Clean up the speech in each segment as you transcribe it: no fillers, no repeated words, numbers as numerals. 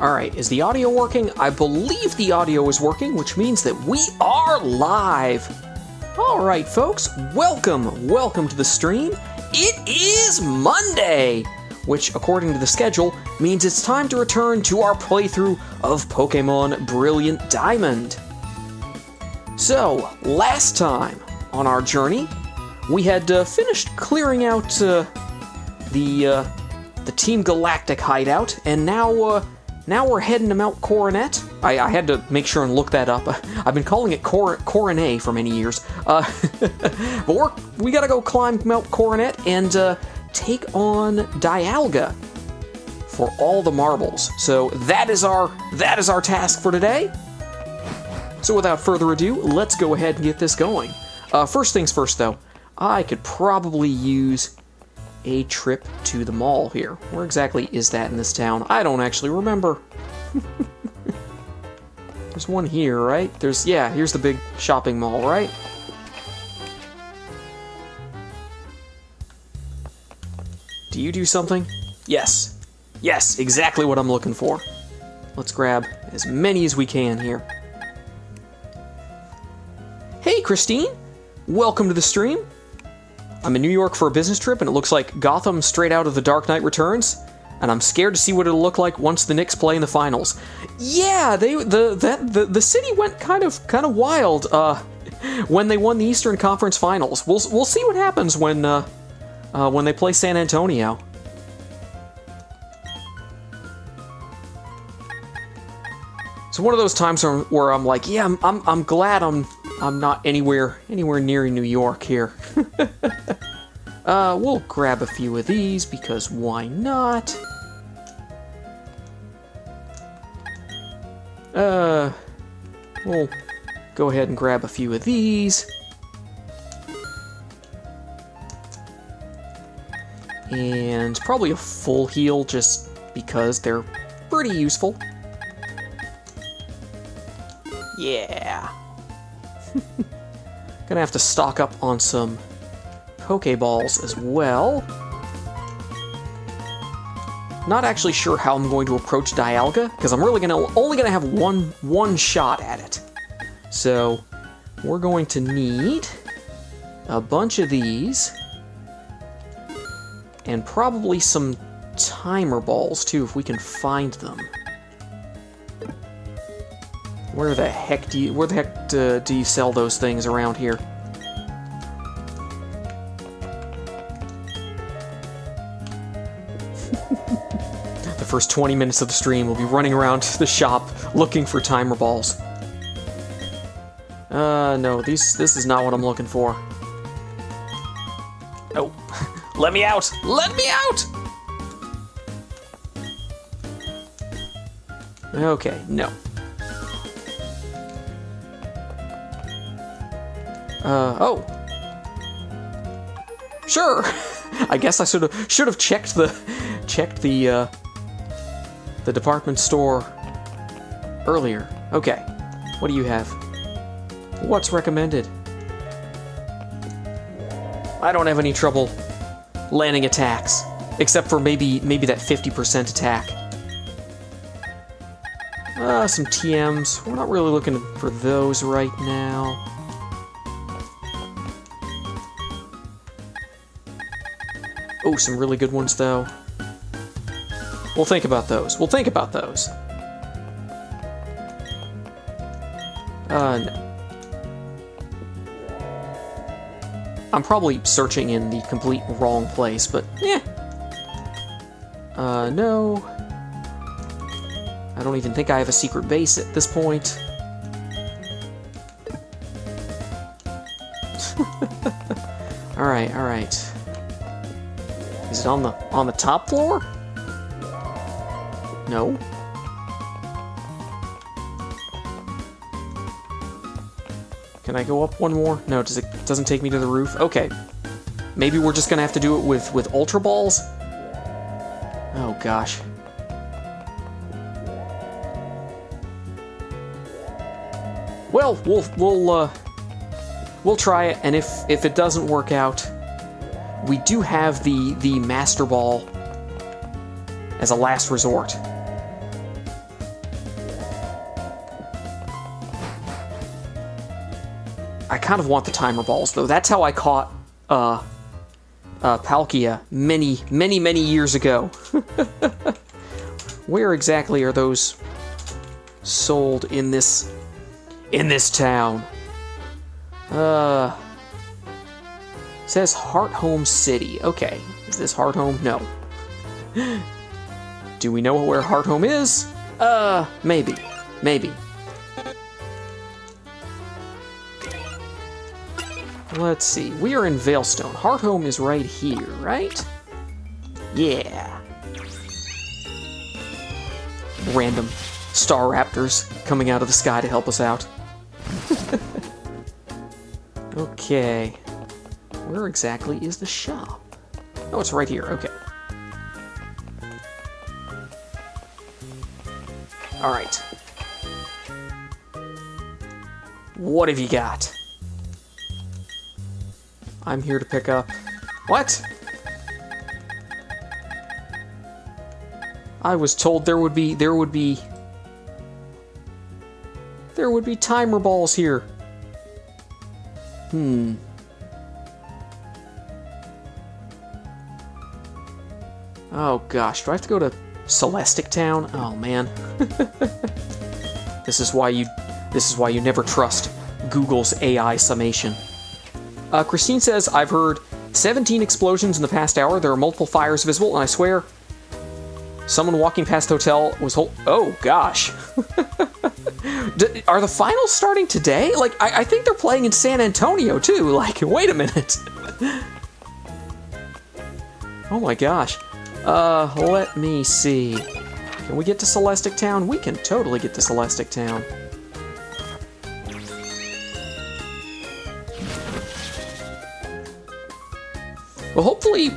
Alright, is the audio working? I believe the audio is working, which means that we are live! Alright folks, welcome to the stream. It is Monday! Which, according to the schedule, means it's time to return to our playthrough of Pokemon Brilliant Diamond. So, last time on our journey, we had finished clearing out the Team Galactic hideout, and now we're heading to Mount Coronet. I had to make sure and look that up. I've been calling it Coronet for many years. But we gotta go climb Mount Coronet and take on Dialga for all the marbles. So that is our task for today. So without further ado, let's go ahead and get this going. First things first, though, I could probably use a trip to the mall here. Where exactly is that in this town? I don't actually remember. There's one here, right? Here's the big shopping mall, right? Do you do something? Yes. Yes, exactly what I'm looking for. Let's grab as many as we can here. Hey, Christine! Welcome to the stream. I'm in New York for a business trip, and it looks like Gotham straight out of The Dark Knight Returns, and I'm scared to see what it'll look like once the Knicks play in the finals. Yeah, the city went kind of wild when they won the Eastern Conference Finals. We'll see what happens when they play San Antonio. So one of those times where I'm like, yeah, I'm glad I'm not anywhere near New York here. We'll grab a few of these because why not? We'll go ahead and grab a few of these. And probably a full heal just because they're pretty useful. Yeah. Gonna have to stock up on some Pokeballs as well. Not actually sure how I'm going to approach Dialga, because I'm really only gonna have one shot at it. So we're going to need a bunch of these. And probably some timer balls, too, if we can find them. Where the heck do you sell those things around here? The first 20 minutes of the stream will be running around the shop looking for timer balls. No, this is not what I'm looking for. Oh. Let me out! Let me out! Okay, no. Oh. Sure! I guess I should have checked the department store earlier. Okay. What do you have? What's recommended? I don't have any trouble landing attacks, except for maybe that 50% attack. Some TMs. We're not really looking for those right now. Oh, some really good ones, though. We'll think about those. We'll think about those. No. I'm probably searching in the complete wrong place, but yeah. No. I don't even think I have a secret base at this point. Alright, alright. Is it on the top floor? No. Can I go up one more? No, doesn't take me to the roof? Okay. Maybe we're just gonna have to do it with Ultra Balls? Oh gosh. Well, we'll try it, and if it doesn't work out, we do have the Master Ball as a last resort. kind of want the timer balls, though. That's how I caught Palkia many years ago. Where exactly are those sold in this town? It says Heart Home City. Okay, is this Heart Home? No. Do we know where Heart Home is? Maybe. Let's see. We are in Veilstone. Heart Home is right here, right? Yeah. Random star raptors coming out of the sky to help us out. Okay. Where exactly is the shop? Oh, it's right here. Okay. All right. What have you got? I'm here to pick up... What? I was told there would be timer balls here. Oh gosh, do I have to go to Celestic Town? Oh man. This is why you never trust Google's AI summation. Christine says, I've heard 17 explosions in the past hour. There are multiple fires visible, and I swear someone walking past the hotel was oh gosh. Are the finals starting today? Like, I think they're playing in San Antonio too. Like, wait a minute. Oh my gosh. Let me see. Can we get to Celestic Town? We can totally get to Celestic Town. Well, hopefully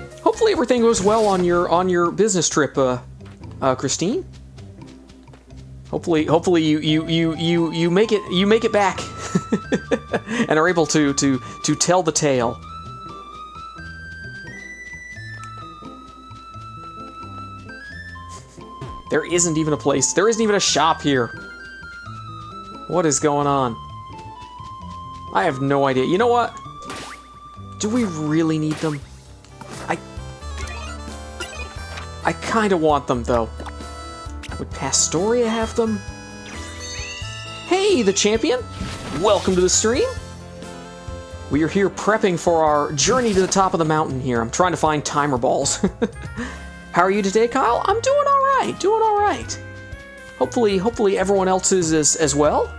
everything goes well on your business trip, Christine. Hopefully you make it back and are able to tell the tale. There isn't even a place. There isn't even a shop here. What is going on? I have no idea. You know what? Do we really need them? I kind of want them, though. Would Pastoria have them? Hey, the champion! Welcome to the stream! We are here prepping for our journey to the top of the mountain here. I'm trying to find timer balls. How are you today, Kyle? I'm doing alright, doing alright. Hopefully everyone else is as well.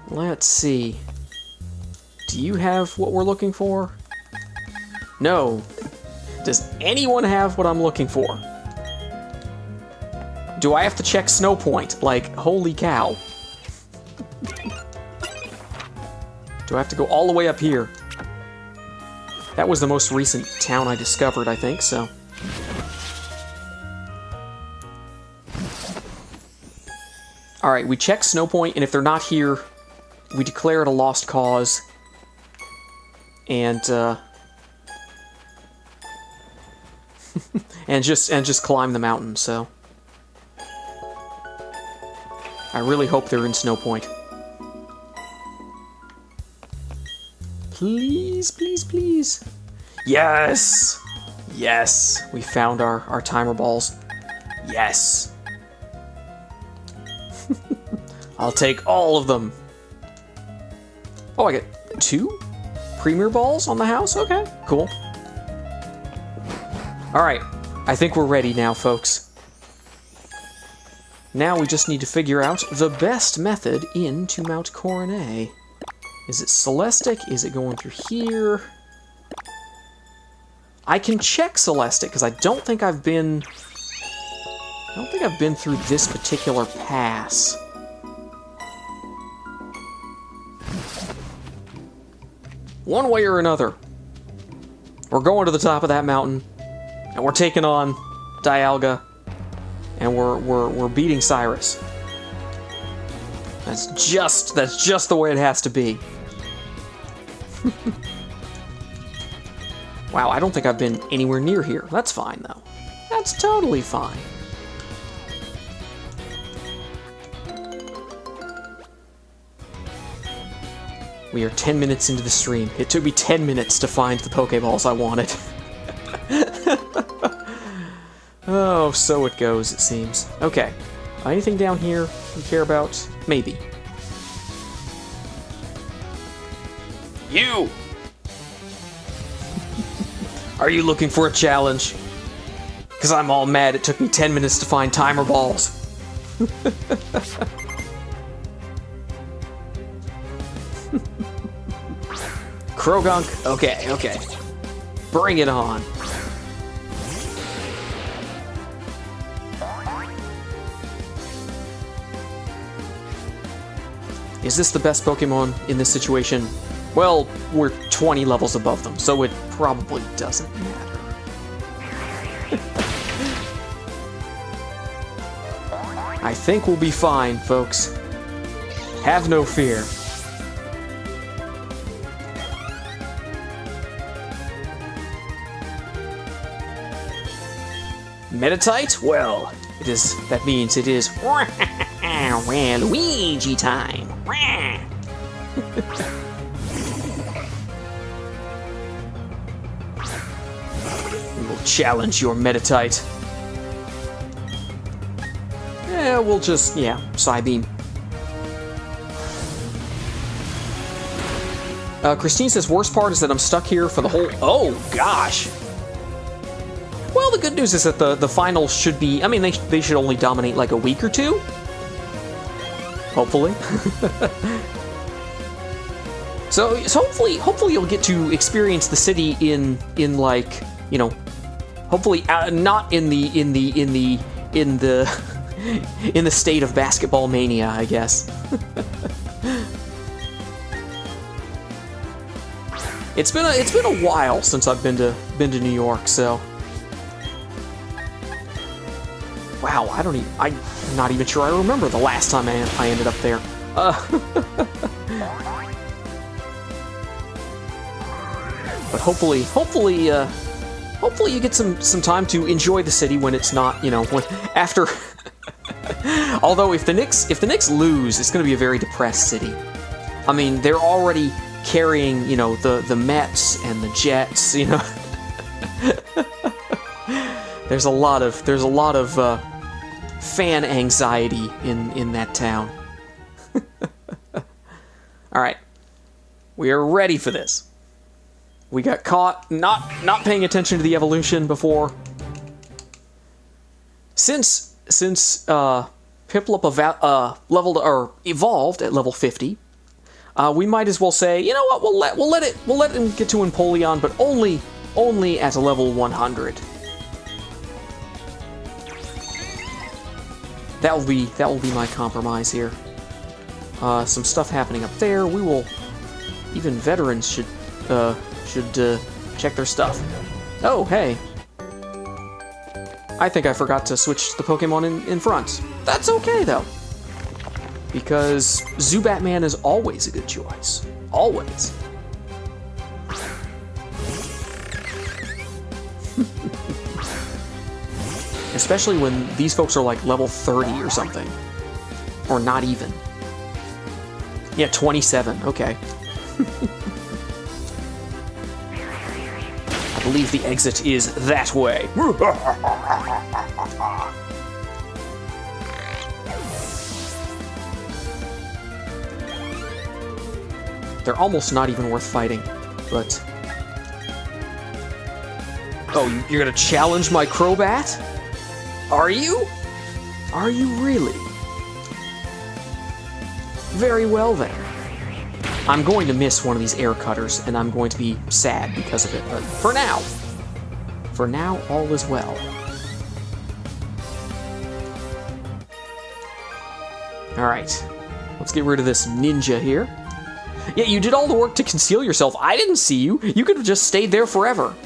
Let's see. Do you have what we're looking for? No. Does anyone have what I'm looking for? Do I have to check Snow Point? Like, holy cow. Do I have to go all the way up here? That was the most recent town I discovered, I think, so. Alright, we check Snow Point, and if they're not here, we declare it a lost cause. And and just climb the mountain, so. I really hope they're in Snow Point. Please, please, please. Yes! Yes! We found our timer balls. Yes! I'll take all of them. Oh, I get 2 Premier Balls on the house? Okay, cool. Alright, I think we're ready now, folks. Now we just need to figure out the best method into Mount Coronet. Is it Celestic? Is it going through here? I can check Celestic, because I don't think I've been through this particular pass. One way or another, we're going to the top of that mountain, and we're taking on Dialga, and we're beating Cyrus. That's just the way it has to be. Wow, I don't think I've been anywhere near here. That's fine, though. That's totally fine. We are 10 minutes into the stream. It took me 10 minutes to find the Pokeballs I wanted. Oh, so it goes, it seems. Okay. Anything down here we care about? Maybe. You! Are you looking for a challenge? Because I'm all mad it took me 10 minutes to find timer balls. Krogunk? Okay, okay. Bring it on. Is this the best Pokemon in this situation? Well, we're 20 levels above them, so it probably doesn't matter. I think we'll be fine, folks. Have no fear. Meditite? Well, that means it is Luigi time. We'll challenge your Meditite. Yeah, we'll just, Psybeam. Christine says, worst part is that I'm stuck here for the whole... Oh, gosh! Well, the good news is that the finals should be... I mean, they should only dominate like a week or two. Hopefully. So hopefully you'll get to experience the city in like, you know, hopefully not in the in the state of basketball mania, I guess. It's been a while since I've been to New York, so. Wow, I'm not even sure I remember the last time I ended up there. But hopefully you get some time to enjoy the city when it's not, you know, after. Although if the Knicks lose, it's going to be a very depressed city. I mean, they're already carrying, you know, the Mets and the Jets, you know. There's a lot of fan anxiety in that town. All right, we are ready for this. We got caught not paying attention to the evolution before. Since Piplup evolved at level 50, we might as well say, you know what, we'll let him get to Empoleon, but only at a level 100. That will be my compromise here. Some stuff happening up there. We will. Even veterans should check their stuff. Oh, hey. I think I forgot to switch the Pokemon in front. That's okay, though. Because Zubatman is always a good choice. Always. Especially when these folks are like level 30 or something. Or not even. Yeah, 27. Okay. I believe the exit is that way. They're almost not even worth fighting, but... Oh, you're gonna challenge my Crobat? Are you? Are you really? Very well then. I'm going to miss one of these air cutters, and I'm going to be sad because of it, but for now, all is well. Alright, let's get rid of this ninja here. Yeah, you did all the work to conceal yourself. I didn't see you. You could have just stayed there forever.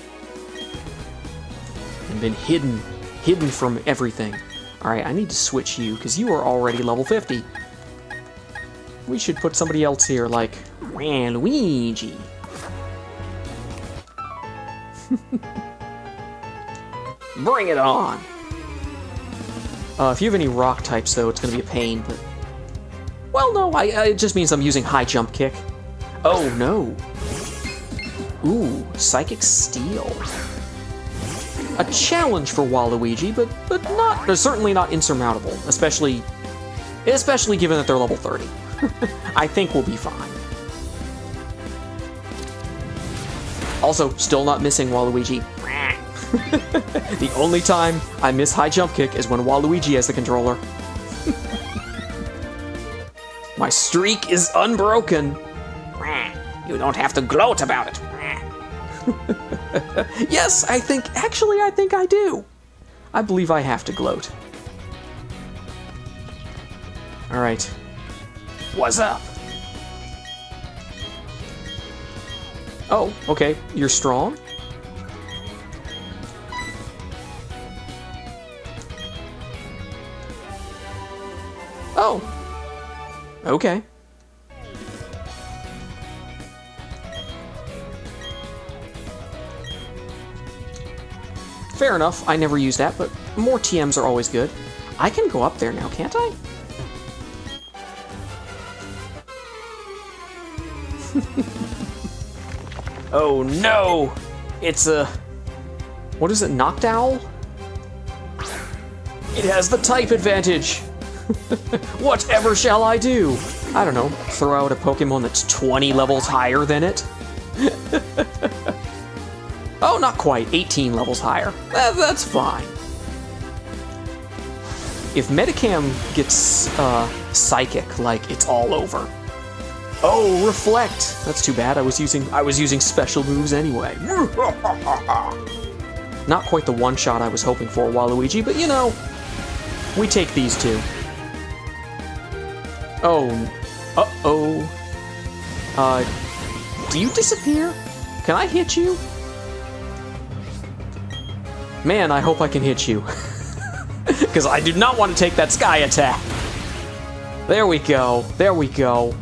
And been hidden from everything. Alright, I need to switch you, because you are already level 50. We should put somebody else here, like Luigi. Bring it on! If you have any rock types, though, it's going to be a pain, but... Well, no, it just means I'm using high jump kick. Oh no. Ooh, Psychic Steel. A challenge for Waluigi, but not, they're certainly not insurmountable, especially given that they're level 30. I think we'll be fine. Also, still not missing Waluigi. The only time I miss high jump kick is when Waluigi has the controller. My streak is unbroken. You don't have to gloat about it. Yes, I think I do. I believe I have to gloat. All right. What's up? Oh, okay. You're strong? Oh. Okay. Fair enough. I never use that, but more TMs are always good. I can go up there now, can't I? Oh no! It's a... What is it, Noctowl? It has the type advantage! Whatever shall I do? I don't know, throw out a Pokemon that's 20 levels higher than it? Oh, not quite, 18 levels higher. That's fine. If Metacam gets Psychic, like, it's all over. Oh, Reflect! That's too bad, I was using special moves anyway. Not quite the one-shot I was hoping for, Waluigi, but you know, we take these two. Oh, uh-oh. Do you disappear? Can I hit you? Man, I hope I can hit you. Because I do not want to take that sky attack. There we go, there we go.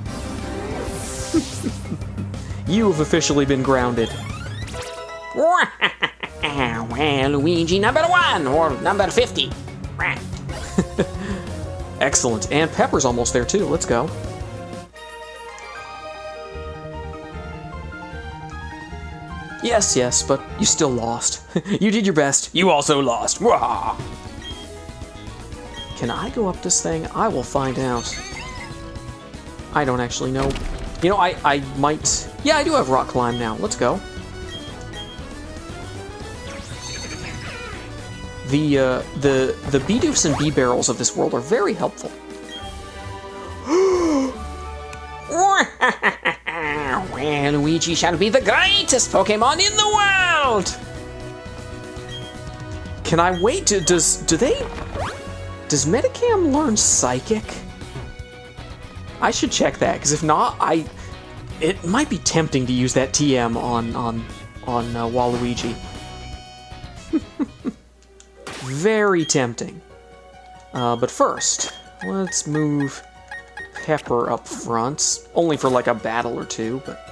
You have officially been grounded. Well, Luigi number 1 or number 50. Excellent, and Pepper's almost there too. Let's go. Yes, yes, but you still lost. You did your best. You also lost. Wah! Can I go up this thing? I will find out. I don't actually know. You know, I might... Yeah, I do have rock climb now. Let's go. The Bidoofs and B-barrels of this world are very helpful. Well, Luigi shall be the greatest Pokemon in the world! Can I wait? Does Metacam learn Psychic? I should check that, because if not, it might be tempting to use that TM on Waluigi. Very tempting. But first, let's move Pepper up front. Only for like a battle or two, but...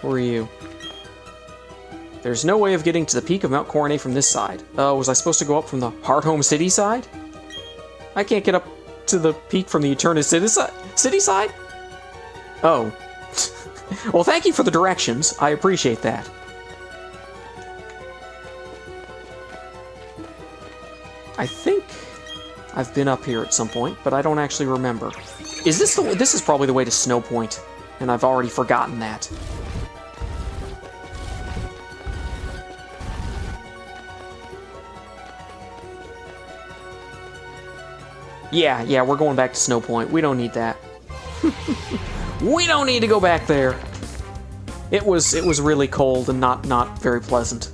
Who are you? There's no way of getting to the peak of Mount Coronet from this side. Was I supposed to go up from the Heart Home City side? I can't get up to the peak from the Eternus City side? Oh. Well, thank you for the directions. I appreciate that. I think I've been up here at some point, but I don't actually remember. Is this this is probably the way to Snow Point, and I've already forgotten that. Yeah, we're going back to Snow Point. We don't need that. We don't need to go back there. It was really cold and not very pleasant.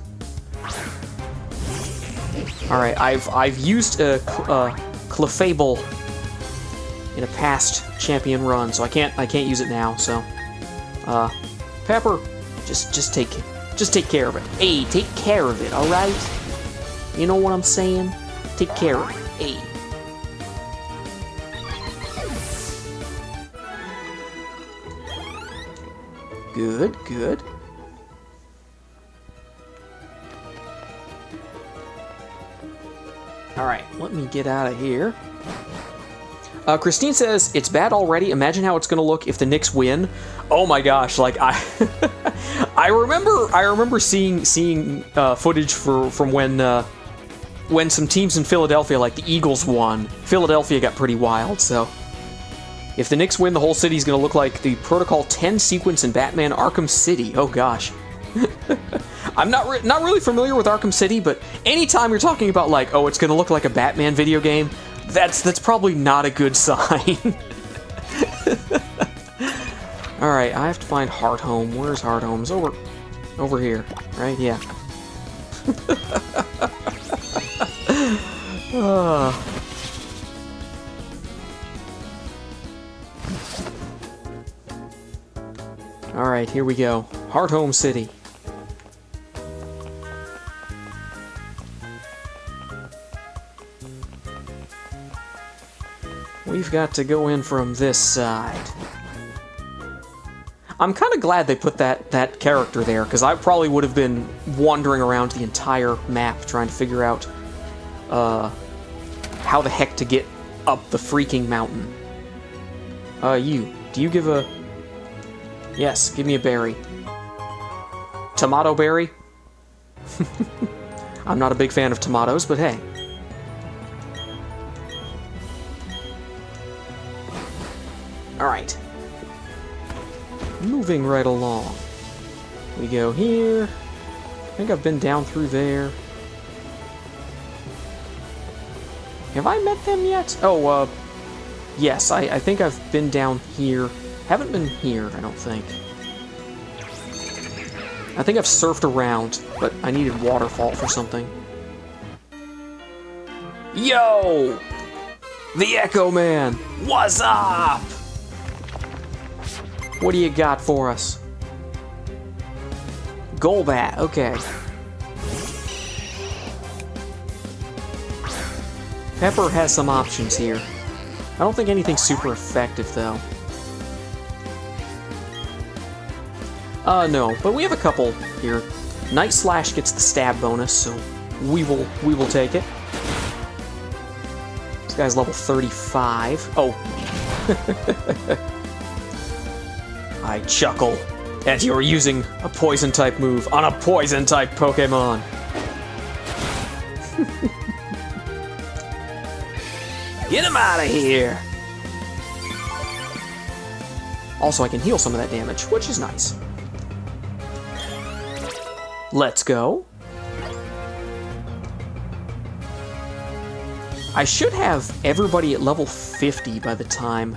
All right, I've used a Clefable in a past champion run, so I can't use it now. So, Pepper, just take care of it. Hey, take care of it. All right. You know what I'm saying? Take care of it. Hey. Good, good. All right, let me get out of here. Christine says, it's bad already. Imagine how it's going to look if the Knicks win. Oh my gosh, like, I remember seeing footage from when some teams in Philadelphia, like the Eagles, won. Philadelphia got pretty wild, so... If the Knicks win, the whole city's going to look like the Protocol 10 sequence in Batman Arkham City. Oh gosh. I'm not really familiar with Arkham City, but anytime you're talking about, like, oh, it's going to look like a Batman video game, that's probably not a good sign. Alright, I have to find Hearthome. Where's Hearthome? It's over here, right? Yeah. Alright, here we go. Hearthome City. We've got to go in from this side. I'm kind of glad they put that character there, because I probably would have been wandering around the entire map trying to figure out how the heck to get up the freaking mountain. Do you give a... Yes, give me a berry. Tomato berry? I'm not a big fan of tomatoes, but hey. Alright. Moving right along. We go here. I think I've been down through there. Have I met them yet? Oh, yes, I think I've been down here. Haven't been here, I don't think. I think I've surfed around, but I needed waterfall for something. Yo! The Echo Man! What's up? What do you got for us? Golbat, okay. Pepper has some options here. I don't think anything's super effective, though. No, but we have a couple here. Night Slash gets the stab bonus, so we will take it. This guy's level 35. Oh. I chuckle as you're using a poison-type move on a poison-type Pokemon. Get him out of here! Also, I can heal some of that damage, which is nice. Let's go. I should have everybody at level 50 by the time...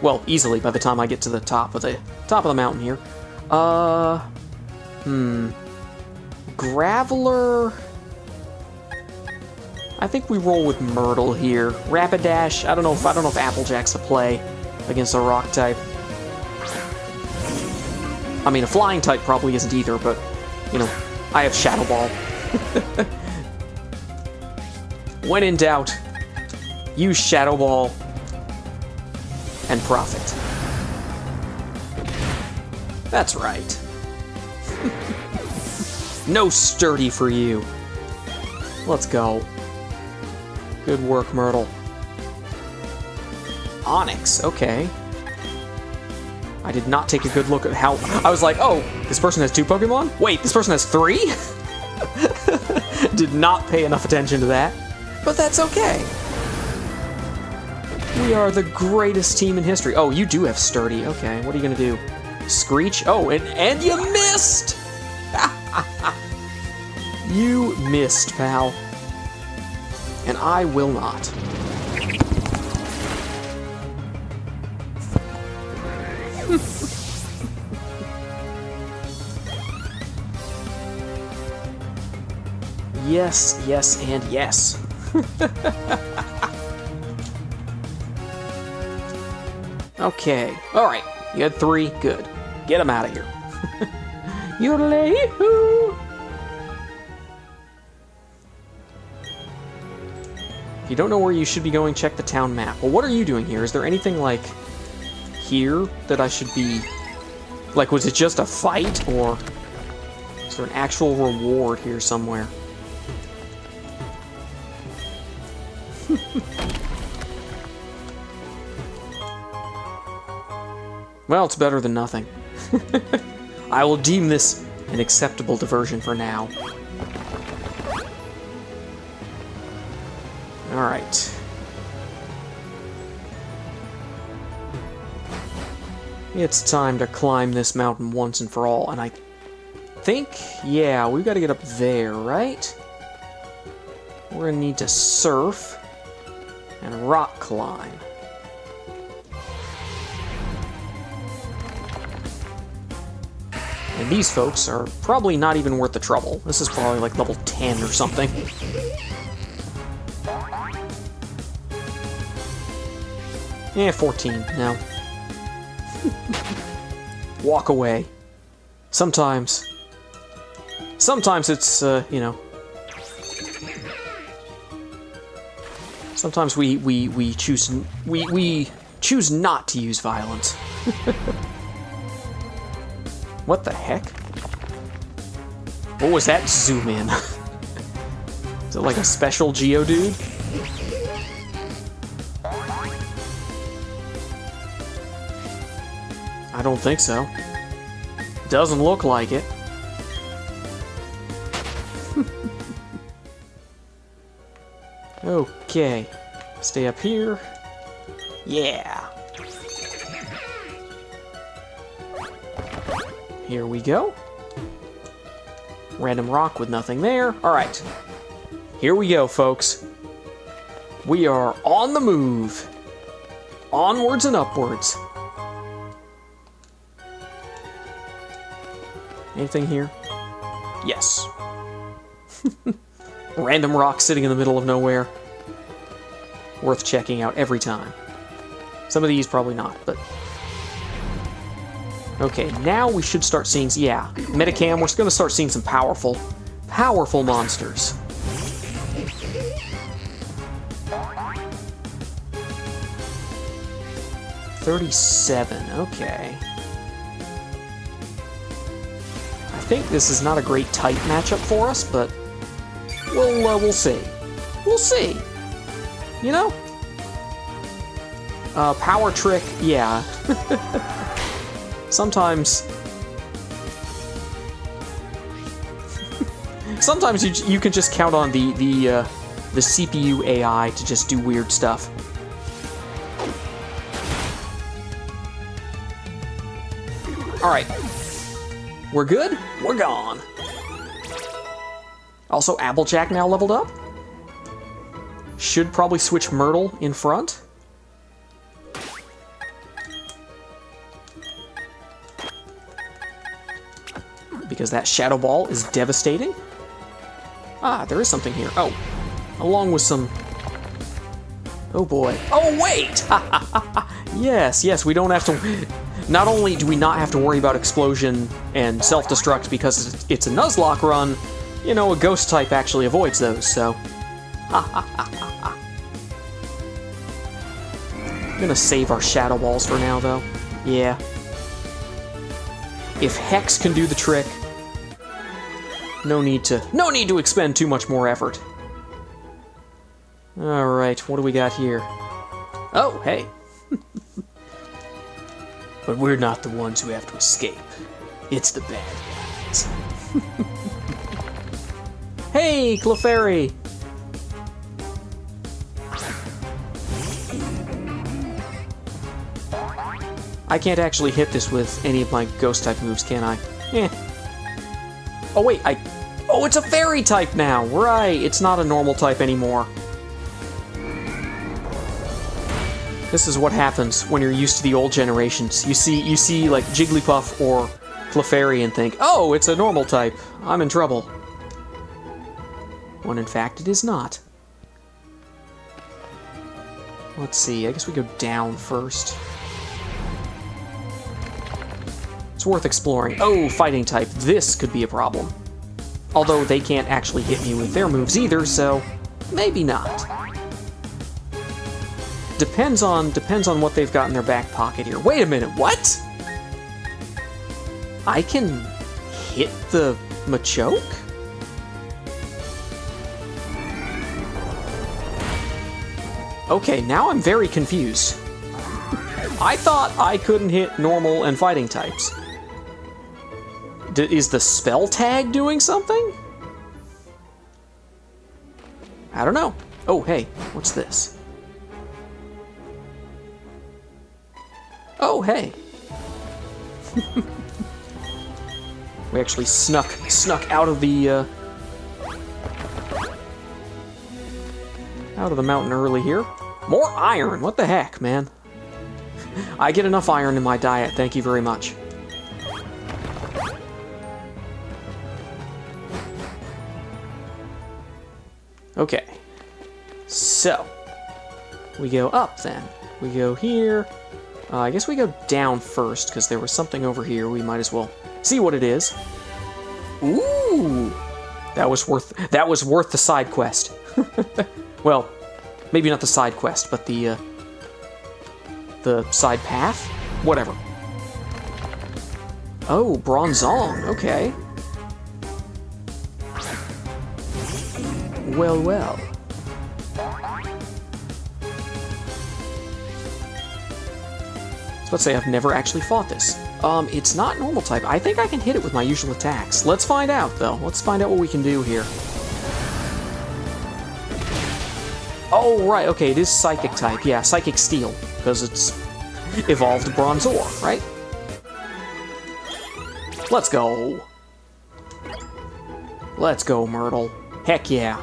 Well, easily by the time I get to the top of the mountain here. Graveler... I think we roll with Myrtle here. Rapidash, I don't know if Applejack's the play against a rock type. I mean, a flying type probably isn't either, but, you know, I have Shadow Ball. When in doubt, use Shadow Ball and profit. That's right. No sturdy for you. Let's go. Good work, Myrtle. Onyx, okay. I did not take a good look at how... I was like, oh, this person has 2 Pokemon? Wait, this person has 3? Did not pay enough attention to that. But that's okay. We are the greatest team in history. Oh, you do have Sturdy. Okay, what are you going to do? Screech? Oh, and you missed! You missed, pal. And I will not. Yes, yes, and yes. Okay, alright. You had 3, good. Get him out of here. Yodelay-hoo! If you don't know where you should be going, check the town map. Well, what are you doing here? Is there anything, like, here that I should be... Like, was it just a fight, or is there an actual reward here somewhere? Well, it's better than nothing. I will deem this an acceptable diversion for now. Alright. It's time to climb this mountain once and for all, and I think, yeah, we've got to get up there, right? We're gonna need to surf and rock climb. And these folks are probably not even worth the trouble. This is probably like level 10 or something. Yeah, 14, no. Walk away. Sometimes it's, you know... Sometimes we choose not to use violence. What the heck? What was that zoom in? Is it like a special Geodude? I don't think so. Doesn't look like it. Okay. Stay up here. Yeah. Here we go. Random rock with nothing there. Alright. Here we go, folks. We are on the move. Onwards and upwards. Anything here? Yes. Random rock sitting in the middle of nowhere. Worth checking out every time. Some of these probably not, but... Okay, now we should start seeing... Yeah, Metacam, we're going to start seeing some powerful monsters. $37, okay. I think this is not a great type matchup for us, but we'll see. We'll see. You know? Power Trick, yeah. Sometimes you can just count on the CPU AI to just do weird stuff. All right, we're good. We're gone. Also, Applejack now leveled up. Should probably switch Myrtle in front. Because that Shadow Ball is devastating. Ah, there is something here. Oh, along with some... Oh boy. Oh wait! Yes, we don't have to... Not only do we not have to worry about explosion and self-destruct because it's a Nuzlocke run, you know, a ghost type actually avoids those, so... I'm gonna save our Shadow Balls for now, though. Yeah. If Hex can do the trick, no need to expend too much more effort. Alright, what do we got here? Oh, hey. But we're not the ones who have to escape. It's the bad guys. Hey, Clefairy! I can't actually hit this with any of my ghost-type moves, can I? Eh. Oh, wait, Oh, it's a fairy type now! Right, it's not a normal type anymore. This is what happens when you're used to the old generations. You see like Jigglypuff or Clefairy and think, oh, it's a normal type. I'm in trouble. When in fact it is not. Let's see, I guess we go down first. It's worth exploring. Oh, fighting type. This could be a problem. Although they can't actually hit me with their moves either, so maybe not. Depends on what they've got in their back pocket here. Wait a minute, what? I can hit the Machoke? Okay, now I'm very confused. I thought I couldn't hit normal and fighting types. Is the spell tag doing something? I don't know. Oh, hey, what's this? Oh, hey. We actually snuck out of the mountain early here. More iron. What the heck, man? I get enough iron in my diet. Thank you very much. Okay. So we go up then. We go here. I guess we go down first because there was something over here. We might as well see what it is. Ooh, that was worth the side quest. Well, maybe not the side quest, but the side path, whatever. Oh, Bronzong. Okay. Well, well. Let's say I've never actually fought this. It's not normal type. I think I can hit it with my usual attacks. Let's find out, though. Let's find out what we can do here. Oh, right. Okay, it is Psychic type. Yeah, Psychic Steel, because it's evolved Bronzor, right? Let's go. Let's go, Myrtle. Heck yeah.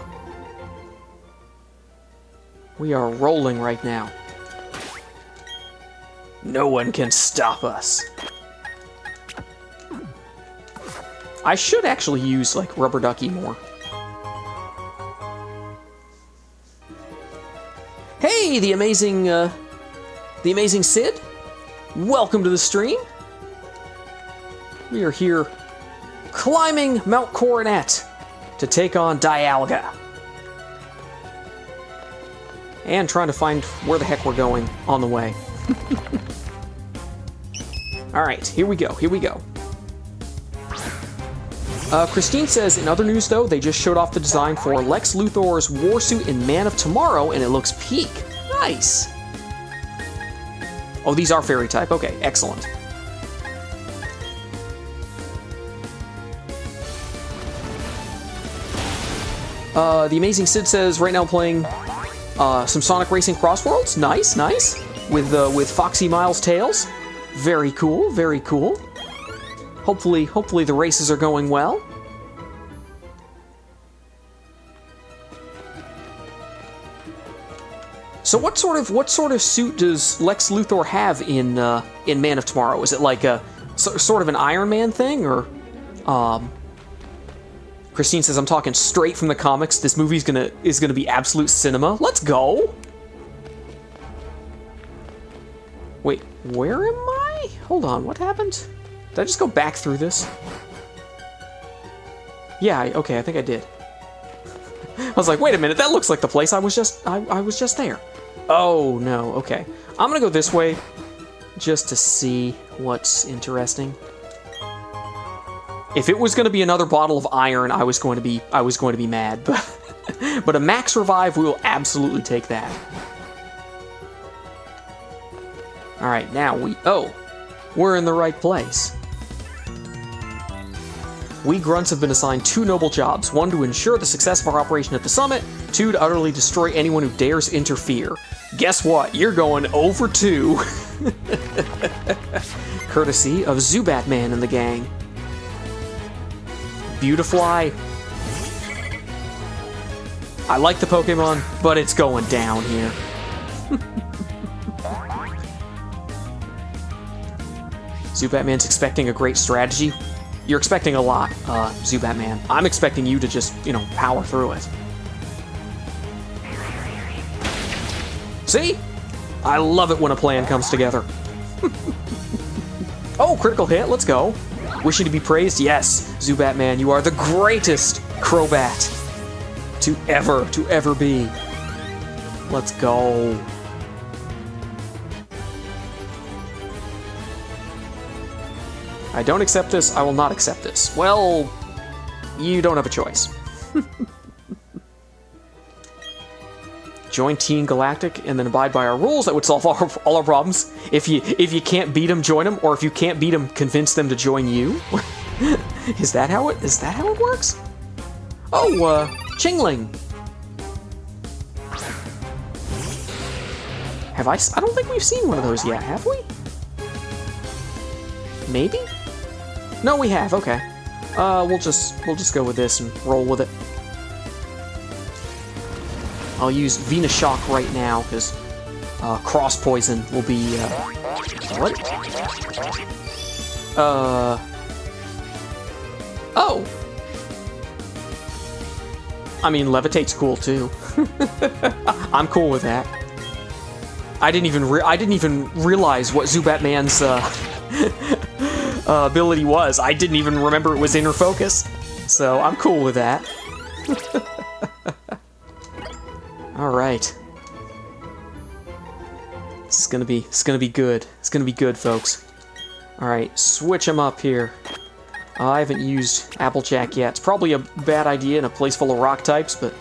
We are rolling right now. No one can stop us. I should actually use, like, Rubber Ducky more. Hey, the amazing Sid. Welcome to the stream. We are here climbing Mount Coronet to take on Dialga. And trying to find where the heck we're going on the way. Alright, here we go, here we go. Christine says, in other news though, they just showed off the design for Lex Luthor's warsuit in Man of Tomorrow, and it looks peak. Nice! Oh, these are fairy type. Okay, excellent. The Amazing Sid says, right now playing some Sonic Racing Crossworlds. Nice, nice. With Foxy Miles Tails. Very cool, very cool. Hopefully the races are going well. So what sort of suit does Lex Luthor have in Man of Tomorrow? Is it like a sort of an Iron Man thing, or? Christine says, I'm talking straight from the comics. This movie is gonna be absolute cinema. Let's go. Wait, where am I? Hold on, what happened? Did I just go back through this? Yeah, okay, I think I did. I was like, wait a minute, that looks like the place I was just there. Oh, no, okay. I'm gonna go this way just to see what's interesting. If it was gonna be another bottle of iron, I was going to be mad, but a max revive, we will absolutely take that. Alright, now we're in the right place. We grunts have been assigned 2 noble jobs. 1, to ensure the success of our operation at the summit. 2, to utterly destroy anyone who dares interfere. Guess what? You're going over 2. Courtesy of Zubatman and the gang. Beautifly. I like the Pokemon, but it's going down here. Zubatman's expecting a great strategy. You're expecting a lot, Zubatman. I'm expecting you to just, power through it. See? I love it when a plan comes together. Oh, critical hit, let's go. Wishing to be praised? Yes, Zubatman, you are the greatest Crobat to ever be. Let's go. I don't accept this, I will not accept this. Well, you don't have a choice. Join Team Galactic and then abide by our rules. That would solve all our problems. If you can't beat them, join them, or if you can't beat them, convince them to join you. Is that how it works? Oh, Chingling. I don't think we've seen one of those yet, have we? Maybe? No, we have. Okay. We'll just go with this and roll with it. I'll use Venus Shock right now because Cross Poison will be what? Oh. I mean, Levitate's cool too. I'm cool with that. I didn't even realize what Zubat Man's ability was. I didn't even remember it was Inner Focus. So I'm cool with that. All right. This is gonna be good. It's gonna be good, folks. All right, switch them up here. I haven't used Applejack yet. It's probably a bad idea in a place full of rock types, but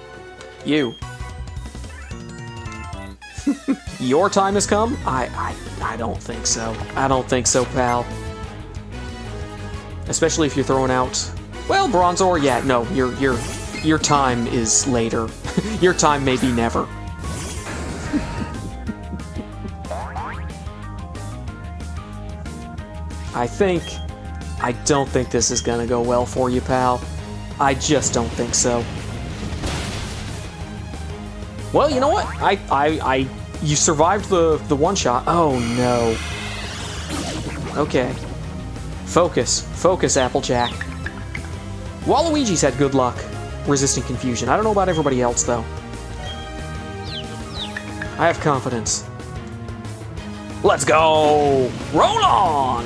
you. Your time has come? I don't think so. I don't think so, pal. Especially if you're throwing out, well, Bronzor. Yeah, no, your time is later. Your time may be never. I don't think this is gonna go well for you, pal. I just don't think so. Well, you know what? You survived the one shot. Oh no. Okay. Focus, Applejack. Waluigi's had good luck resisting confusion. I don't know about everybody else, though. I have confidence. Let's go! Roll on!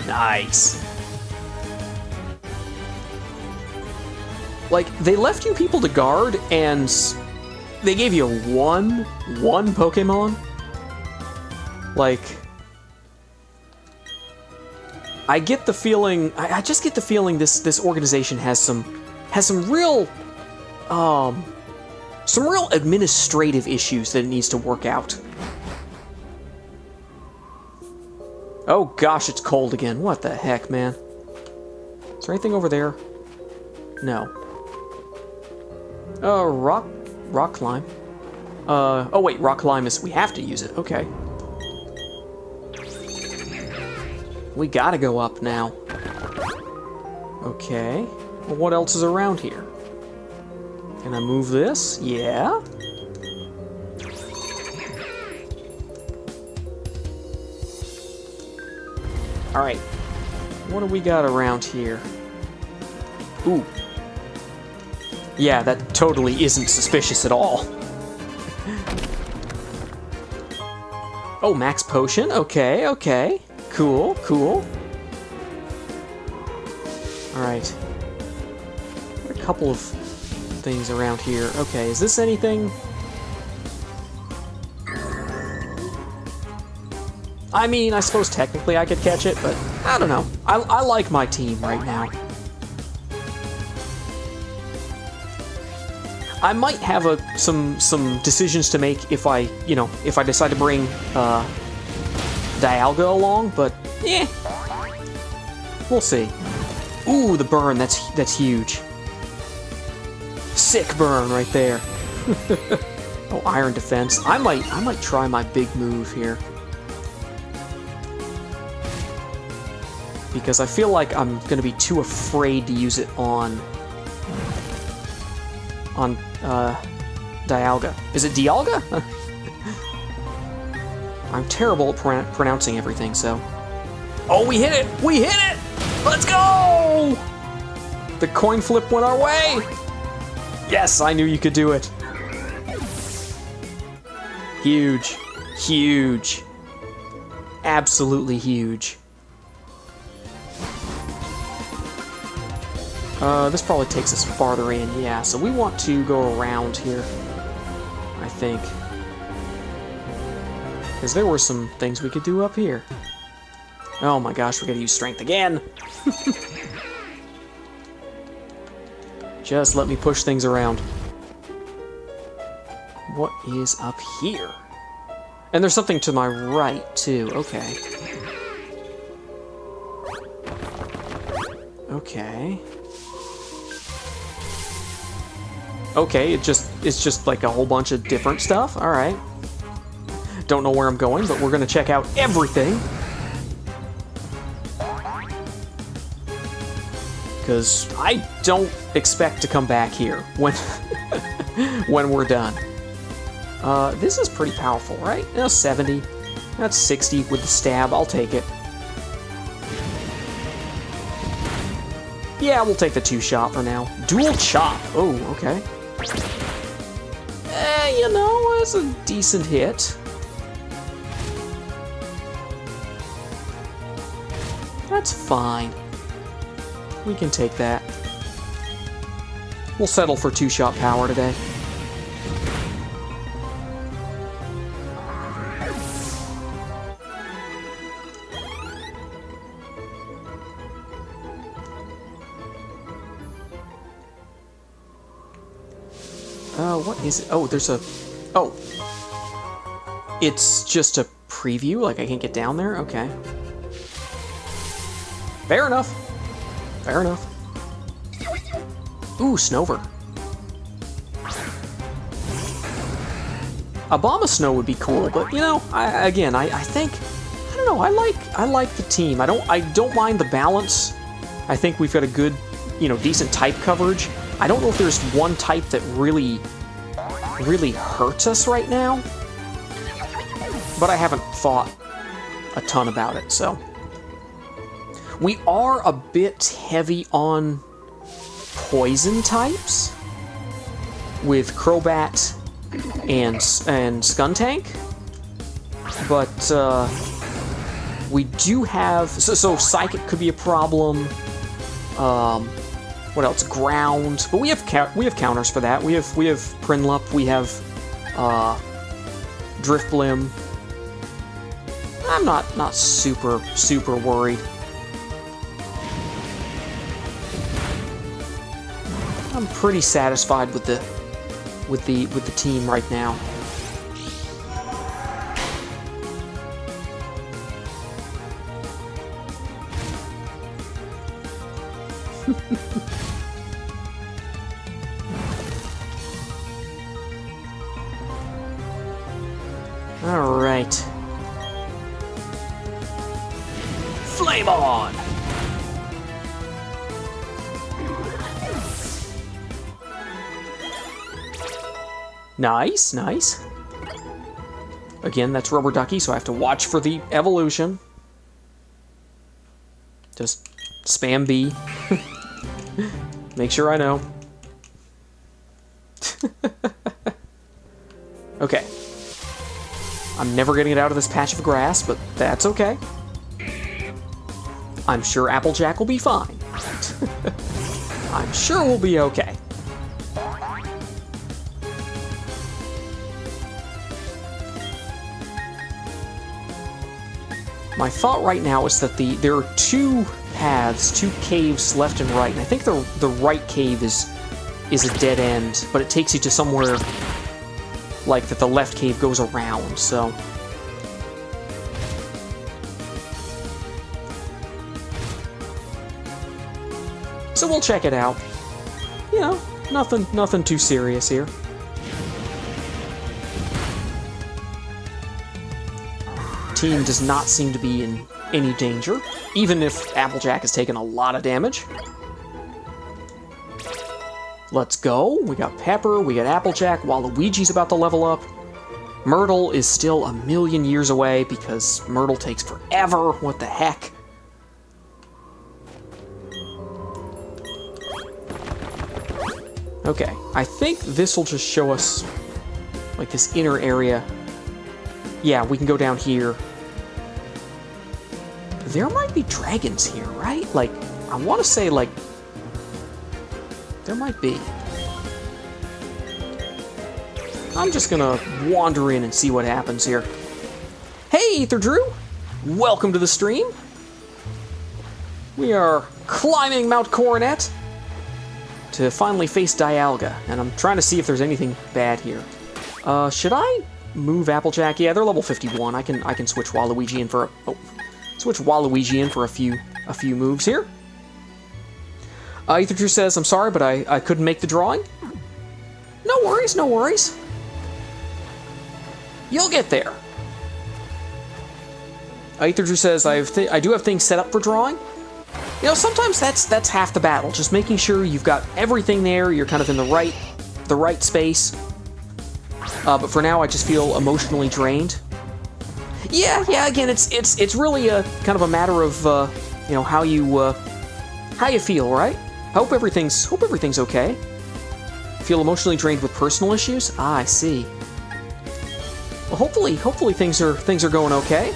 Nice. Like, they left you people to guard, and they gave you one Pokemon? Like, I get the feeling, I just get the feeling this organization has some real administrative issues that it needs to work out. Oh gosh, it's cold again. What the heck, man? Is there anything over there? No. Rock climb. Oh wait, rock climb is, we have to use it. Okay. We gotta go up now. Okay. Well, what else is around here? Can I move this? Yeah. Alright. What do we got around here? Ooh. Yeah, that totally isn't suspicious at all. Oh, max potion? Okay, okay. Cool, cool. Alright. A couple of things around here. Okay, is this anything? I mean, I suppose technically I could catch it, but I don't know. I like my team right now. I might have some decisions to make if I decide to bring Dialga along, but yeah, we'll see. Ooh, the burn, that's huge. Sick burn right there. Oh, iron defense. I might try my big move here. Because I feel like I'm gonna be too afraid to use it on Dialga. Is it Dialga? I'm terrible at pronouncing everything, so... Oh, we hit it! We hit it! Let's go! The coin flip went our way! Yes, I knew you could do it. Huge. Huge. Absolutely huge. This probably takes us farther in, yeah, so we want to go around here, I think. Because there were some things we could do up here. Oh my gosh, we gotta use strength again. Just let me push things around. What is up here? And there's something to my right, too. Okay. Okay. Okay, it's just like a whole bunch of different stuff. All right. Don't know where I'm going, but we're gonna check out everything. Because I don't expect to come back here when when we're done. This is pretty powerful, right? 70. That's 60 with the stab. I'll take it. Yeah, we'll take the 2-shot for now. Dual chop. Oh, okay. You know, it's a decent hit. That's fine. We can take that. We'll settle for 2-shot power today. What is it? Oh, there's a... Oh. It's just a preview? Like, I can't get down there? Okay. Fair enough. Fair enough. Ooh, Snover. A bomb of snow would be cool, but, you know, I think... I don't know, I like the team. I don't mind the balance. I think we've got a good, you know, decent type coverage. I don't know if there's one type that really hurts us right now, but I haven't thought a ton about it, so. We are a bit heavy on poison types with Crobat and Skuntank, but we do have, so Psychic could be a problem. What else? Ground. But we have counters for that. We have Prinlup. We have Driftblim. I'm not super worried. I'm pretty satisfied with the team right now. All right. Flame on! Nice, nice. Again, that's Rubber Ducky, so I have to watch for the evolution. Just spam B. Make sure I know. Okay. I'm never getting it out of this patch of grass, but that's okay. I'm sure Applejack will be fine. I'm sure we'll be okay. My thought right now is that there are two paths, two caves left and right, and I think the right cave is a dead end, but it takes you to somewhere like that the left cave goes around, so. So we'll check it out. You know, nothing too serious here. Team does not seem to be in any danger, even if Applejack has taken a lot of damage. Let's go. We got Pepper, we got Applejack, Waluigi's about to level up. Myrtle is still 1,000,000 years away because Myrtle takes forever. What the heck? Okay, I think this will just show us like this inner area. Yeah, we can go down here. There might be dragons here, right? Like, I want to say, like, there might be. I'm just gonna wander in and see what happens here. Hey, Ether Drew! Welcome to the stream. We are climbing Mount Coronet to finally face Dialga, and I'm trying to see if there's anything bad here. Should I move Applejack? Yeah, they're level 51. I can switch Waluigi in for a few moves here. Ether True says, I'm sorry, but I couldn't make the drawing. No worries, no worries. You'll get there. Ether True says, I do have things set up for drawing. You know, sometimes that's half the battle. Just making sure you've got everything there. You're kind of in the right space. But for now, I just feel emotionally drained. Yeah. Again, it's really a kind of a matter of you know, how you feel, right? Hope everything's okay. Feel emotionally drained with personal issues? Ah, I see. Well, hopefully things are going okay.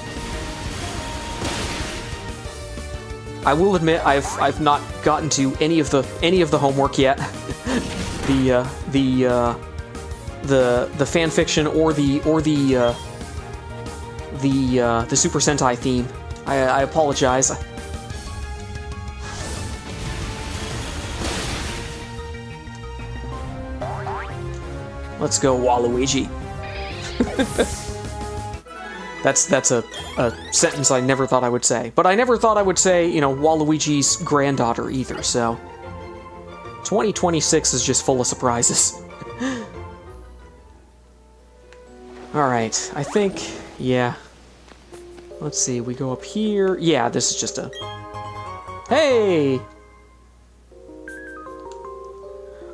I will admit I've not gotten to any of the homework yet. the fan fiction or the Super Sentai theme. I apologize. Let's go, Waluigi. That's a sentence I never thought I would say. But I never thought I would say, you know, Waluigi's granddaughter either, so... 2026 is just full of surprises. Alright, I think... yeah. Let's see, we go up here... yeah, this is just a... hey!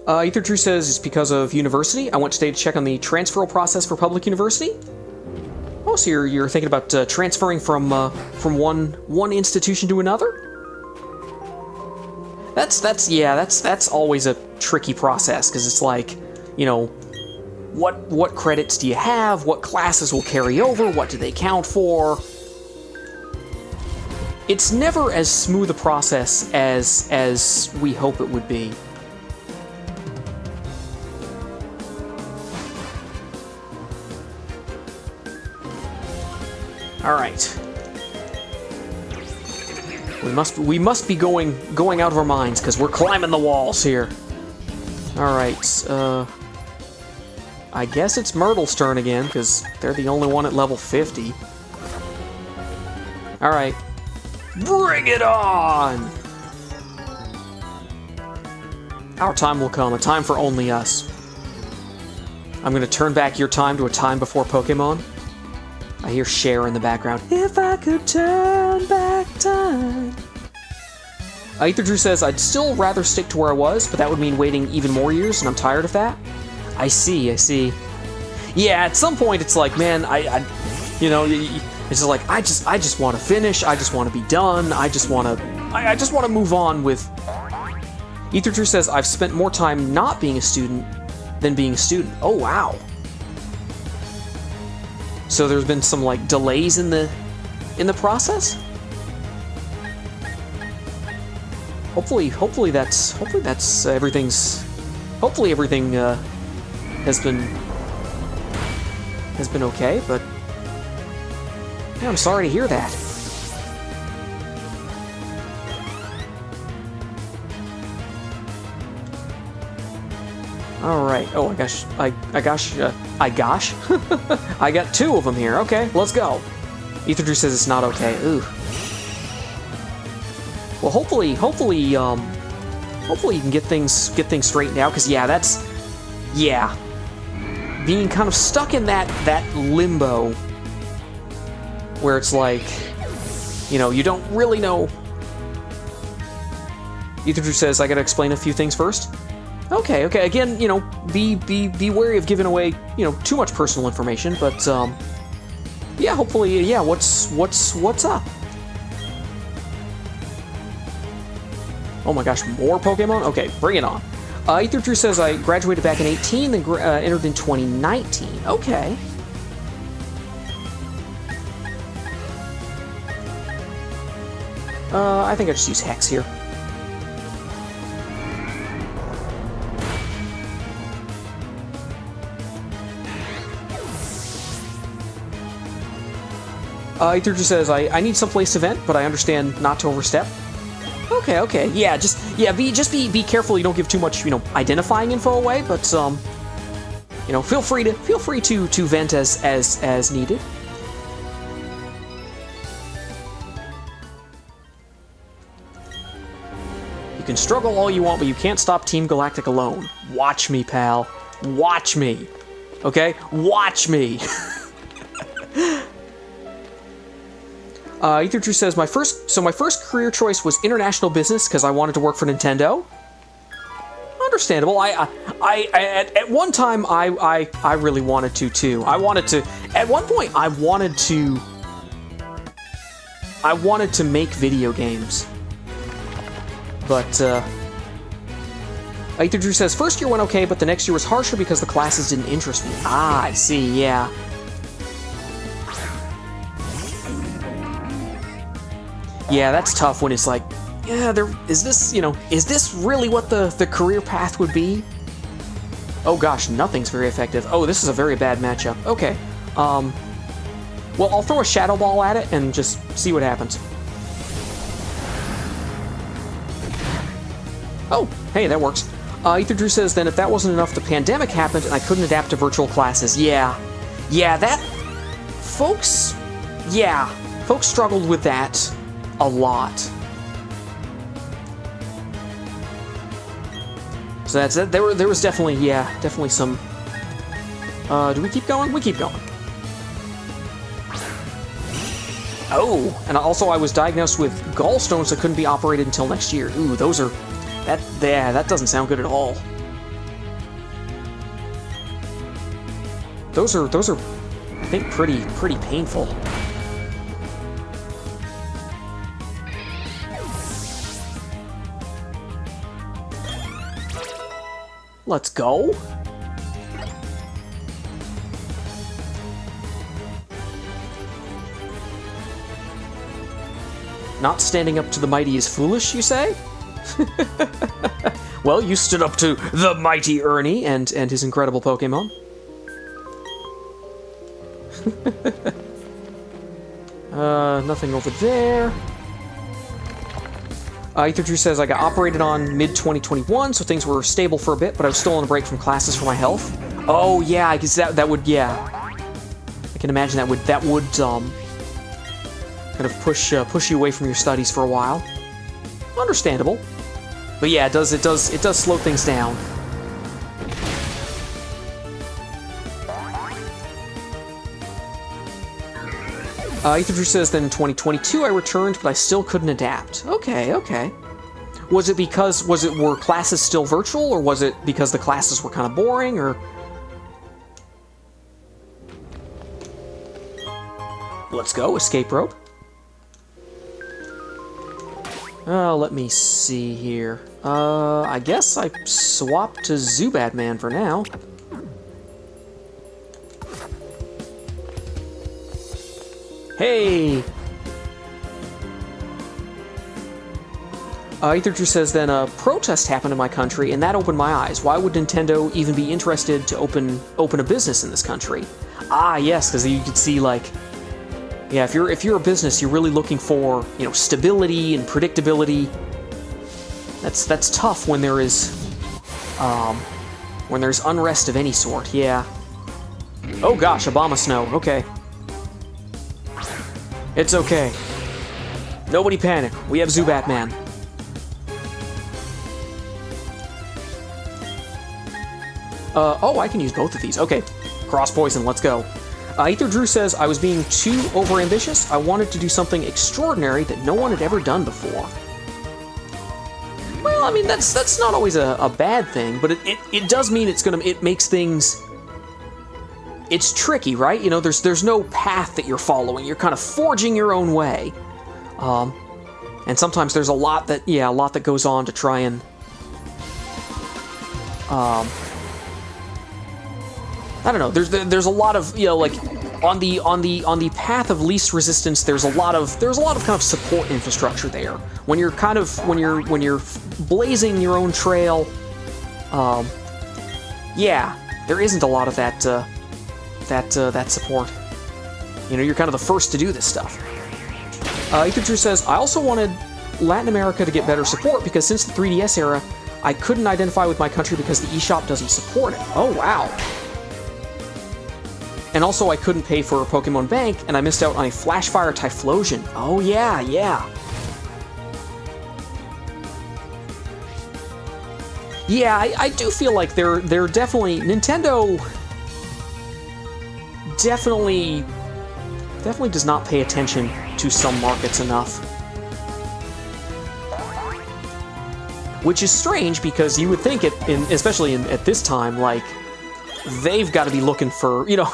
Ether True says it's because of university. I went today to check on the transferal process for public university. Oh, so you're thinking about transferring from one institution to another? That's always a tricky process, because it's like, you know, what credits do you have? What classes will carry over? What do they count for? It's never as smooth a process as we hope it would be. All right. We must be going out of our minds, because we're climbing the walls here. All right. I guess it's Myrtle's turn again, because they're the only one at level 50. All right. Bring it on! Our time will come, a time for only us. I'm going to turn back your time to a time before Pokemon. I hear Cher in the background. If I could turn back time. Ether Drew says, I'd still rather stick to where I was, but that would mean waiting even more years, and I'm tired of that. I see. Yeah, at some point it's like, man, you know, it's just like, I just want to finish, I just want to be done, I just want to move on with... Ether Drew says, I've spent more time not being a student than being a student. Oh, wow. So there's been some, like, delays in the process? Hopefully everything has been okay, but yeah, I'm sorry to hear that. All right. Oh, I got two of them here. Okay, let's go. Ether Drew says it's not okay. Ooh. Well, hopefully you can get things straightened out. Cause yeah, being kind of stuck in that limbo where it's like, you know, you don't really know. Ether Drew says I gotta explain a few things first. Okay. Again, you know, be wary of giving away, you know, too much personal information, but yeah, hopefully, yeah. What's up? Oh my gosh, more Pokemon? Okay, bring it on. Ether Drew says I graduated back in 18, then entered in 2019. Okay. I think I just use Hex here. Ether Drew says I need someplace to vent, but I understand not to overstep. Okay. Yeah, be careful you don't give too much, identifying info away, but feel free to vent as needed. You can struggle all you want, but you can't stop Team Galactic alone. Watch me, pal. Watch me. Okay? Watch me. Ether Drew says, my first career choice was international business because I wanted to work for Nintendo. Understandable. At one time I really wanted to too. At one point I wanted to make video games. But Ether Drew says, first year went okay, but the next year was harsher because the classes didn't interest me. Ah, I see, yeah. Yeah, that's tough when it's like, yeah, is this really what the career path would be? Oh gosh, nothing's very effective. Oh, this is a very bad matchup. Okay. Well, I'll throw a Shadow Ball at it and just see what happens. Oh, hey, that works. Ether Drew says, then if that wasn't enough, the pandemic happened and I couldn't adapt to virtual classes. Yeah, folks struggled with that a lot. So that's it. There was definitely some. Do we keep going? We keep going. Oh, and also I was diagnosed with gallstones that couldn't be operated until next year. Ooh, that doesn't sound good at all. Those are I think pretty painful. Let's go. Not standing up to the mighty is foolish, you say? Well, you stood up to the mighty Ernie and his incredible Pokemon. Nothing over there. Ether Drew says, I got operated on mid-2021, so things were stable for a bit, but I was still on a break from classes for my health. Oh, yeah, I guess that would, yeah. I can imagine that would kind of push you away from your studies for a while. Understandable. But yeah, it does slow things down. Ether Drew says, then in 2022 I returned, but I still couldn't adapt. Okay. Were classes still virtual, or was it because the classes were kind of boring, or? Let's go, escape rope. Let me see here. I guess I swapped to Zubat Man for now. Hey! Ether Drew says, then a protest happened in my country, and that opened my eyes. Why would Nintendo even be interested to open a business in this country? Ah, yes, because you could see, like, yeah, if you're a business, you're really looking for, stability and predictability. That's tough when there's unrest of any sort. Yeah. Oh gosh, Obama Snow. Okay. It's okay. Nobody panic. We have Zubat Man. Oh, I can use both of these. Okay. Cross poison, let's go. Ether Drew says, I was being too overambitious. I wanted to do something extraordinary that no one had ever done before. Well, I mean, that's not always a bad thing, but it does mean it makes things... It's tricky, right? There's no path that you're following. You're kind of forging your own way. And sometimes there's a lot that goes on to try and... I don't know. There's a lot of, like, on the path of least resistance. There's a lot of kind of support infrastructure there. When you're blazing your own trail, yeah, there isn't a lot of that support. You're kind of the first to do this stuff. Ether Drew says, I also wanted Latin America to get better support because since the 3DS era, I couldn't identify with my country because the eShop doesn't support it. Oh, wow. And also, I couldn't pay for a Pokemon Bank, and I missed out on a Flashfire Typhlosion. Oh, yeah, yeah. Yeah, I do feel like they're definitely... Nintendo definitely does not pay attention to some markets enough. Which is strange, because you would think, especially at this time, like, they've got to be looking for, you know,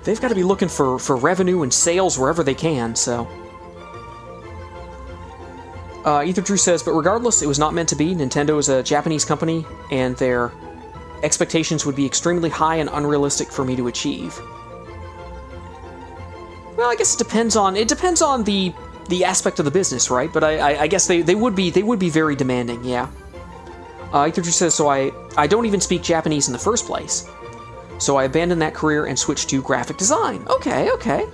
they've got to be looking for revenue and sales wherever they can, so... Ether Drew says, but regardless, it was not meant to be. Nintendo is a Japanese company, and their expectations would be extremely high and unrealistic for me to achieve. Well, I guess it depends on the aspect of the business, right? But I guess they would be very demanding, yeah. Ether Drew says, so I don't even speak Japanese in the first place. So I abandoned that career and switched to graphic design. Okay, okay.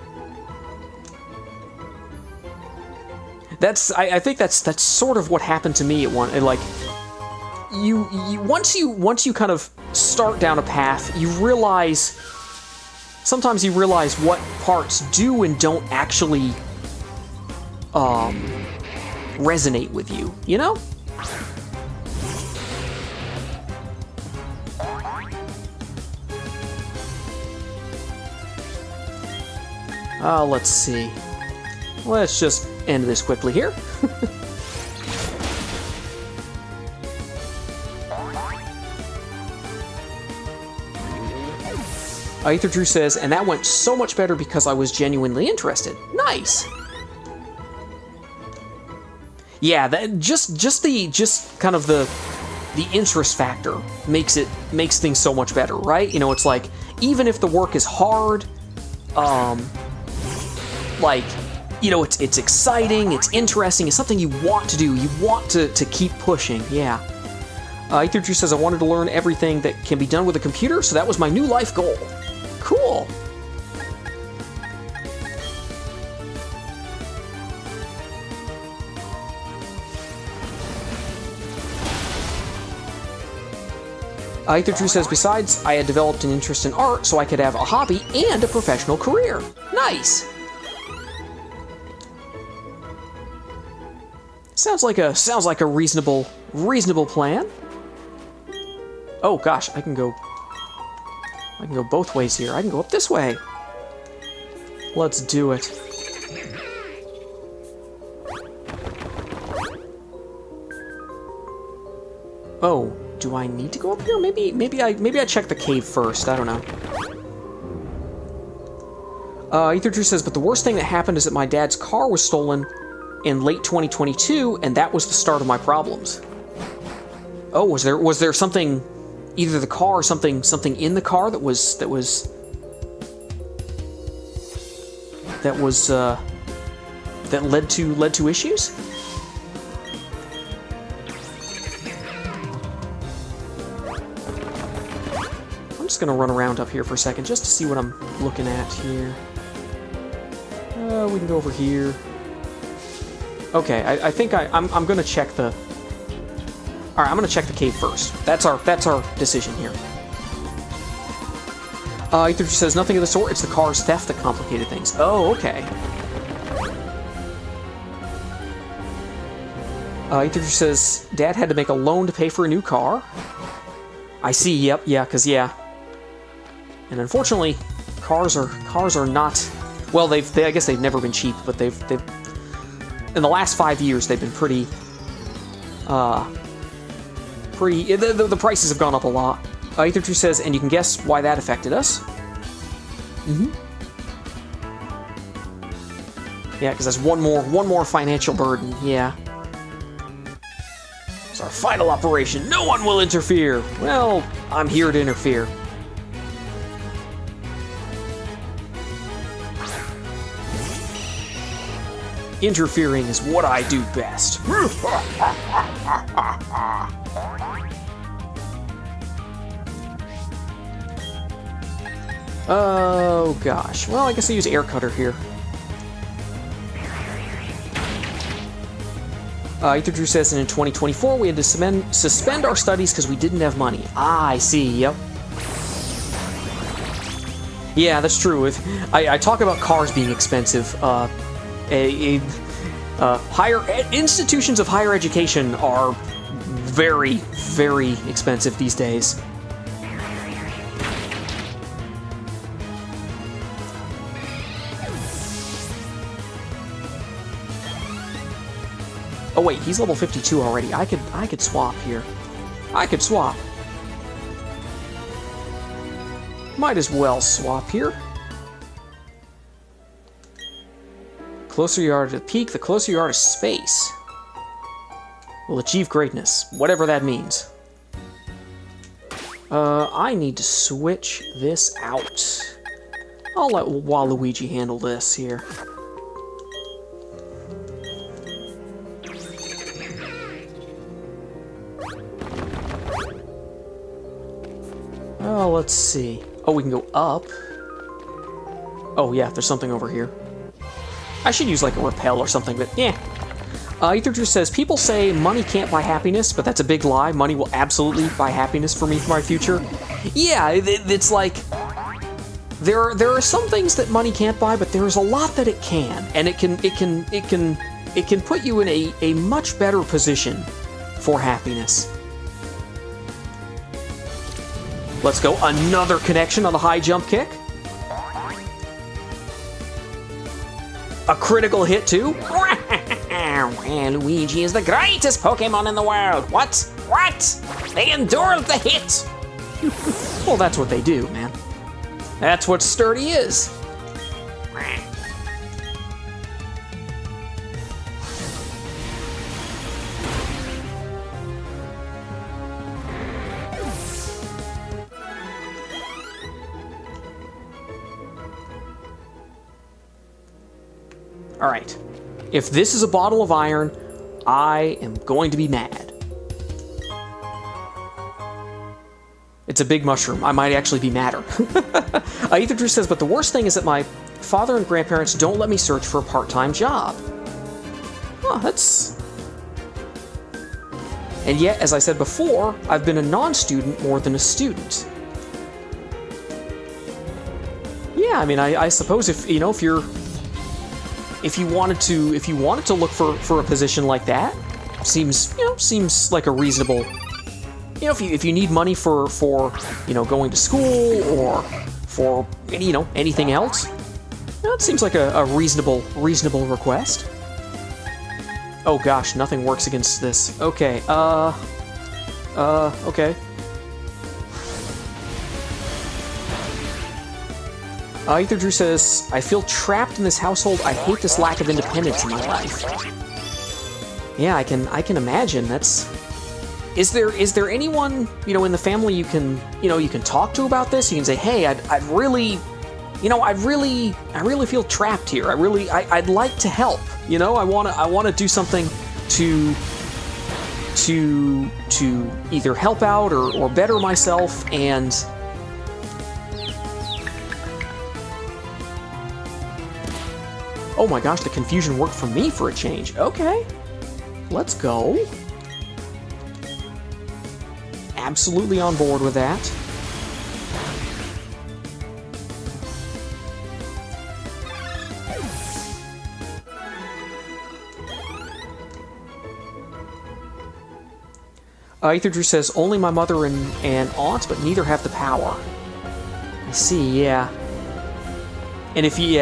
I think that's sort of what happened to me at one. Like, once you kind of start down a path, you realize sometimes you realize what parts do and don't actually resonate with you. You know? Let's see. Let's just end this quickly here. Ether Drew says, and that went so much better because I was genuinely interested. Nice. Yeah, that just kind of the interest factor makes things so much better, right? You know, it's like, even if the work is hard, like, you know, it's exciting, it's interesting, it's something you want to do, you want to keep pushing, yeah. Ether Drew says, I wanted to learn everything that can be done with a computer, so that was my new life goal. Cool. Ether Drew says, besides, I had developed an interest in art so I could have a hobby and a professional career. Nice. Sounds like a reasonable plan. Oh gosh, I can go both ways here. I can go up this way. Let's do it. Oh, do I need to go up here? Maybe I check the cave first. I don't know. Ether Drew says, but the worst thing that happened is that my dad's car was stolen in late 2022, and that was the start of my problems. Oh, was there something, either the car or something in the car that led to issues? I'm just gonna run around up here for a second just to see what I'm looking at here. We can go over here. Okay, I think I'm gonna check the... Alright, I'm gonna check the cave first. That's our decision here. Ether says, nothing of the sort, it's the car's theft that complicated things. Oh, okay. Ether says, Dad had to make a loan to pay for a new car. I see, yep, yeah, because, yeah. And unfortunately, cars are not... Well, I guess they've never been cheap, but they've in the last 5 years, they've been pretty... The prices have gone up a lot. Ether True says, and you can guess why that affected us. Mm-hmm. Yeah, because that's one more financial burden. Yeah. It's our final operation. No one will interfere. Well, I'm here to interfere. Interfering is what I do best. Oh gosh. Well, I guess I use air cutter here. Ether Drew says, and in 2024 we had to suspend our studies because we didn't have money. Ah, I see, yep. Yeah, that's true. If I talk about cars being expensive, institutions of higher education are very, very expensive these days. Oh wait, he's level 52 already. I could swap here. I could swap. Might as well swap here. Closer you are to the peak, the closer you are to space. Will achieve greatness, whatever that means. I need to switch this out. I'll let Waluigi handle this here. Oh, let's see. Oh, we can go up. Oh, yeah, there's something over here. I should use, like, a repel or something, but yeah. Ether Drew says, people say money can't buy happiness, but that's a big lie. Money will absolutely buy happiness for me for my future. Yeah, it's like... There are some things that money can't buy, but there's a lot that it can. And it can put you in a much better position for happiness. Let's go. Another connection on the high jump kick. A critical hit, too. Luigi is the greatest Pokemon in the world. What? What? They endure the hit. Well, that's what they do, man. That's what sturdy is. Alright. If this is a bottle of iron, I am going to be mad. It's a big mushroom. I might actually be madder. Ether Drew says, but the worst thing is that my father and grandparents don't let me search for a part-time job. Huh, that's... And yet, as I said before, I've been a non-student more than a student. Yeah, I mean, I suppose if you wanted to look for a position like that, seems like a reasonable. If you need money for going to school or for anything else, it seems like a reasonable request. Oh gosh, nothing works against this. Okay, okay. Ether Drew says, I feel trapped in this household. I hate this lack of independence in my life. Yeah, I can imagine. That's... Is there anyone, in the family you can talk to about this? You can say, hey, I really feel trapped here. I'd like to help. I want to do something to either help out or better myself. And oh my gosh, the confusion worked for me for a change. Okay, let's go. Absolutely on board with that. Ether Drew says, only my mother and aunt, but neither have the power. I see, yeah. And if you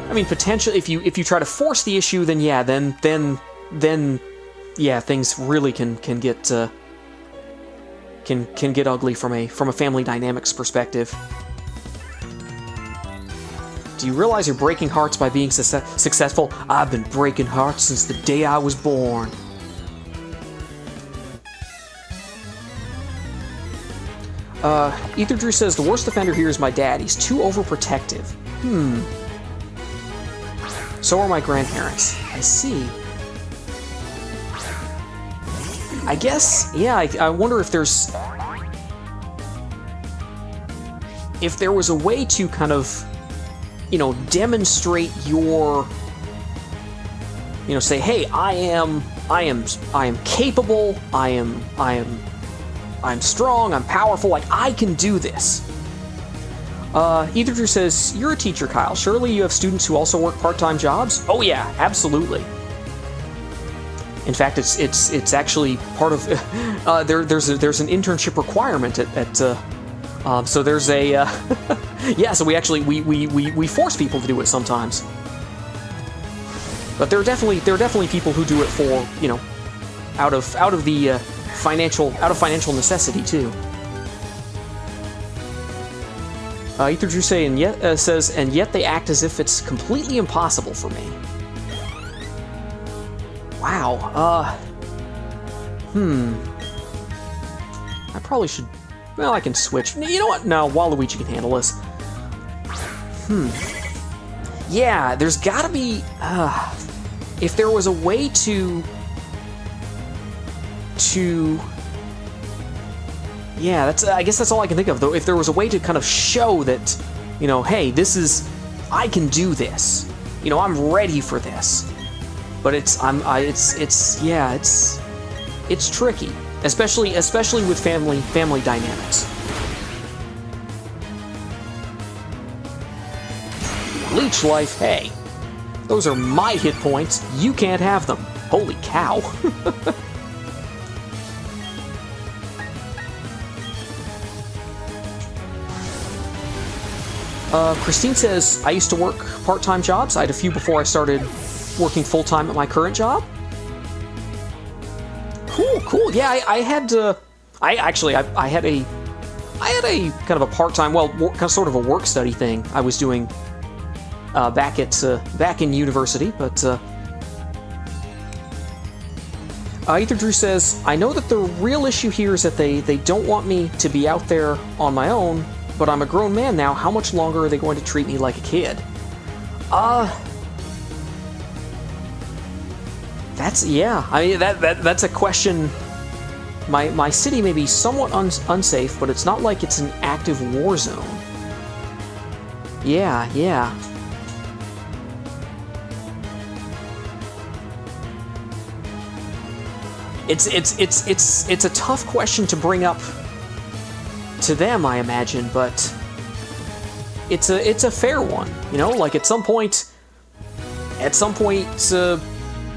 I mean, potentially, if you try to force the issue, then yeah, then yeah, things really can get ugly from a family dynamics perspective. Do you realize you're breaking hearts by being successful? I've been breaking hearts since the day I was born. Ether Drew says, the worst offender here is my dad. He's too overprotective. So are my grandparents. I see. I guess, yeah, I wonder if there was a way to kind of, demonstrate your you know, say, hey, I am capable, I'm strong, I'm powerful, like, I can do this. Ether Drew says, you're a teacher, Kyle. Surely you have students who also work part-time jobs? Oh yeah, absolutely. In fact, it's actually part of there's an internship requirement at so there's a yeah. So we actually we force people to do it sometimes. But there are definitely people who do it for, you know, out of financial necessity too. Ether Drew says, and yet they act as if it's completely impossible for me. Wow. I probably should. Well, I can switch. You know what? No, Waluigi can handle this. Yeah, there's gotta be. If there was a way to. Yeah, I guess that's all I can think of, though. If there was a way to kind of show that, you know, hey, I can do this. You know, I'm ready for this. But it's tricky, especially with family dynamics. Leech life, hey, those are my hit points. You can't have them. Holy cow. Christine says, I used to work part-time jobs. I had a few before I started working full-time at my current job. Cool. Yeah, I had a kind of a part-time, well, kind of sort of a work study thing I was doing back in university, but Ether Drew says, I know that the real issue here is that they don't want me to be out there on my own, but I'm a grown man now. How much longer are they going to treat me like a kid? That's a question. My city may be somewhat unsafe, but it's not like it's an active war zone. Yeah. It's a tough question to bring up to them, I imagine, but it's a fair one. You know, like at some point,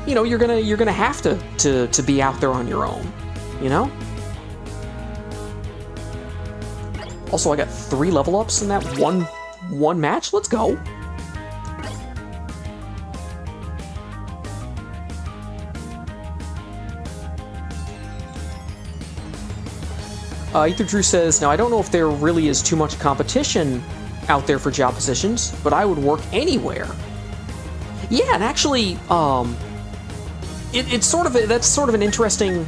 you know, you're gonna have to be out there on your own. You know. Also, I got 3 level ups in that one match. Let's go. Ether Drew says, now I don't know if there really is too much competition out there for job positions, but I would work anywhere. Yeah, and actually, that's sort of an interesting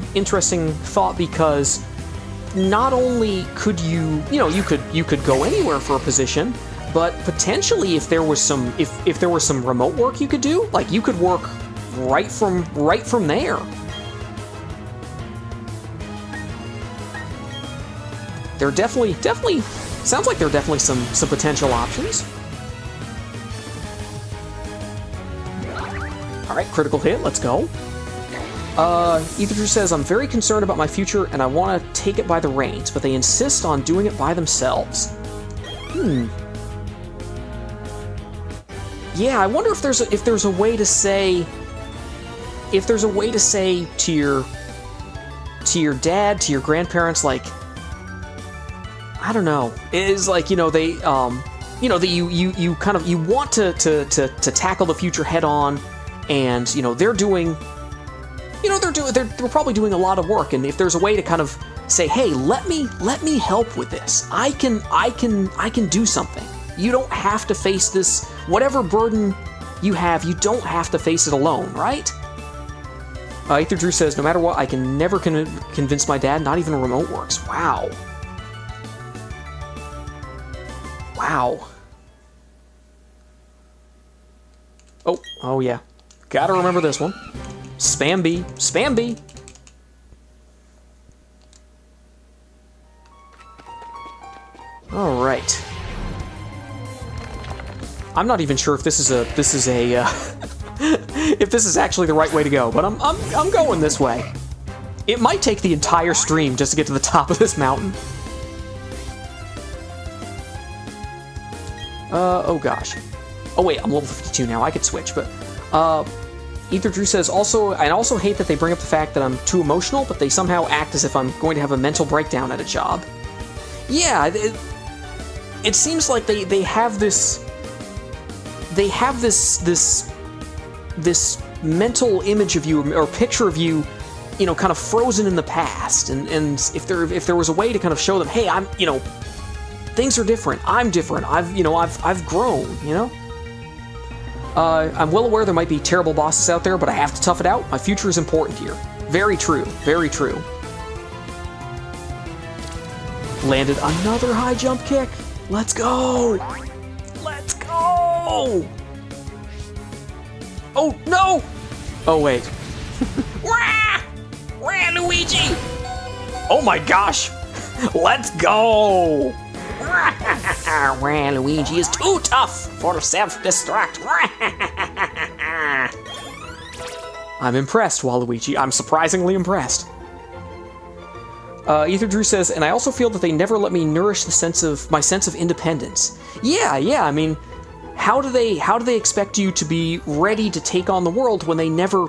thought, because not only could you could go anywhere for a position, but potentially if there was some remote work you could do, like you could work right from there. There definitely sounds like there are definitely some potential options. All right, critical hit. Let's go. Ether Drew says, I'm very concerned about my future and I want to take it by the reins, but they insist on doing it by themselves. Yeah, I wonder if there's a way to say to your dad, to your grandparents, like, I don't know. It is like, you know, they you know, that you kind of, you want to tackle the future head on, and you know they're probably doing a lot of work, and if there's a way to kind of say, hey, let me help with this. I can do something. You don't have to face this, whatever burden you have, you don't have to face it alone, right? Ether Drew says, no matter what, I can never convince my dad, not even remote works. Wow. Oh yeah. Gotta remember this one. Spam B. All right. I'm not even sure if this is a if this is actually the right way to go, but I'm going this way. It might take the entire stream just to get to the top of this mountain. Oh gosh. Oh wait, I'm level 52 now. I could switch, but Ether Drew says I also hate that they bring up the fact that I'm too emotional, but they somehow act as if I'm going to have a mental breakdown at a job. Yeah, it seems like they have this mental image of you or picture of you, you know, kind of frozen in the past, and if there was a way to kind of show them, hey, I'm, you know, things are different. I'm different. I've grown, you know? I'm well aware there might be terrible bosses out there, but I have to tough it out. My future is important here. Very true. Very true. Landed another high jump kick. Let's go. Let's go. Oh, no. Oh, wait. Wah! Wah, Luigi! Oh my gosh. Let's go. Well, Luigi is too tough for self-destruct. I'm impressed, Waluigi. I'm surprisingly impressed. Ether Drew says, and I also feel that they never let me nourish my sense of independence. Yeah. I mean, how do they expect you to be ready to take on the world when they never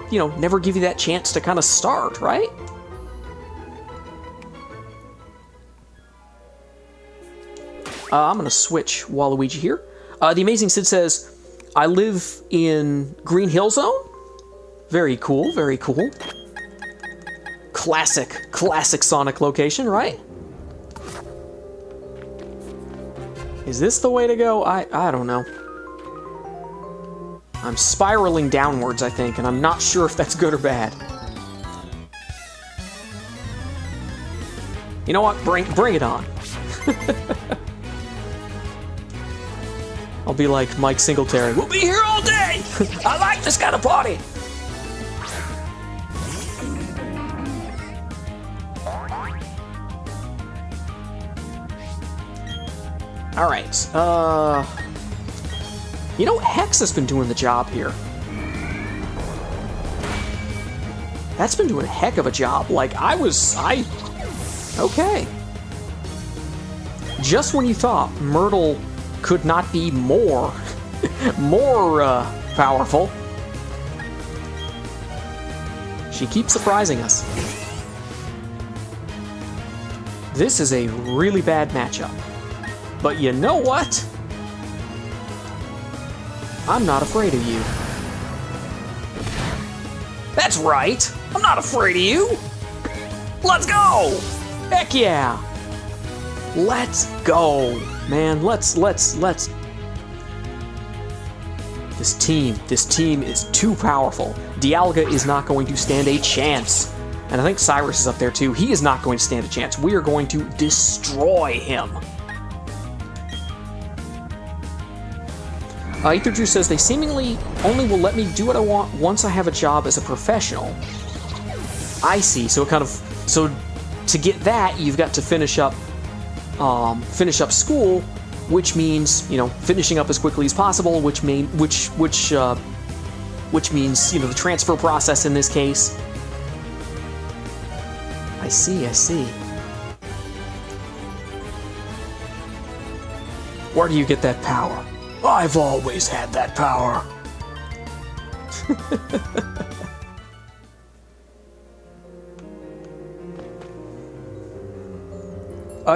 give you that chance to kind of start, right? I'm going to switch Waluigi here. The Amazing Sid says, I live in Green Hill Zone. Very cool, very cool. Classic Sonic location, right? Is this the way to go? I don't know. I'm spiraling downwards, I think, and I'm not sure if that's good or bad. You know what? Bring it on. I'll be like Mike Singletary. We'll be here all day! I like this kind of party! Alright, you know, Hex has been doing the job here. That's been doing a heck of a job. Like, okay. Just when you thought Myrtle could not be more powerful, she keeps surprising us. This is a really bad matchup. But you know what? I'm not afraid of you. That's right! I'm not afraid of you! Let's go! Heck yeah! Let's go! Man, let's... This team is too powerful. Dialga is not going to stand a chance. And I think Cyrus is up there too. He is not going to stand a chance. We are going to destroy him. Ether Drew says, they seemingly only will let me do what I want once I have a job as a professional. I see. So to get that, you've got to finish up school, which means, you know, finishing up as quickly as possible, which means, you know, the transfer process in this case. I see. Where do you get that power? I've always had that power.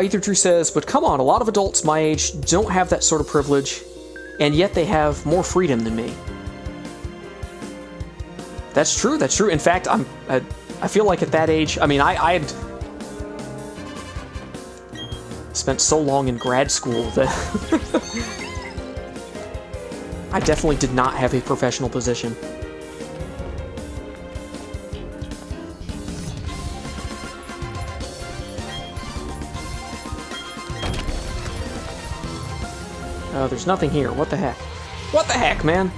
Ether True says, but come on, a lot of adults my age don't have that sort of privilege, and yet they have more freedom than me. That's true. In fact, I feel like at that age, I mean, I had spent so long in grad school that I definitely did not have a professional position. There's nothing here. What the heck? What the heck, man?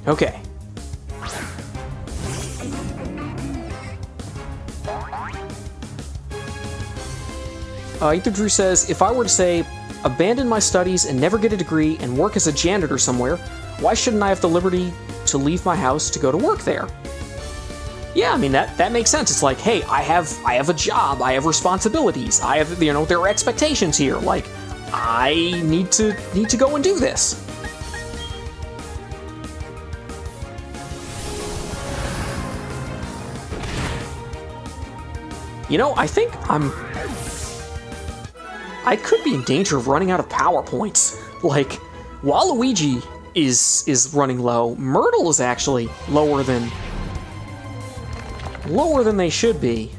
Okay. Ether Drew says, if I were to say, abandon my studies and never get a degree and work as a janitor somewhere, why shouldn't I have the liberty to leave my house to go to work there? Yeah, I mean, that makes sense. It's like, hey, I have a job, I have responsibilities, I have, you know, there are expectations here. Like, I need to go and do this. You know, I think I could be in danger of running out of PowerPoints. Like, Waluigi is running low. Myrtle is actually lower than they should be.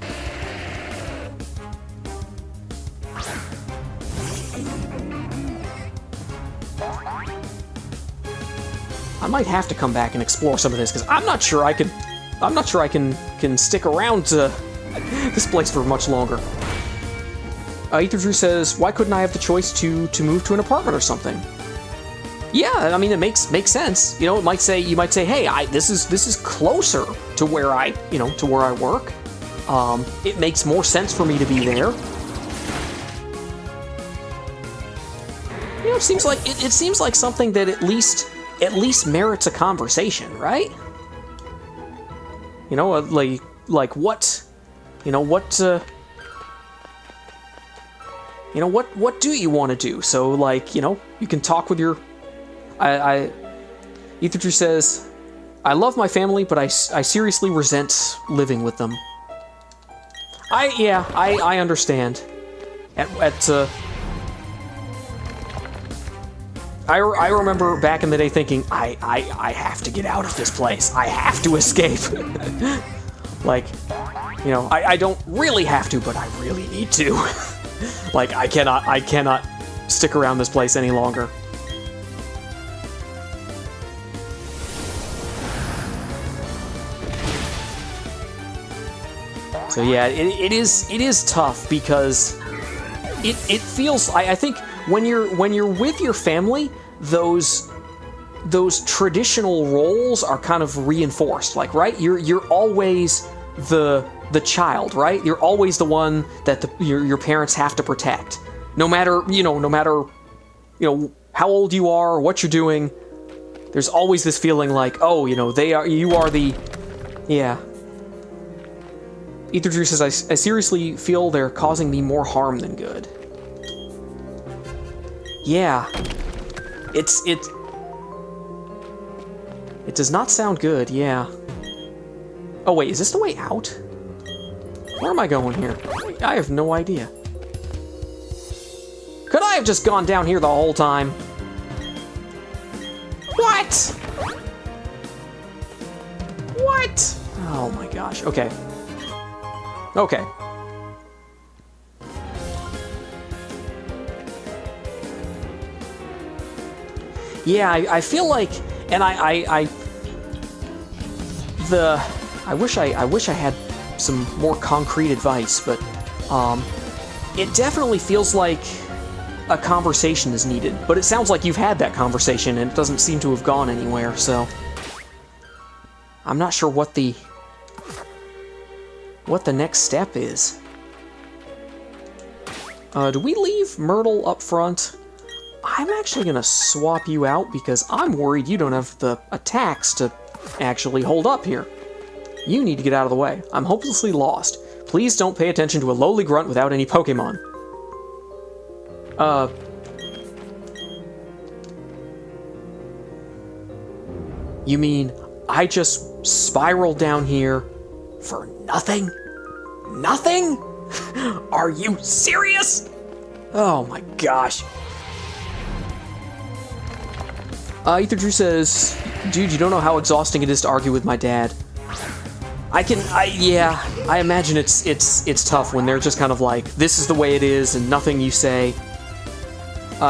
I might have to come back and explore some of this because I'm not sure I can stick around to this place for much longer. Ether Drew says, why couldn't I have the choice to move to an apartment or something? Yeah, I mean, it makes sense. You know, you might say, hey, this is closer to where I work. It makes more sense for me to be there. You know, it seems like something that at least merits a conversation, right? You know, like what? You know, what do you want to do? So, like, you know, you can talk with your... Ether Drew says, I love my family, but I seriously resent living with them. I understand. I remember back in the day thinking, I have to get out of this place. I have to escape. Like, you know, I don't really have to, but I really need to. Like, I cannot stick around this place any longer. So yeah, it is tough because it feels, I think when you're with your family, those traditional roles are kind of reinforced. Like, right, you're always the child, right? You're always the one that your parents have to protect, no matter how old you are or what you're doing. There's always this feeling like, oh, you know, you are the, yeah. Ether Drew says, I seriously feel they're causing me more harm than good. Yeah, it does not sound good. Yeah. Oh wait, is this the way out? Where am I going here? I have no idea. Could I have just gone down here the whole time? What? What? Oh my gosh. Okay. Okay. Yeah, I feel like, and I wish I had some more concrete advice, but it definitely feels like a conversation is needed. But it sounds like you've had that conversation and it doesn't seem to have gone anywhere, so I'm not sure what the next step is. Do we leave Myrtle up front? I'm actually gonna swap you out because I'm worried you don't have the attacks to actually hold up here. You need to get out of the way. I'm hopelessly lost. Please don't pay attention to a lowly grunt without any Pokemon. You mean I just spiraled down here for nothing? Nothing? Are you serious? Oh my gosh. Ether Drew says, dude, you don't know how exhausting it is to argue with my dad. Yeah, I imagine it's tough when they're just kind of like, this is the way it is and nothing you say.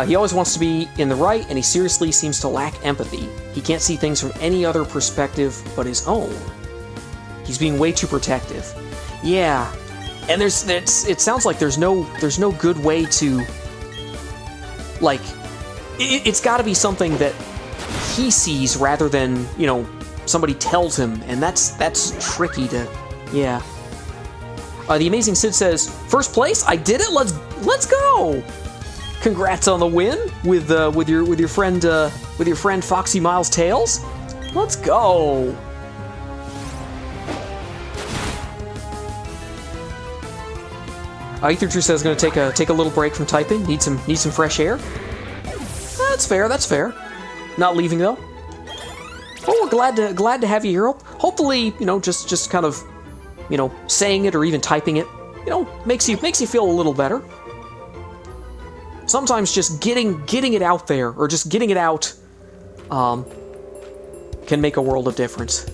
He always wants to be in the right, and he seriously seems to lack empathy. He can't see things from any other perspective but his own. He's being way too protective. Yeah, and it sounds like there's no good way to, like, it's got to be something that he sees rather than, you know, somebody tells him, and that's tricky to, yeah. The Amazing Sid says, first place, I did it, let's go! Congrats on the win with your friend Foxy Miles Tails. Let's go. Ether True says going to take a little break from typing. Need some fresh air. That's fair. That's fair. Not leaving though. Oh, we're glad to have you here. Hopefully, just kind of, saying it or even typing it, makes you feel a little better. Sometimes just getting it out there or just getting it out can make a world of difference.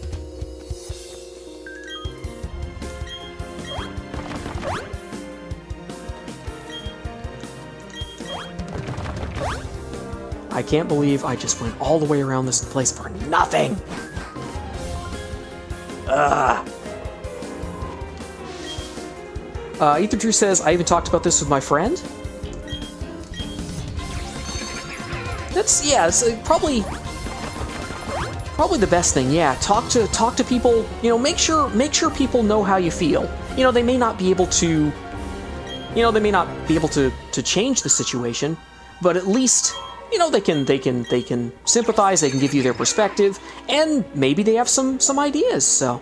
I can't believe I just went all the way around this place for nothing. Ugh. Ether True says, I even talked about this with my friend. It's probably the best thing. Yeah, talk to people. Make sure people know how you feel. They may not be able to. To change the situation, but at least they can sympathize. They can give you their perspective, and maybe they have some ideas. So,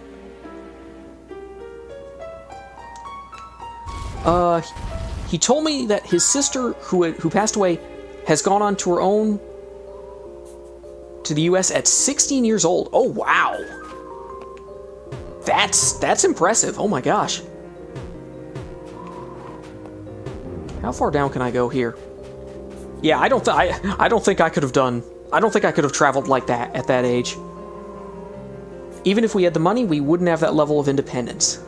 he told me that his sister, who passed away, has gone on to her own to the U.S. at 16 years old. Oh, wow. That's impressive. Oh my gosh. How far down can I go here? Yeah, I don't think I could have traveled like that at that age. Even if we had the money, we wouldn't have that level of independence.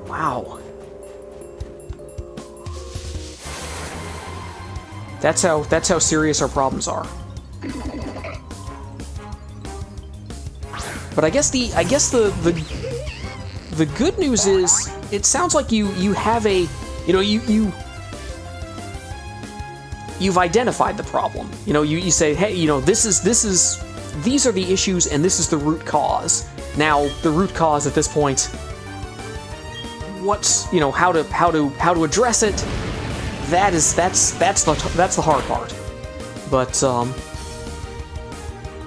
Wow. That's how serious our problems are. But I guess the good news is it sounds like you have a you've identified the problem. You say, hey, these are the issues and this is the root cause. Now the root cause at this point, what's how to address it? That's the hard part.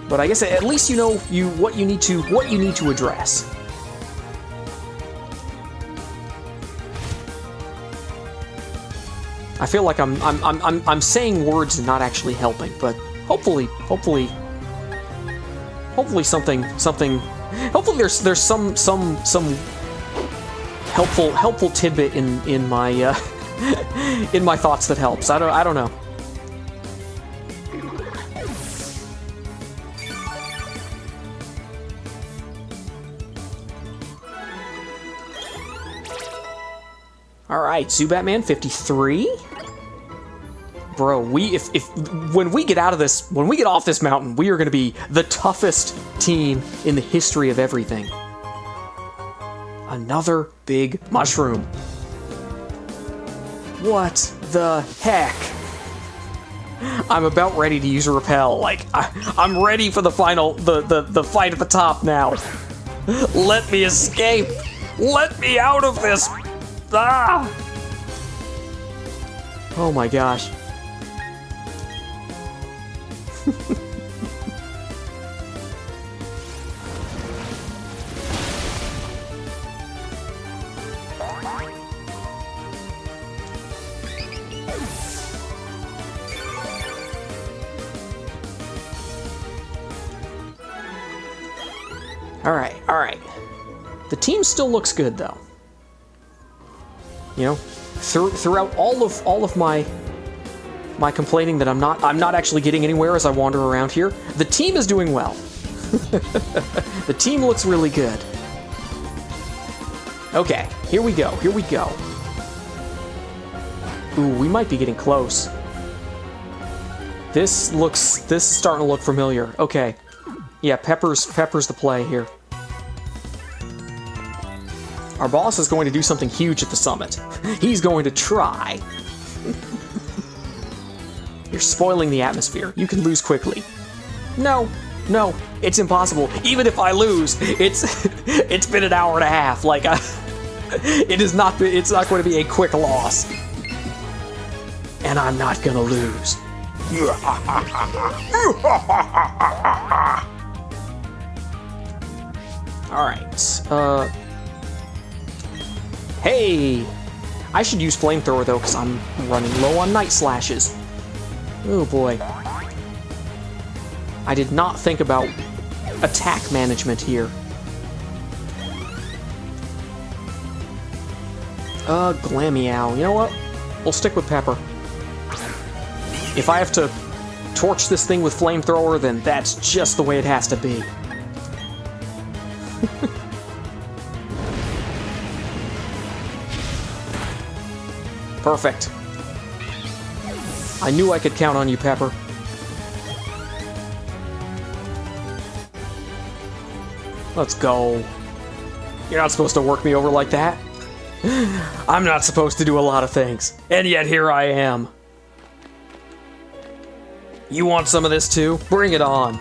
But I guess at least what you need to address. I feel like I'm saying words and not actually helping, but hopefully something hopefully there's some helpful tidbit in my in my thoughts that helps. I don't know. All right, Zubatman 53. Bro, when we get off this mountain, we are going to be the toughest team in the history of everything. Another big mushroom. What the heck? I'm about ready to use a repel. I'm ready for the final, the fight at the top now. Let me escape. Let me out of this. Ah! Oh my gosh. All right. The team still looks good though. Throughout all of my complaining that I'm not actually getting anywhere as I wander around here, the team is doing well. The team looks really good. Okay, here we go. Ooh, we might be getting close. This is starting to look familiar. Okay. Yeah, Pepper's the play here. Our boss is going to do something huge at the summit. He's going to try. You're spoiling the atmosphere. You can lose quickly. No, it's impossible. Even if I lose, it's been an hour and a half. It's not going to be a quick loss. and I'm not gonna lose. Alright, hey! I should use flamethrower though, because I'm running low on night slashes. Oh boy. I did not think about attack management here. Glameow. You know what? We'll stick with Pepper. If I have to torch this thing with flamethrower, then that's just the way it has to be. Perfect. I knew I could count on you, Pepper. Let's go. You're not supposed to work me over like that. I'm not supposed to do a lot of things, and yet here I am. You want some of this too? Bring it on.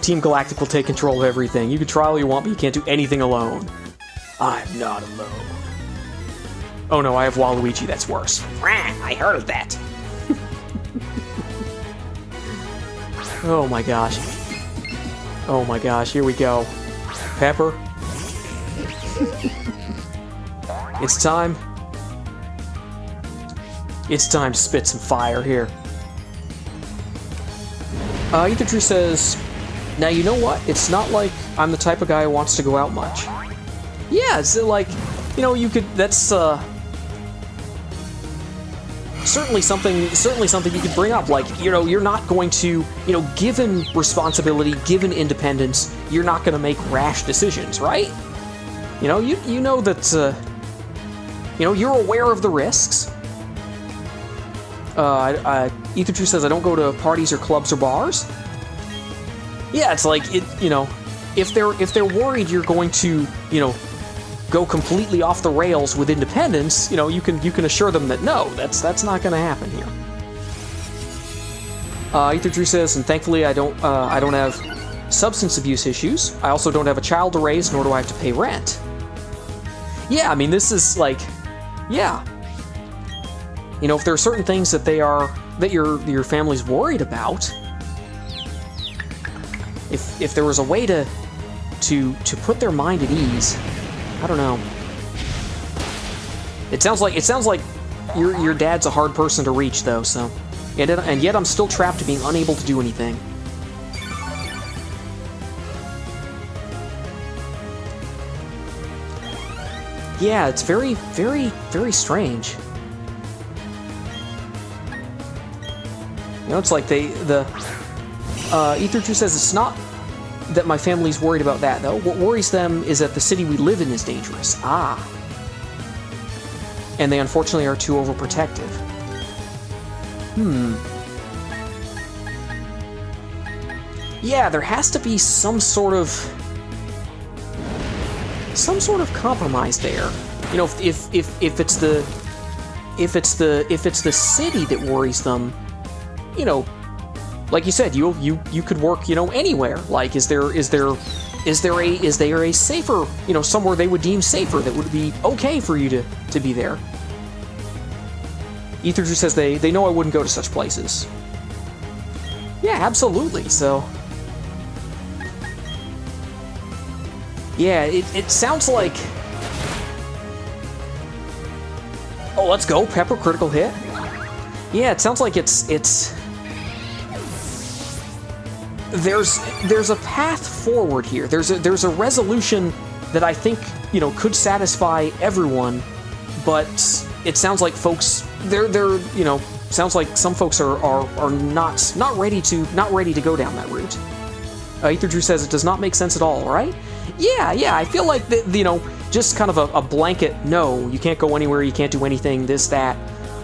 Team Galactic will take control of everything. You can try all you want, but you can't do anything alone. I'm not alone. Oh no, I have Waluigi, that's worse. I heard of that. Oh my gosh. Oh my gosh, here we go. Pepper. It's time. It's time to spit some fire here. Ether True says, now you know what? It's not like I'm the type of guy who wants to go out much. Yeah, it's like, you know, you could, that's, certainly something you could bring up. Like, you know, you're not going to, you know, given responsibility, given independence, you're not going to make rash decisions, right? You know, you know that, you know, you're aware of the risks. Ether True says, I don't go to parties or clubs or bars. Yeah, it's like, you know, if they're worried you're going to, you know, go completely off the rails with independence, you know, you can assure them that no, that's not going to happen here. Ether True says, and thankfully I don't have substance abuse issues. I also don't have a child to raise, nor do I have to pay rent. Yeah, I mean, this is like, yeah. You know, if there are certain things that your family's worried about, if there was a way to put their mind at ease, I don't know. It sounds like your dad's a hard person to reach though, so and yet I'm still trapped to being unable to do anything. Yeah, it's very, very, very strange. You know, it's like Ether True says it's not that my family's worried about that, though. What worries them is that the city we live in is dangerous. Ah. And they unfortunately are too overprotective. Yeah, there has to be some sort of compromise there. You know, if it's the city that worries them, you know, like you said, you could work, you know, anywhere. Like, is there a safer, you know, somewhere they would deem safer that would be okay for you to be there? Ether True says they know I wouldn't go to such places. Yeah, absolutely. So, yeah, it sounds like. Oh, let's go, Pepper, critical hit. Yeah, it sounds like it's. There's a path forward here. There's a resolution that I think, you know, could satisfy everyone, but it sounds like folks they're you know, sounds like some folks are not ready to go down that route. Ether Drew says it does not make sense at all, right? Yeah, I feel like you know, just kind of a blanket no, you can't go anywhere, you can't do anything, this, that.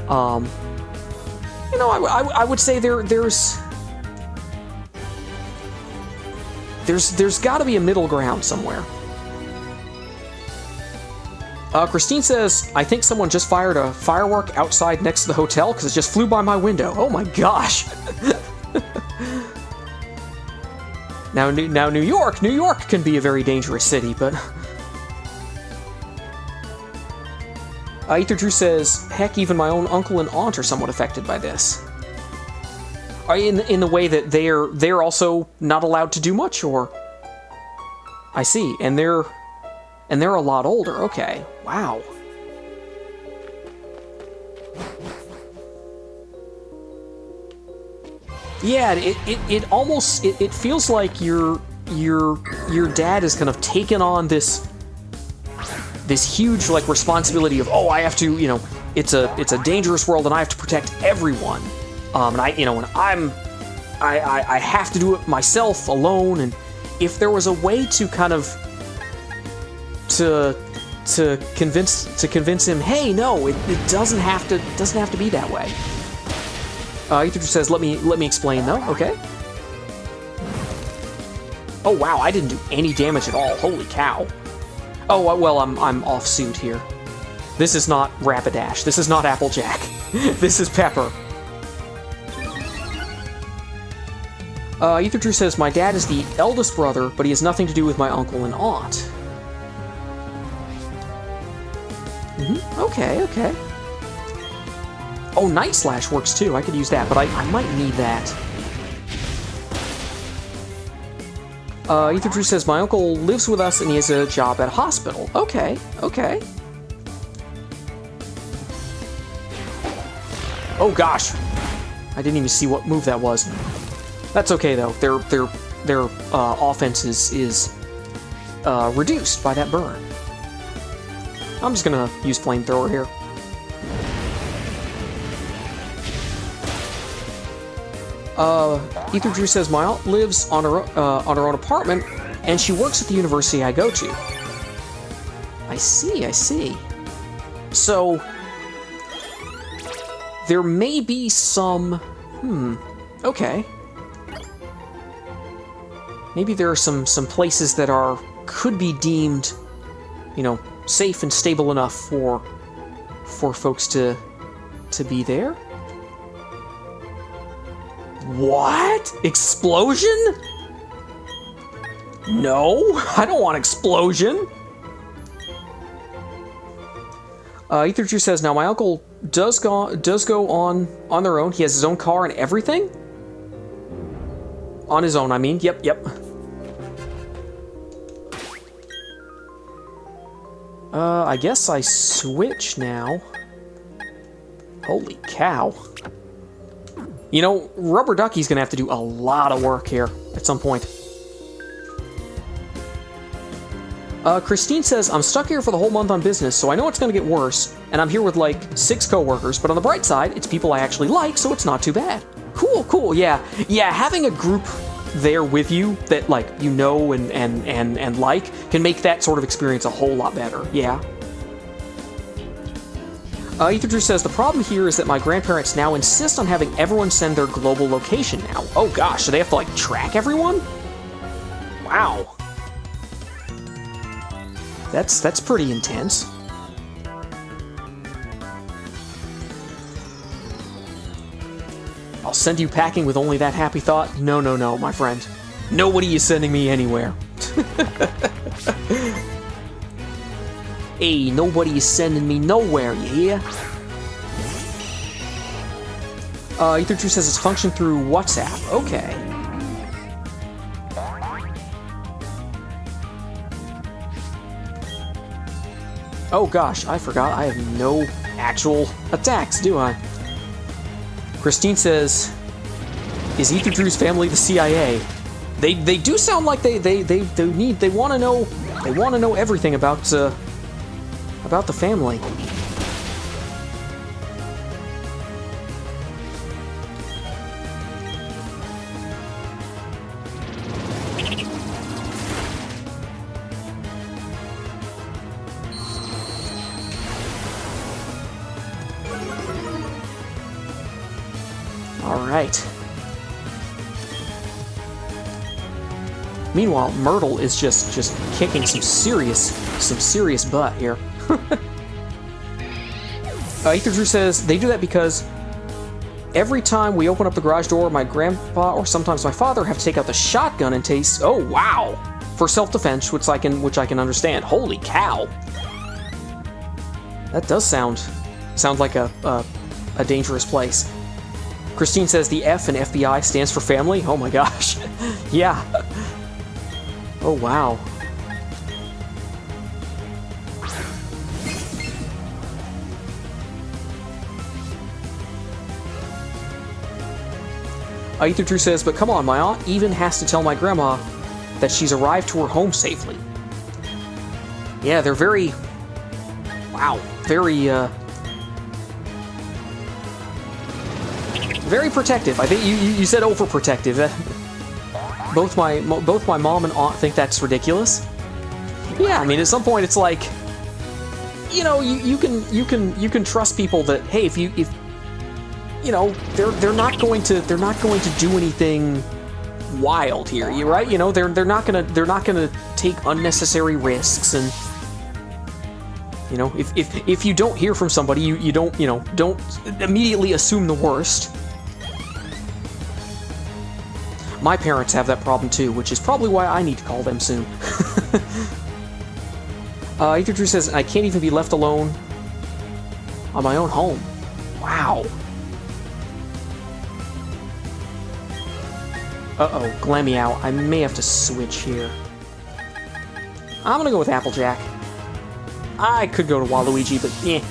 You know, I would say there's got to be a middle ground somewhere. Christine says, I think someone just fired a firework outside next to the hotel because it just flew by my window. Oh my gosh. Now New York can be a very dangerous city, but Ether Drew says, heck, even my own uncle and aunt are somewhat affected by this. In the way that they're also not allowed to do much, or? I see, and they're a lot older. Okay, wow. Yeah, it almost feels like your dad is kind of taken on this huge like responsibility of, oh, I have to, you know, it's a dangerous world and I have to protect everyone. And I have to do it myself alone. And if there was a way to kind of to convince him, hey, no, it doesn't have to be that way. Ether says, let me explain though. Okay. Oh wow, I didn't do any damage at all. Holy cow. Oh well, I'm off suit here. This is not Rapidash. This is not Applejack. This is Pepper. Ether True says, my dad is the eldest brother, but he has nothing to do with my uncle and aunt. Okay. Oh, Night Slash works too. I could use that, but I might need that. Ether True says, my uncle lives with us and he has a job at a hospital. Okay. Oh gosh. I didn't even see what move that was. That's okay though. Their offense is reduced by that burn. I'm just gonna use flamethrower here. Ether Drew says, my aunt lives on her own apartment, and she works at the university I go to. I see. So there may be some. Okay. Maybe there are some places that could be deemed, you know, safe and stable enough for folks to be there. What? Explosion? No, I don't want explosion. Ether Drew says, now my uncle does go on their own. He has his own car and everything. On his own, I mean. Yep. I guess I switch now. Holy cow. You know, Rubber Ducky's gonna have to do a lot of work here at some point. Christine says, I'm stuck here for the whole month on business, so I know it's gonna get worse, and I'm here with like 6 coworkers, but on the bright side, it's people I actually like, so it's not too bad. Cool, yeah, having a group there with you that like you know and like can make that sort of experience a whole lot better. Yeah. Ether Drew says, the problem here is that my grandparents now insist on having everyone send their global location now. Oh gosh, so they have to like track everyone? Wow. That's pretty intense. I'll send you packing with only that happy thought? No, my friend. Nobody is sending me anywhere. Hey, nobody is sending me nowhere, you hear? Ether True says it's functioned through WhatsApp. Okay. Oh gosh, I forgot. I have no actual attacks, do I? Christine says, is Ether Drew's family the CIA? They do sound like they want to know everything about the family. All right. Meanwhile, Myrtle is just kicking some serious butt here. Ether Drew says they do that because every time we open up the garage door, my grandpa or sometimes my father have to take out the shotgun and taste. Oh wow! For self-defense, which I can understand. Holy cow! That does sound like a dangerous place. Christine says the F in FBI stands for family. Oh my gosh. Yeah. Oh wow. Ether True says, but come on, my aunt even has to tell my grandma that she's arrived to her home safely. Yeah, they're very... Wow. Very, very protective. I think you said overprotective. Both my mom and aunt think that's ridiculous. Yeah, I mean, at some point it's like, you know, you can trust people that, hey, if you know, they're not going to do anything wild here, right? You know, they're not gonna take unnecessary risks, and you know, if you don't hear from somebody, you don't immediately assume the worst. My parents have that problem too, which is probably why I need to call them soon. Ether Drew says, I can't even be left alone on my own home. Wow. Uh-oh, Glammy out. I may have to switch here. I'm gonna go with Applejack. I could go to Waluigi, but eh.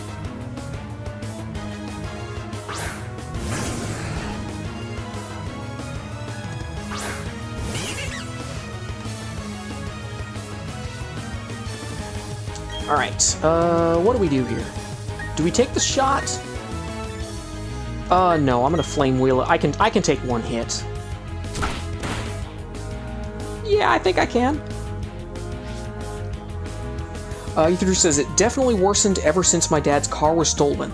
Alright, what do we do here? Do we take the shot? No, I'm gonna flame wheel it. I can take one hit. Yeah, I think I can. Ether says it definitely worsened ever since my dad's car was stolen.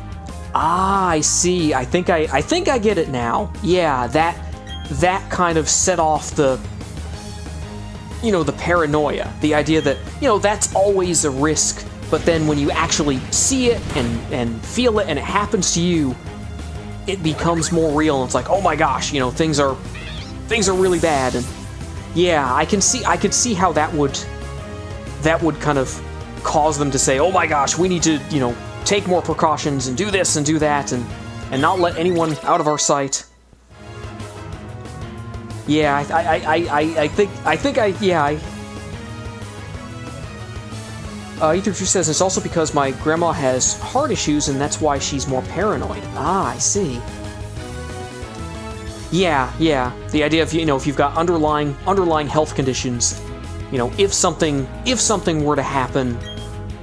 Ah, I see. I think I get it now. Yeah, that kind of set off the, you know, the paranoia. The idea that, you know, that's always a risk, but then when you actually see it and feel it and it happens to you, it becomes more real, and it's like, oh my gosh, you know, things are really bad. And yeah, I could see how that would kind of cause them to say, oh my gosh, we need to, you know, take more precautions and do this and do that and not let anyone out of our sight. Yeah, Ether True says it's also because my grandma has heart issues and that's why she's more paranoid. Ah, I see. Yeah. The idea of, you know, if you've got underlying health conditions, you know, if something were to happen,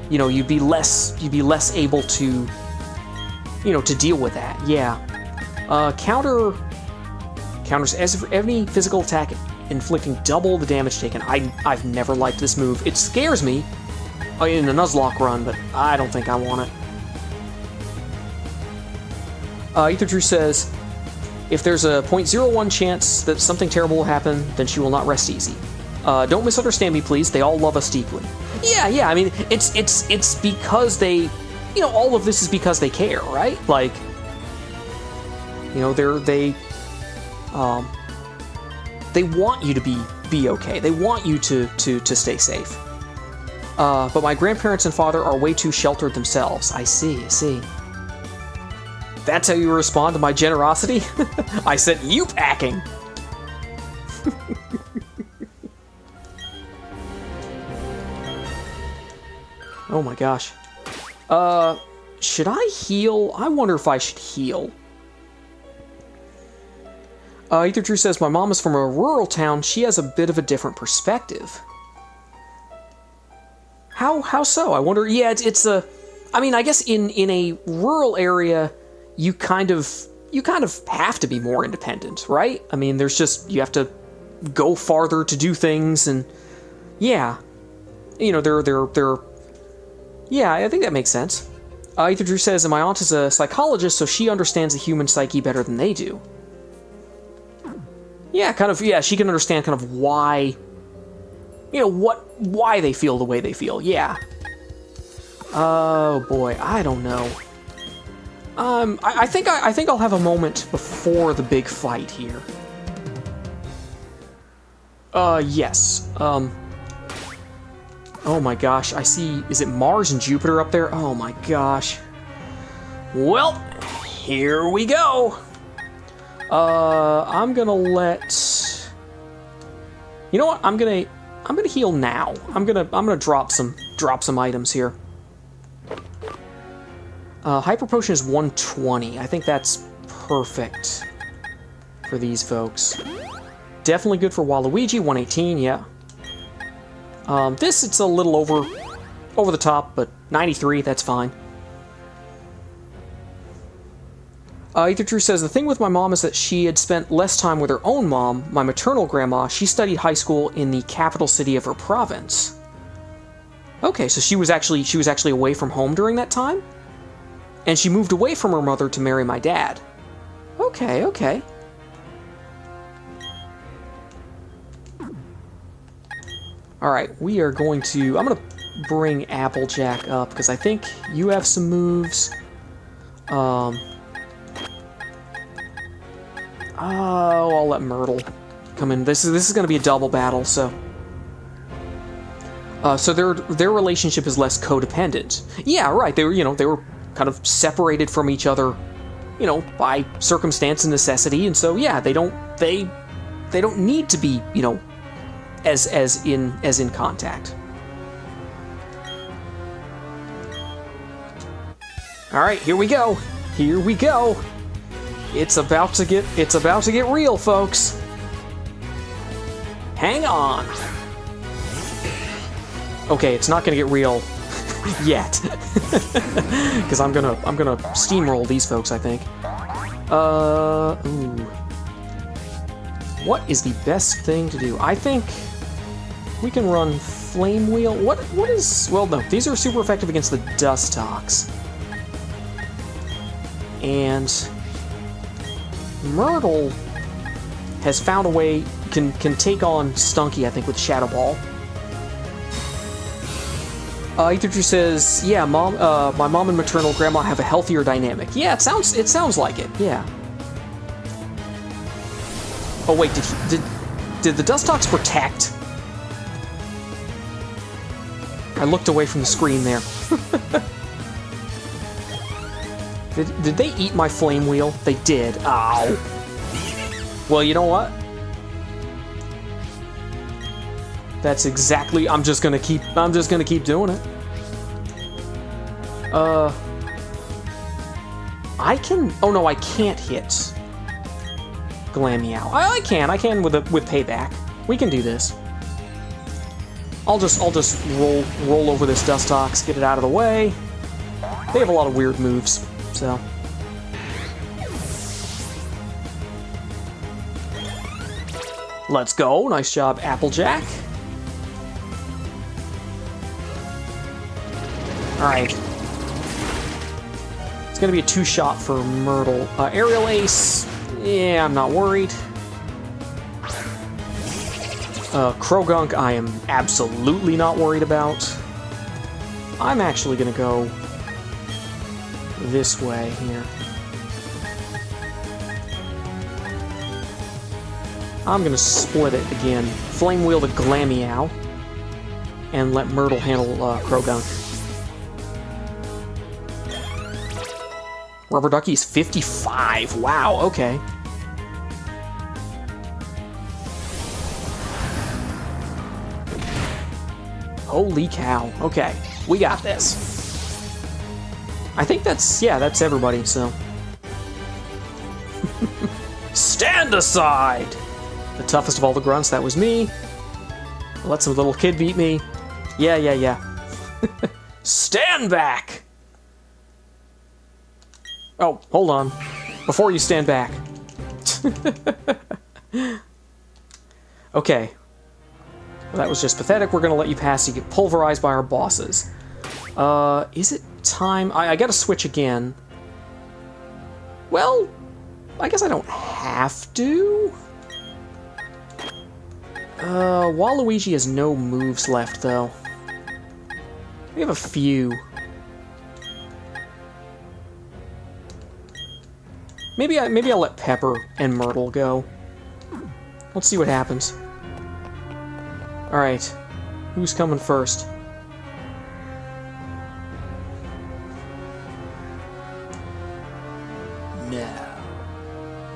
you know, you'd be less able to, you know, to deal with that. Yeah. Counters any physical attack, inflicting double the damage taken. I've never liked this move. It scares me in a Nuzlocke run, but I don't think I want it. Ether Drew says, if there's a 0.01 chance that something terrible will happen, then she will not rest easy. Don't misunderstand me, please. They all love us deeply. Yeah. I mean, it's because they, you know, all of this is because they care, right? Like, you know, they want you to be okay. They want you to stay safe. But my grandparents and father are way too sheltered themselves. I see. That's how you respond to my generosity? I said, you packing! Oh my gosh. Should I heal? I wonder if I should heal. Ether True says, my mom is from a rural town. She has a bit of a different perspective. How so? I wonder. Yeah, it's a... I mean, I guess in a rural area, you kind of have to be more independent, right? I mean, there's just... You have to go farther to do things, and... Yeah. You know, they're... Yeah, I think that makes sense. Ether Drew says, and my aunt is a psychologist, so she understands the human psyche better than they do. Yeah, kind of, yeah, she can understand kind of why, you know, why they feel the way they feel, yeah. Oh boy, I don't know. I think I'll have a moment before the big fight here. Yes, Oh my gosh, I see, is it Mars and Jupiter up there? Oh my gosh. Well, here we go. I'm gonna let... You know what? I'm gonna heal now. I'm gonna drop some items here. Hyper Potion is 120. I think that's perfect for these folks. Definitely good for Waluigi, 118, yeah. This, it's a little over the top, but 93, that's fine. Either True says, the thing with my mom is that she had spent less time with her own mom, my maternal grandma. She studied high school in the capital city of her province. Okay, so she was actually away from home during that time? And she moved away from her mother to marry my dad. Okay, okay. Alright, we are going to... I'm going to bring Applejack up, because I think you have some moves. Oh, I'll let Myrtle come in. This is going to be a double battle, so... so their relationship is less codependent. Yeah, right, they were kind of separated from each other, by circumstance and necessity, and so, yeah, they don't need to be, as in contact. All right, here we go. Here we go. It's about to get real, folks. Hang on. Okay, it's not gonna get real yet, because I'm gonna steamroll these folks, I think. Ooh. What is the best thing to do? I think we can run Flame Wheel. What is... Well, no, these are super effective against the Dustox. And Myrtle has found a way, can take on Stunky, I think, with Shadow Ball. Ethertrue says, yeah, my mom and maternal grandma have a healthier dynamic. Yeah, it sounds like it, yeah. Oh wait, did the Dustox protect? I looked away from the screen there. Did they eat my Flame Wheel? They did. Ow. Well, you know what? That's exactly... I'm just gonna keep doing it. I can... Oh no, I can't hit Glameow. I can with Payback. We can do this. I'll just roll over this Dustox, get it out of the way. They have a lot of weird moves, so... Let's go. Nice job, Applejack. Alright. It's gonna be a two-shot for Myrtle. Aerial Ace, yeah, I'm not worried. Krogunk, I am absolutely not worried about. I'm actually gonna go this way here. I'm gonna split it again. Flame Wheel to Glameow, and let Myrtle handle Krogunk. Rubber Ducky's 55. Wow, okay. Holy cow. Okay, we got this. I think that's everybody, so. Stand aside! The toughest of all the grunts, that was me. Let some little kid beat me. Yeah. Stand back! Oh, hold on. Before you stand back. Okay. Well, that was just pathetic. We're gonna let you pass. You get pulverized by our bosses. Is it time? I gotta switch again. Well, I guess I don't have to. Waluigi has no moves left, though. We have a few. Maybe I'll let Pepper and Myrtle go. Let's see what happens. Alright. Who's coming first? Now,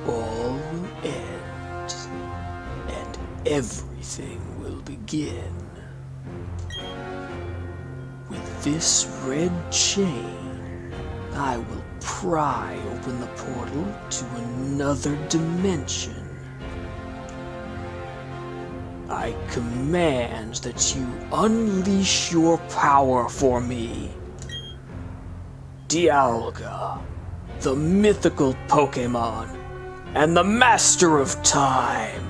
all will end, and everything will begin. With this red chain, I will pry open the portal to another dimension. I command that you unleash your power for me. Dialga, the mythical Pokemon, and the Master of Time.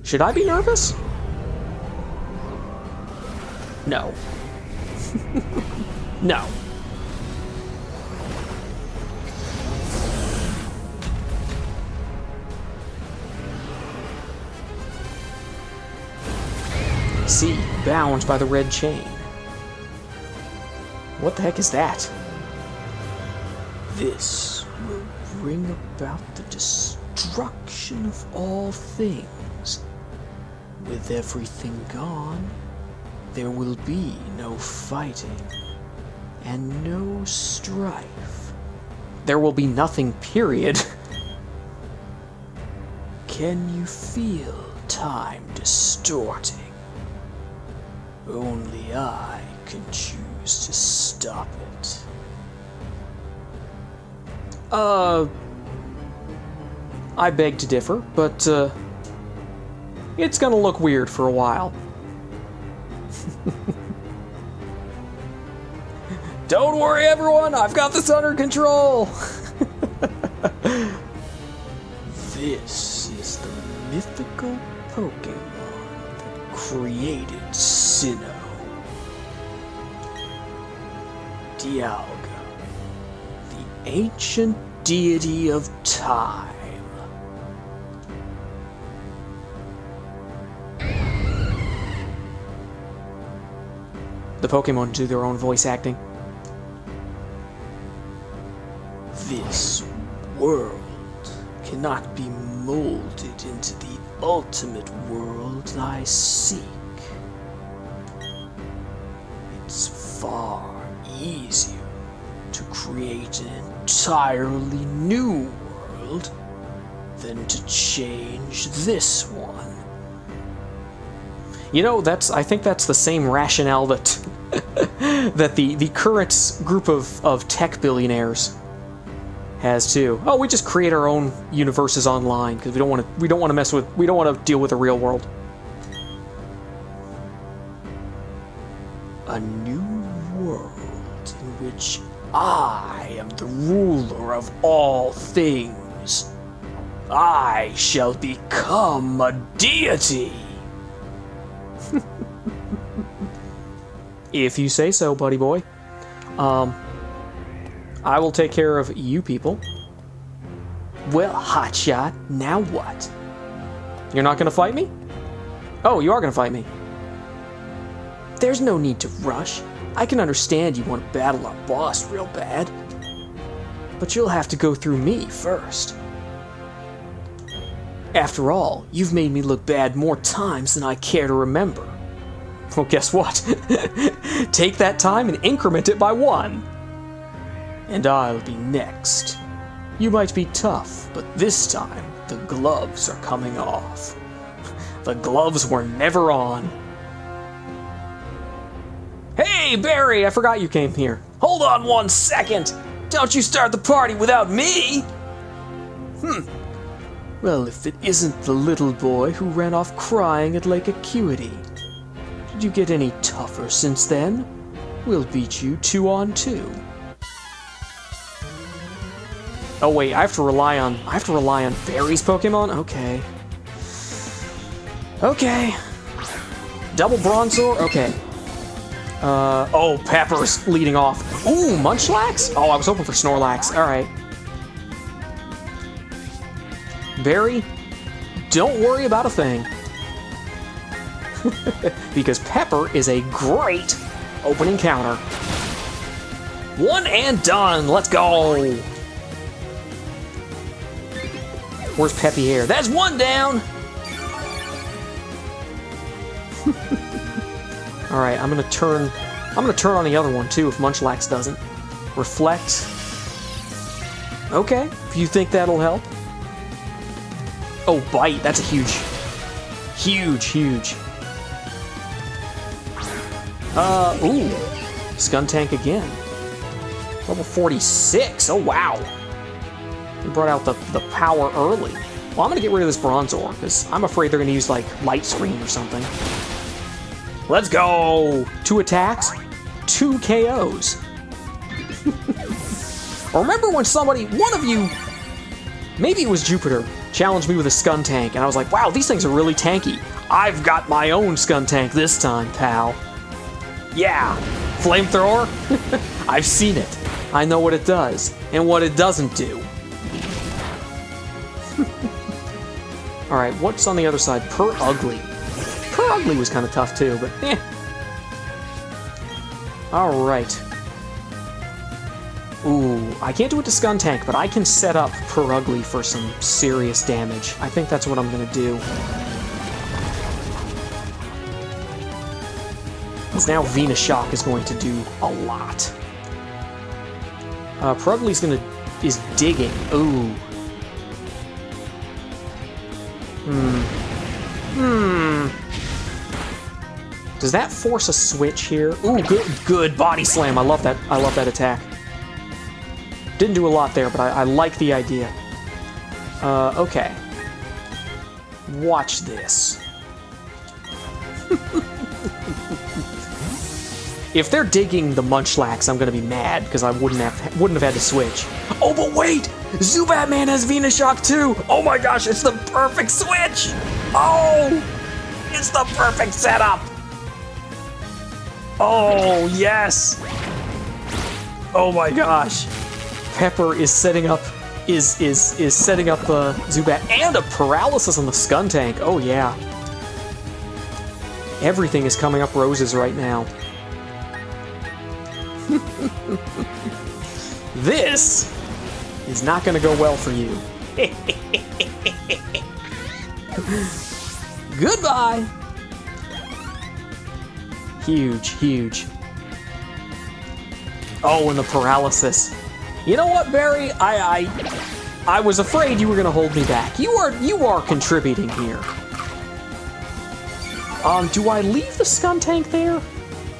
Should I be nervous? No. No. See, bound by the red chain. What the heck is that? This will bring about the destruction of all things. With everything gone, there will be no fighting and no strife. There will be nothing, period. Can you feel time distorting? Only I can choose to stop it. I beg to differ, but, it's gonna look weird for a while. Don't worry, everyone! I've got this under control! This is the mythical Pokemon that created Sinnoh. Dialga, the ancient deity of time. The Pokemon do their own voice acting. This world cannot be molded into the ultimate world I seek. It's far easier to create an entirely new world than to change this one. You know, I think that's the same rationale that that the current group of tech billionaires has too. Oh, we just create our own universes online because we don't want to deal with the real world. A new world in which I am the ruler of all things. I shall become a deity. If you say so, buddy boy. I will take care of you people. Well, hotshot, now what? You're not gonna fight me? Oh, you are gonna fight me. There's no need to rush. I can understand you want to battle our boss real bad. But you'll have to go through me first. After all, you've made me look bad more times than I care to remember. Well, guess what? Take that time and increment it by 1. And I'll be next. You might be tough, but this time the gloves are coming off. The gloves were never on. Hey, Barry, I forgot you came here. Hold on 1 second. Don't you start the party without me. Well, if it isn't the little boy who ran off crying at Lake Acuity. Did you get any tougher since then? We'll beat you 2-on-2. Oh wait, I have to rely on Barry's Pokemon? Okay. Okay. Double Bronzor? Okay. Oh, Pepper's leading off. Ooh, Munchlax? Oh, I was hoping for Snorlax. Alright. Barry, don't worry about a thing. Because Pepper is a great opening counter. 1 and done. Let's go. Where's Peppy Hair? That's 1 down. Alright, I'm gonna turn on the other one too if Munchlax doesn't. Reflect. Okay, if you think that'll help. Oh, bite, that's a huge. Huge. Ooh. Skuntank again. Level 46, oh wow. We brought out the power early. Well, I'm gonna get rid of this Bronzor, because I'm afraid they're gonna use, like, Light Screen or something. Let's go! 2 attacks, 2 KOs. Remember when one of you, maybe it was Jupiter, challenged me with a Skuntank, and I was like, wow, these things are really tanky. I've got my own Skuntank this time, pal. Yeah, Flamethrower? I've seen it. I know what it does, and what it doesn't do. Alright, what's on the other side? Ugly. Ugly was kind of tough too, but eh. Alright. Ooh, I can't do it to Skuntank, but I can set up Ugly for some serious damage. I think that's what I'm gonna do. Because now Venus Shock is going to do a lot. Ugly's is digging. Ooh. Does that force a switch here? Ooh, good body slam. I love that. I love that attack. Didn't do a lot there, but I like the idea. Okay. Watch this. If they're digging the Munchlax, I'm gonna be mad because I wouldn't have had to switch. Oh, but wait! Zubatman has Venus Shock too! Oh my gosh, it's the perfect switch! Oh! It's the perfect setup! Oh, yes! Oh my gosh. Pepper is setting up setting up Zubat and a paralysis on the Skuntank. Oh yeah. Everything is coming up roses right now. This is not going to go well for you. Goodbye. Huge. Oh, and the paralysis. You know what, Barry? I was afraid you were going to hold me back. You are contributing here. Do I leave the Skuntank there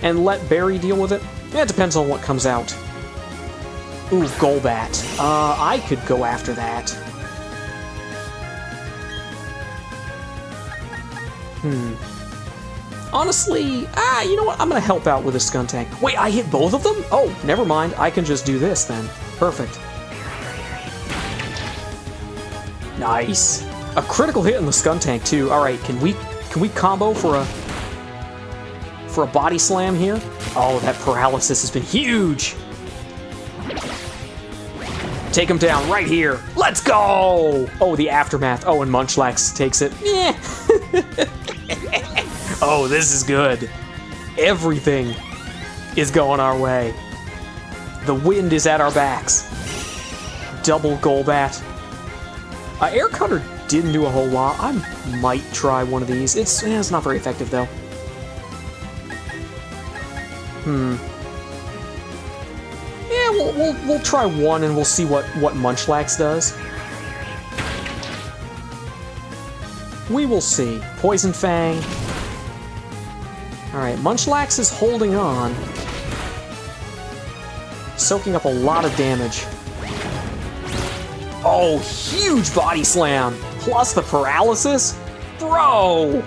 and let Barry deal with it? Yeah, it depends on what comes out. Ooh, Golbat. I could go after that. Honestly, you know what? I'm gonna help out with a Skuntank. Wait, I hit both of them? Oh, never mind. I can just do this then. Perfect. Nice. A critical hit in the Skuntank too. All right, can we combo for a body slam here? Oh, that paralysis has been huge. Take him down right here. Let's go! Oh, the aftermath. Oh, and Munchlax takes it. Yeah. Oh, this is good. Everything is going our way. The wind is at our backs. Double Golbat. Air Cutter didn't do a whole lot. I might try one of these. It's not very effective though. Yeah, we'll try one and we'll see what Munchlax does. We will see. Poison Fang. Alright, Munchlax is holding on. Soaking up a lot of damage. Oh, huge body slam! Plus the paralysis? Bro!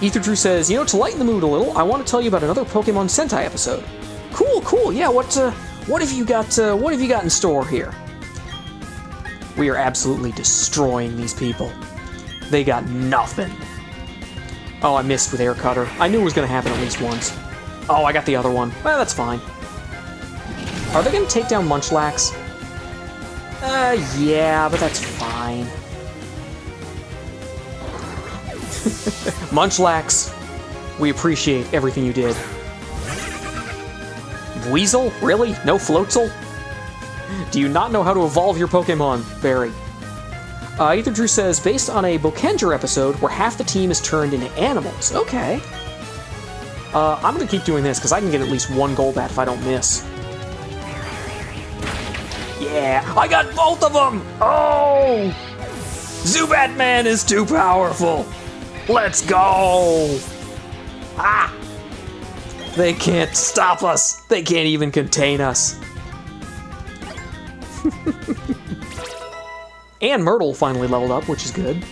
Ether Drew says, you know, to lighten the mood a little, I want to tell you about another Pokemon Sentai episode. Cool. Yeah, what have you got in store here? We are absolutely destroying these people. They got nothing. Oh, I missed with Air Cutter. I knew it was going to happen at least once. Oh, I got the other one. Well, that's fine. Are they going to take down Munchlax? Yeah, but that's fine. Munchlax, we appreciate everything you did. Weasel? Really? No Floatzel? Do you not know how to evolve your Pokemon, Barry? Ether Drew says, based on a Bokenger episode where half the team is turned into animals. Okay. I'm gonna keep doing this, because I can get at least one Golbat if I don't miss. Yeah, I got both of them! Oh! Zubat Man is too powerful! Let's go! Ah! They can't stop us! They can't even contain us! And Myrtle finally leveled up, which is good.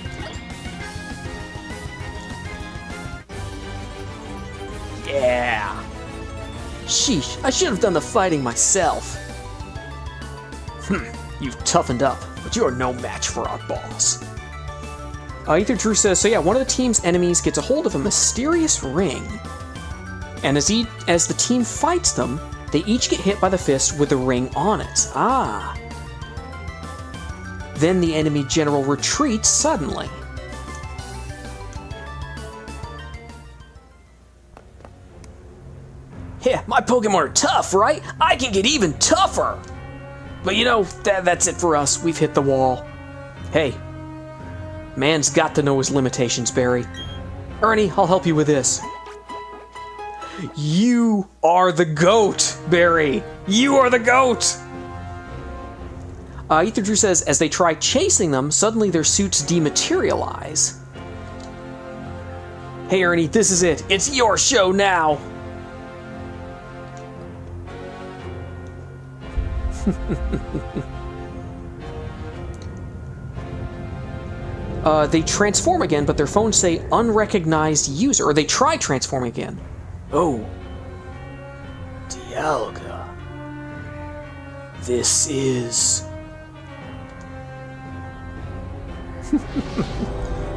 Yeah! Sheesh, I should have done the fighting myself. You've toughened up, but you are no match for our boss. Ether Drew says, so yeah, one of the team's enemies gets a hold of a mysterious ring. And as the team fights them, they each get hit by the fist with the ring on it. Ah. Then the enemy general retreats suddenly. Yeah, my Pokemon are tough, right? I can get even tougher! But you know, that's it for us. We've hit the wall. Hey, man's got to know his limitations, Barry. Ernie, I'll help you with this. You are the GOAT, Barry. You are the GOAT! Ether Drew says, as they try chasing them, suddenly their suits dematerialize. Hey, Ernie, this is it. It's your show now! They transform again, but their phones say unrecognized user, or they try transforming again. Oh. Dialga. This is...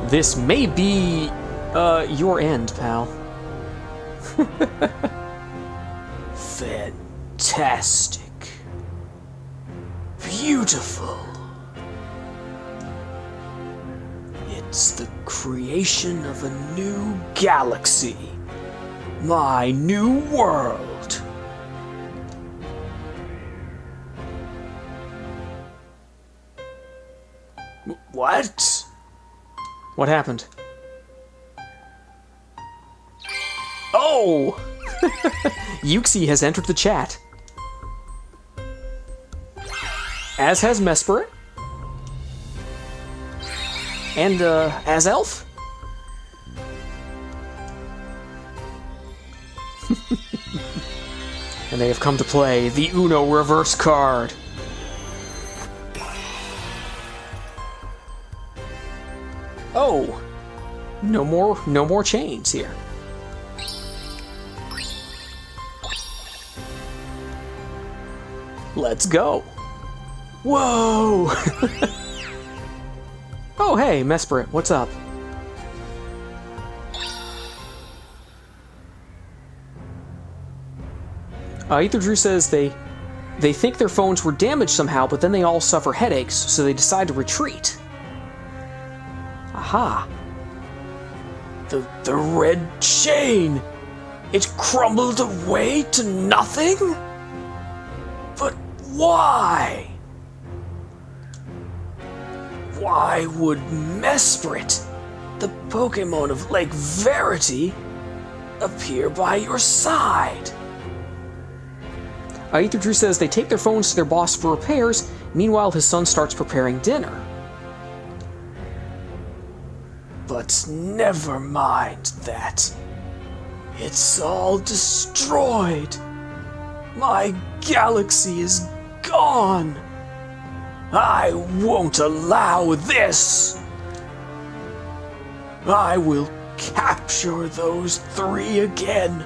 This may be, your end, pal. Fantastic. Beautiful. It's the creation of a new galaxy. My new world. What? What happened? Oh! Yuxi has entered the chat. As has Mesprit. And, as Elf? And they have come to play the Uno reverse card. Oh! No more chains here. Let's go. Whoa! Oh, hey, Mesprit, what's up? Ether Drew says they think their phones were damaged somehow, but then they all suffer headaches, so they decide to retreat. Aha. The red chain! It crumbled away to nothing? But why? Why would Mesprit, the Pokemon of Lake Verity, appear by your side? Ether Drew says they take their phones to their boss for repairs. Meanwhile, his son starts preparing dinner. But never mind that. It's all destroyed. My galaxy is gone. I won't allow this. I will capture those three again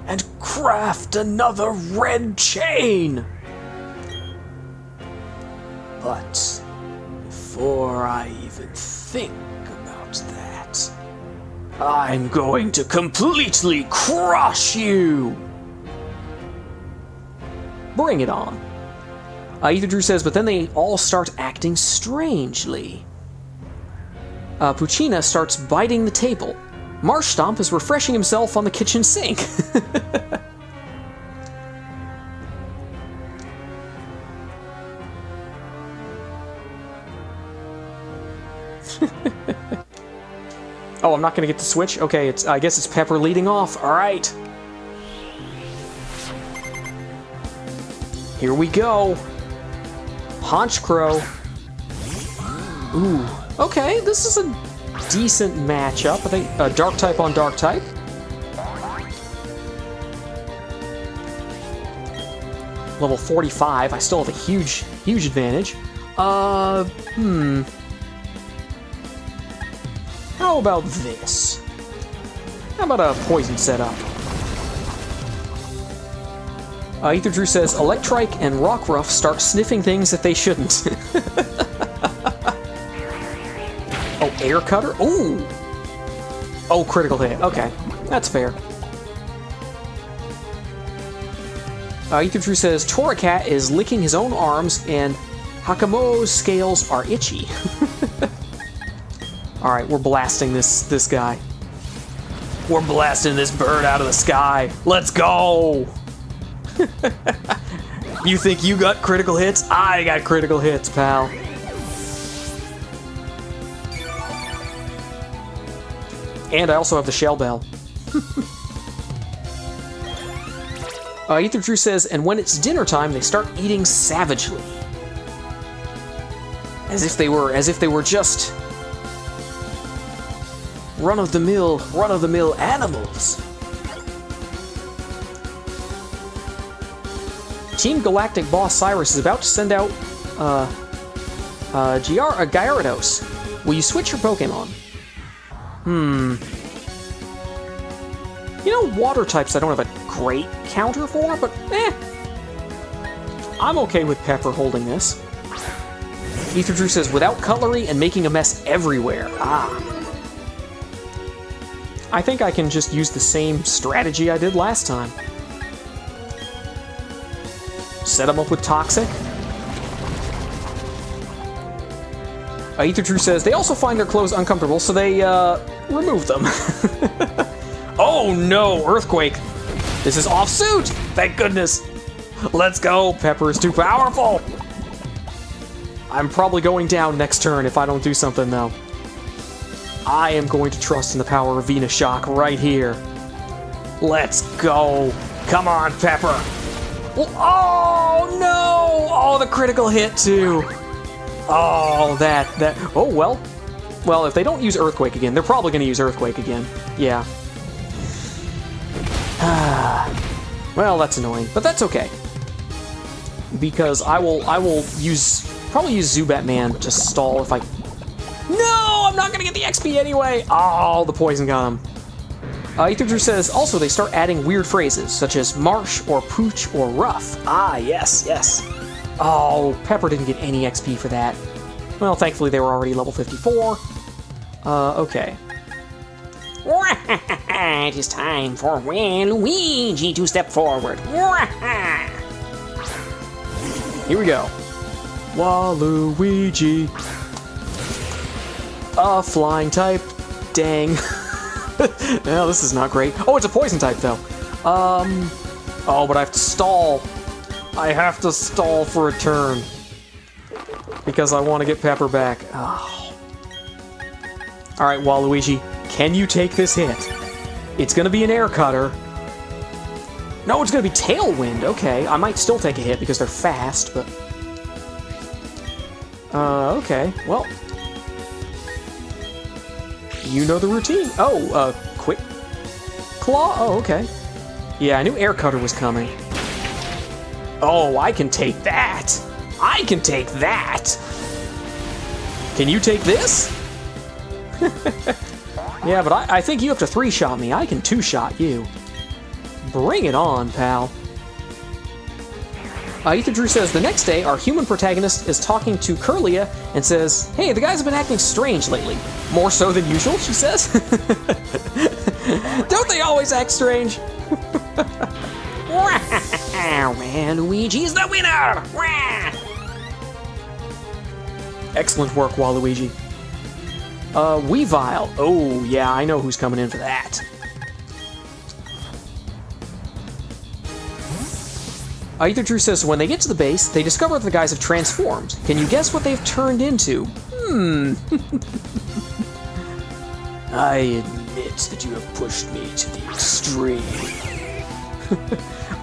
and craft another red chain. But before I even think about that, I'm going to completely crush you. Bring it on. Ether Drew says, but then they all start acting strangely. Puccina starts biting the table. Marshstomp is refreshing himself on the kitchen sink. Oh, I'm not gonna get to switch? Okay, I guess it's Pepper leading off. Alright. Here we go. Haunch Crow. Ooh. Okay, this is a decent matchup. I think dark type on dark type. Level 45. I still have a huge advantage. How about this? How about a poison setup? Ether Drew says, Electrike and Rockruff start sniffing things that they shouldn't. Oh, Air Cutter? Ooh! Oh, critical hit. Okay, that's fair. Ether Drew says, Toracat is licking his own arms and Hakamo's scales are itchy. Alright, we're blasting this guy. We're blasting this bird out of the sky. Let's go! You think you got critical hits? I got critical hits, pal. And I also have the shell bell. Ether Drew says, and when it's dinner time, they start eating savagely. As if they were just run-of-the-mill animals. Team Galactic Boss Cyrus is about to send out Gyarados. Will you switch your Pokemon? You know, water types I don't have a great counter for, but I'm okay with Pepper holding this. Ether Drew says, without cutlery and making a mess everywhere. I think I can just use the same strategy I did last time. Set them up with Toxic. Ether Drew says, they also find their clothes uncomfortable, so they, remove them. Oh no, Earthquake! This is off suit! Thank goodness! Let's go! Pepper is too powerful! I'm probably going down next turn if I don't do something, though. I am going to trust in the power of Venoshock right here. Let's go! Come on, Pepper! Oh, no! Oh, the critical hit, too! Oh, that... Oh, well. Well, if they don't use Earthquake again, they're probably going to use Earthquake again. Yeah. Well, that's annoying, but that's okay. Because I will probably use Zubat Man to stall if I... No! I'm not gonna get the XP anyway! Oh, the poison got him. Ether Drew says, also they start adding weird phrases, such as marsh or pooch or rough. Ah, yes, yes. Oh, Pepper didn't get any XP for that. Well, thankfully they were already level 54. Okay. It is time for Waluigi to step forward. Here we go. Waluigi. Flying type. Dang. No, this is not great. Oh, it's a poison type, though. Oh, but I have to stall. I have to stall for a turn. Because I want to get Pepper back. Oh. Alright, Waluigi. Can you take this hit? It's gonna be an air cutter. No, it's gonna be Tailwind. Okay, I might still take a hit because they're fast, but... okay, well... You know the routine. Oh, Quick Claw? Oh, okay. Yeah, I knew air cutter was coming. Oh, I can take that! I can take that! Can you take this? Yeah, but I think you have to 3-shot me. I can 2-shot you. Bring it on, pal. Ether Drew says, the next day, our human protagonist is talking to Curlia and says, hey, the guys have been acting strange lately. More so than usual, she says. Don't they always act strange? Waluigi's the winner! Excellent work, Waluigi. Weavile. Oh, yeah, I know who's coming in for that. Ether Drew says, when they get to the base, they discover that the guys have transformed. Can you guess what they've turned into? I admit that you have pushed me to the extreme.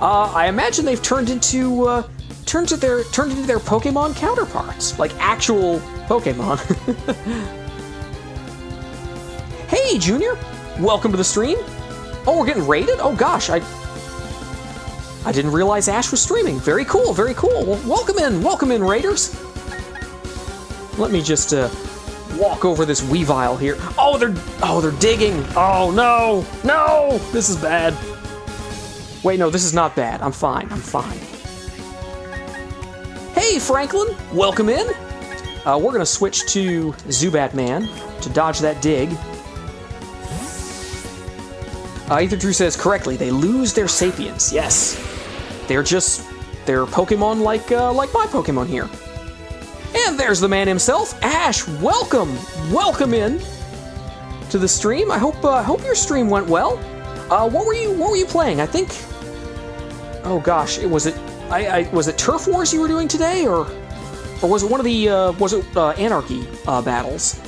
I imagine they've turned into their Pokemon counterparts, like actual Pokemon. Hey, Junior, welcome to the stream. Oh, we're getting raided? Oh gosh, I didn't realize Ash was streaming. Very cool, very cool. Well, welcome in, raiders. Let me just walk over this Weavile here. Oh, they're digging. Oh no, this is bad. Wait, no, this is not bad. I'm fine. Hey, Franklin, welcome in. We're gonna switch to Zubat Man to dodge that dig. Ether Drew says correctly, they lose their sapience. Yes, they're Pokemon like my Pokemon here. And there's the man himself, Ash. Welcome in to the stream. I hope your stream went well. What were you playing? I think. Oh gosh, was it Turf Wars you were doing today, or was it one of the Anarchy battles?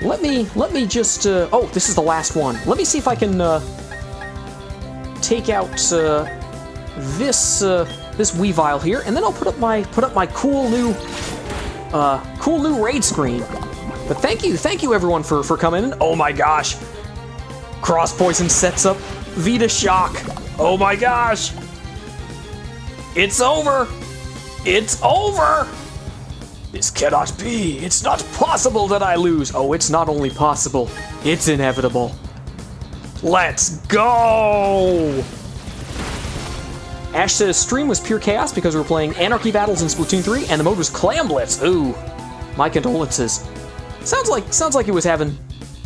Let me just oh, this is the last one. Let me see if I can take out this Weavile here, and then I'll put up my cool new raid screen. But thank you everyone for coming in. Oh my gosh, Cross Poison sets up Vita Shock. Oh my gosh, it's over. This cannot be. It's not possible that I lose. Oh, it's not only possible, it's inevitable. Let's go! Ash says stream was pure chaos because we were playing Anarchy Battles in Splatoon 3 and the mode was Clam Blitz. Ooh, my condolences. Sounds like it was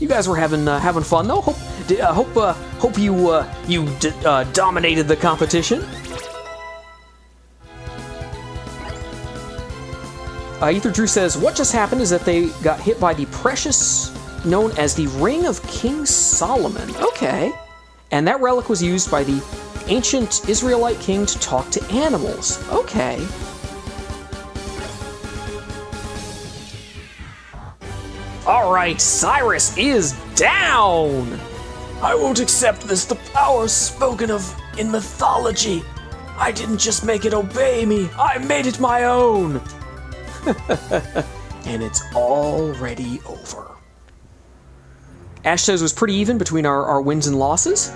you guys were having fun though. Hope you dominated the competition. Ether Drew says, what just happened is that they got hit by the precious known as the Ring of King Solomon. Okay. And that relic was used by the ancient Israelite king to talk to animals. Okay. Alright, Cyrus is down! I won't accept this, the power spoken of in mythology. I didn't just make it obey me, I made it my own! And it's already over. Ash says it was pretty even between our wins and losses.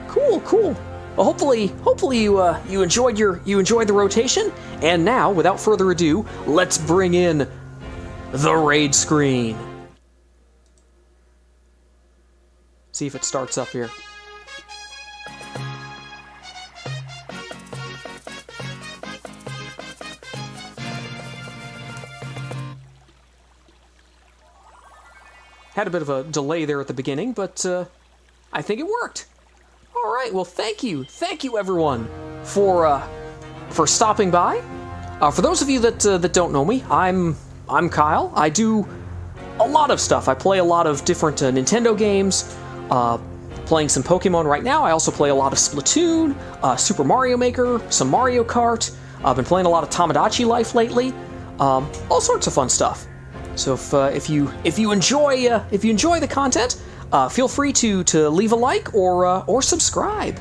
Cool. Well, hopefully you enjoyed the rotation. And now, without further ado, let's bring in the raid screen. See if it starts up here. Had a bit of a delay there at the beginning, but I think it worked. All right, well, thank you everyone for stopping by. For those of you that don't know me, I'm Kyle. I do a lot of stuff. I play a lot of different Nintendo games. Playing some Pokemon right now. I also play a lot of Splatoon, Super Mario Maker, some Mario Kart. I've been playing a lot of Tamagotchi Life lately. All sorts of fun stuff. So if you enjoy the content, feel free to leave a like or subscribe.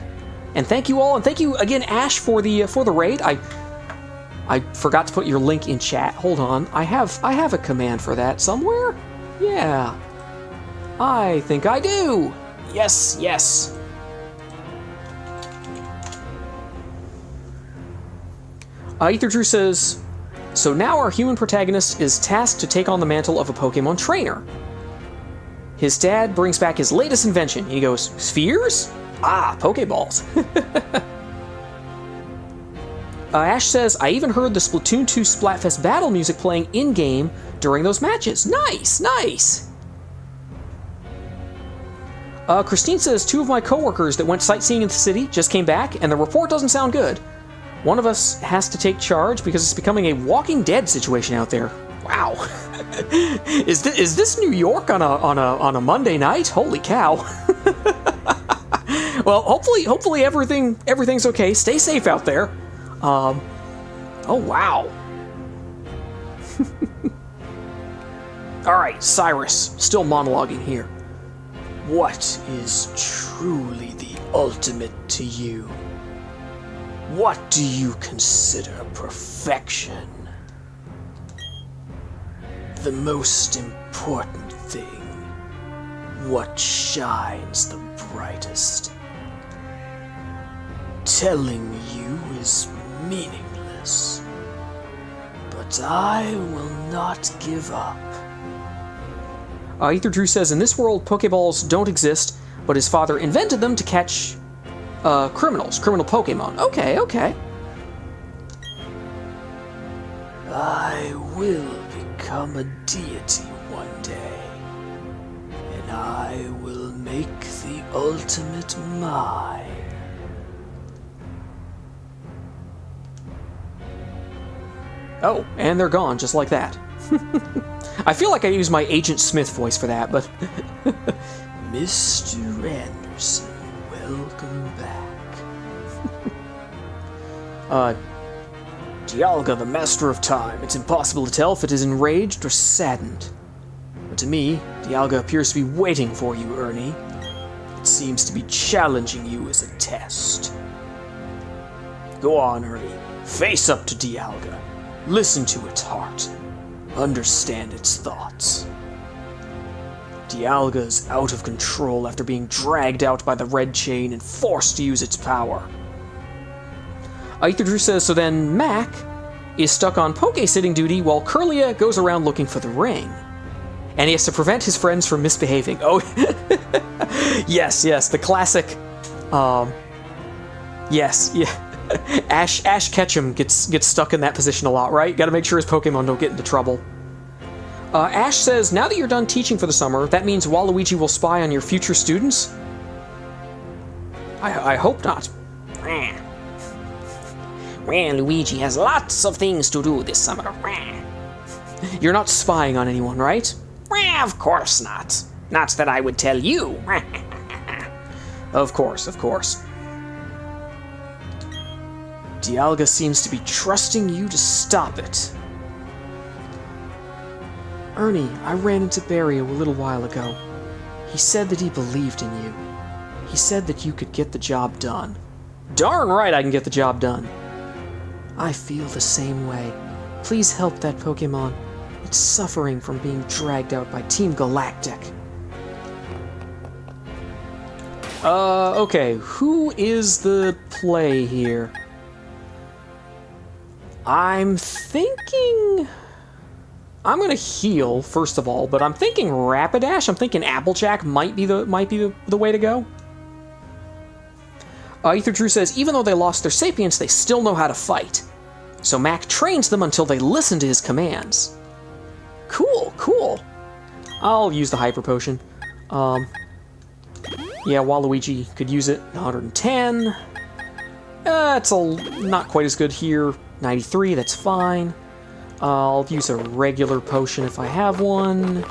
And thank you all, and thank you again, Ash, for the raid. I forgot to put your link in chat. Hold on, I have a command for that somewhere. Yeah, I think I do. Yes. Ether Drew says, so now our human protagonist is tasked to take on the mantle of a Pokemon trainer. His dad brings back his latest invention. He goes, spheres? Ah, Pokeballs. Ash says, I even heard the Splatoon 2 Splatfest battle music playing in-game during those matches. Nice. Christine says, 2 of my coworkers that went sightseeing in the city just came back, and the report doesn't sound good. One of us has to take charge because it's becoming a Walking Dead situation out there. Wow. Is this New York on a Monday night? Holy cow. Well, hopefully everything's okay. Stay safe out there. Oh wow. Alright, Cyrus, still monologuing here. What is truly the ultimate to you? What do you consider perfection? The most important thing. What shines the brightest? Telling you is meaningless. But I will not give up. Ether Drew says, in this world, Pokeballs don't exist, but his father invented them to catch criminal Pokemon. Okay, okay. I will become a deity one day, and I will make the ultimate mine. Oh, and they're gone, just like that. I feel like I used my Agent Smith voice for that, but... Mr. Anderson, welcome back. Dialga, the Master of Time. It's impossible to tell if it is enraged or saddened. But to me, Dialga appears to be waiting for you, Ernie. It seems to be challenging you as a test. Go on, Ernie. Face up to Dialga. Listen to its heart. Understand its thoughts. Dialga is out of control after being dragged out by the red chain and forced to use its power. Ether Drew says, so then Mac is stuck on Poke-sitting duty while Curlia goes around looking for the ring. And he has to prevent his friends from misbehaving. Oh, yes, the classic, yes, yeah. Ash Ketchum gets stuck in that position a lot, right? Gotta make sure his Pokemon don't get into trouble. Ash says, now that you're done teaching for the summer, that means Waluigi will spy on your future students? I hope not. Well, Luigi has lots of things to do this summer. You're not spying on anyone, right? Well, of course not. Not that I would tell you. Of course. Dialga seems to be trusting you to stop it. Ernie, I ran into Barry a little while ago. He said that he believed in you. He said that you could get the job done. Darn right I can get the job done. I feel the same way. Please help that Pokemon. It's suffering from being dragged out by Team Galactic. Okay, who is the play here? I'm thinking... I'm gonna heal, first of all, but I'm thinking Rapidash. I'm thinking Applejack might be the way to go. Ether Drew says, even though they lost their sapience, they still know how to fight. So Mac trains them until they listen to his commands. Cool. I'll use the Hyper Potion. Yeah, Waluigi could use it. 110. It's not quite as good here. 93, that's fine. I'll use a regular potion if I have one.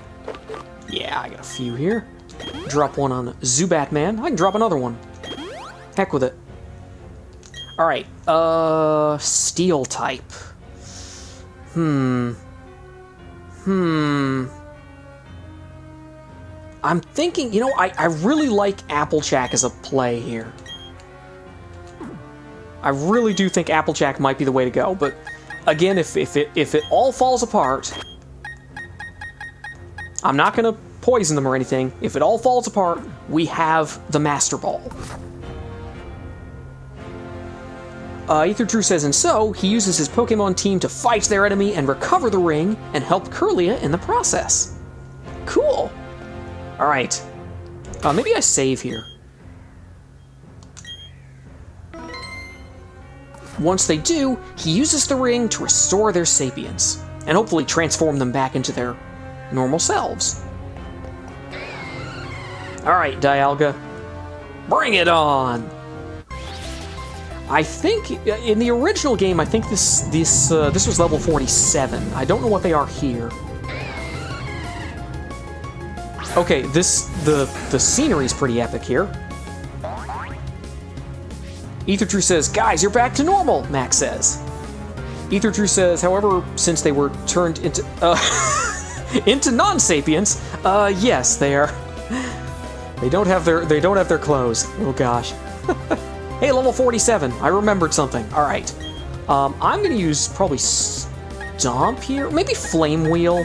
Yeah, I got a few here. Drop one on Zubat Man. I can drop another one. Heck with it. Alright, Steel type. I'm thinking, I really like Applejack as a play here. I really do think Applejack might be the way to go, but again, if it all falls apart, I'm not gonna poison them or anything. If it all falls apart, we have the Master Ball. Ether Drew says, and so, he uses his Pokemon team to fight their enemy and recover the ring, and help Curlia in the process. Cool! Alright. Maybe I save here. Once they do, he uses the ring to restore their sapience, and hopefully transform them back into their normal selves. Alright, Dialga. Bring it on! I think, in the original game, I think this was level 47. I don't know what they are here. Okay, the scenery's pretty epic here. Ether Drew says, guys, you're back to normal, Max says. Ether Drew says, however, since they were turned into into non-sapients, yes, they are. They don't have their clothes. Oh gosh. Hey, level 47. I remembered something. All right. I'm gonna use probably Stomp here. Maybe Flame Wheel.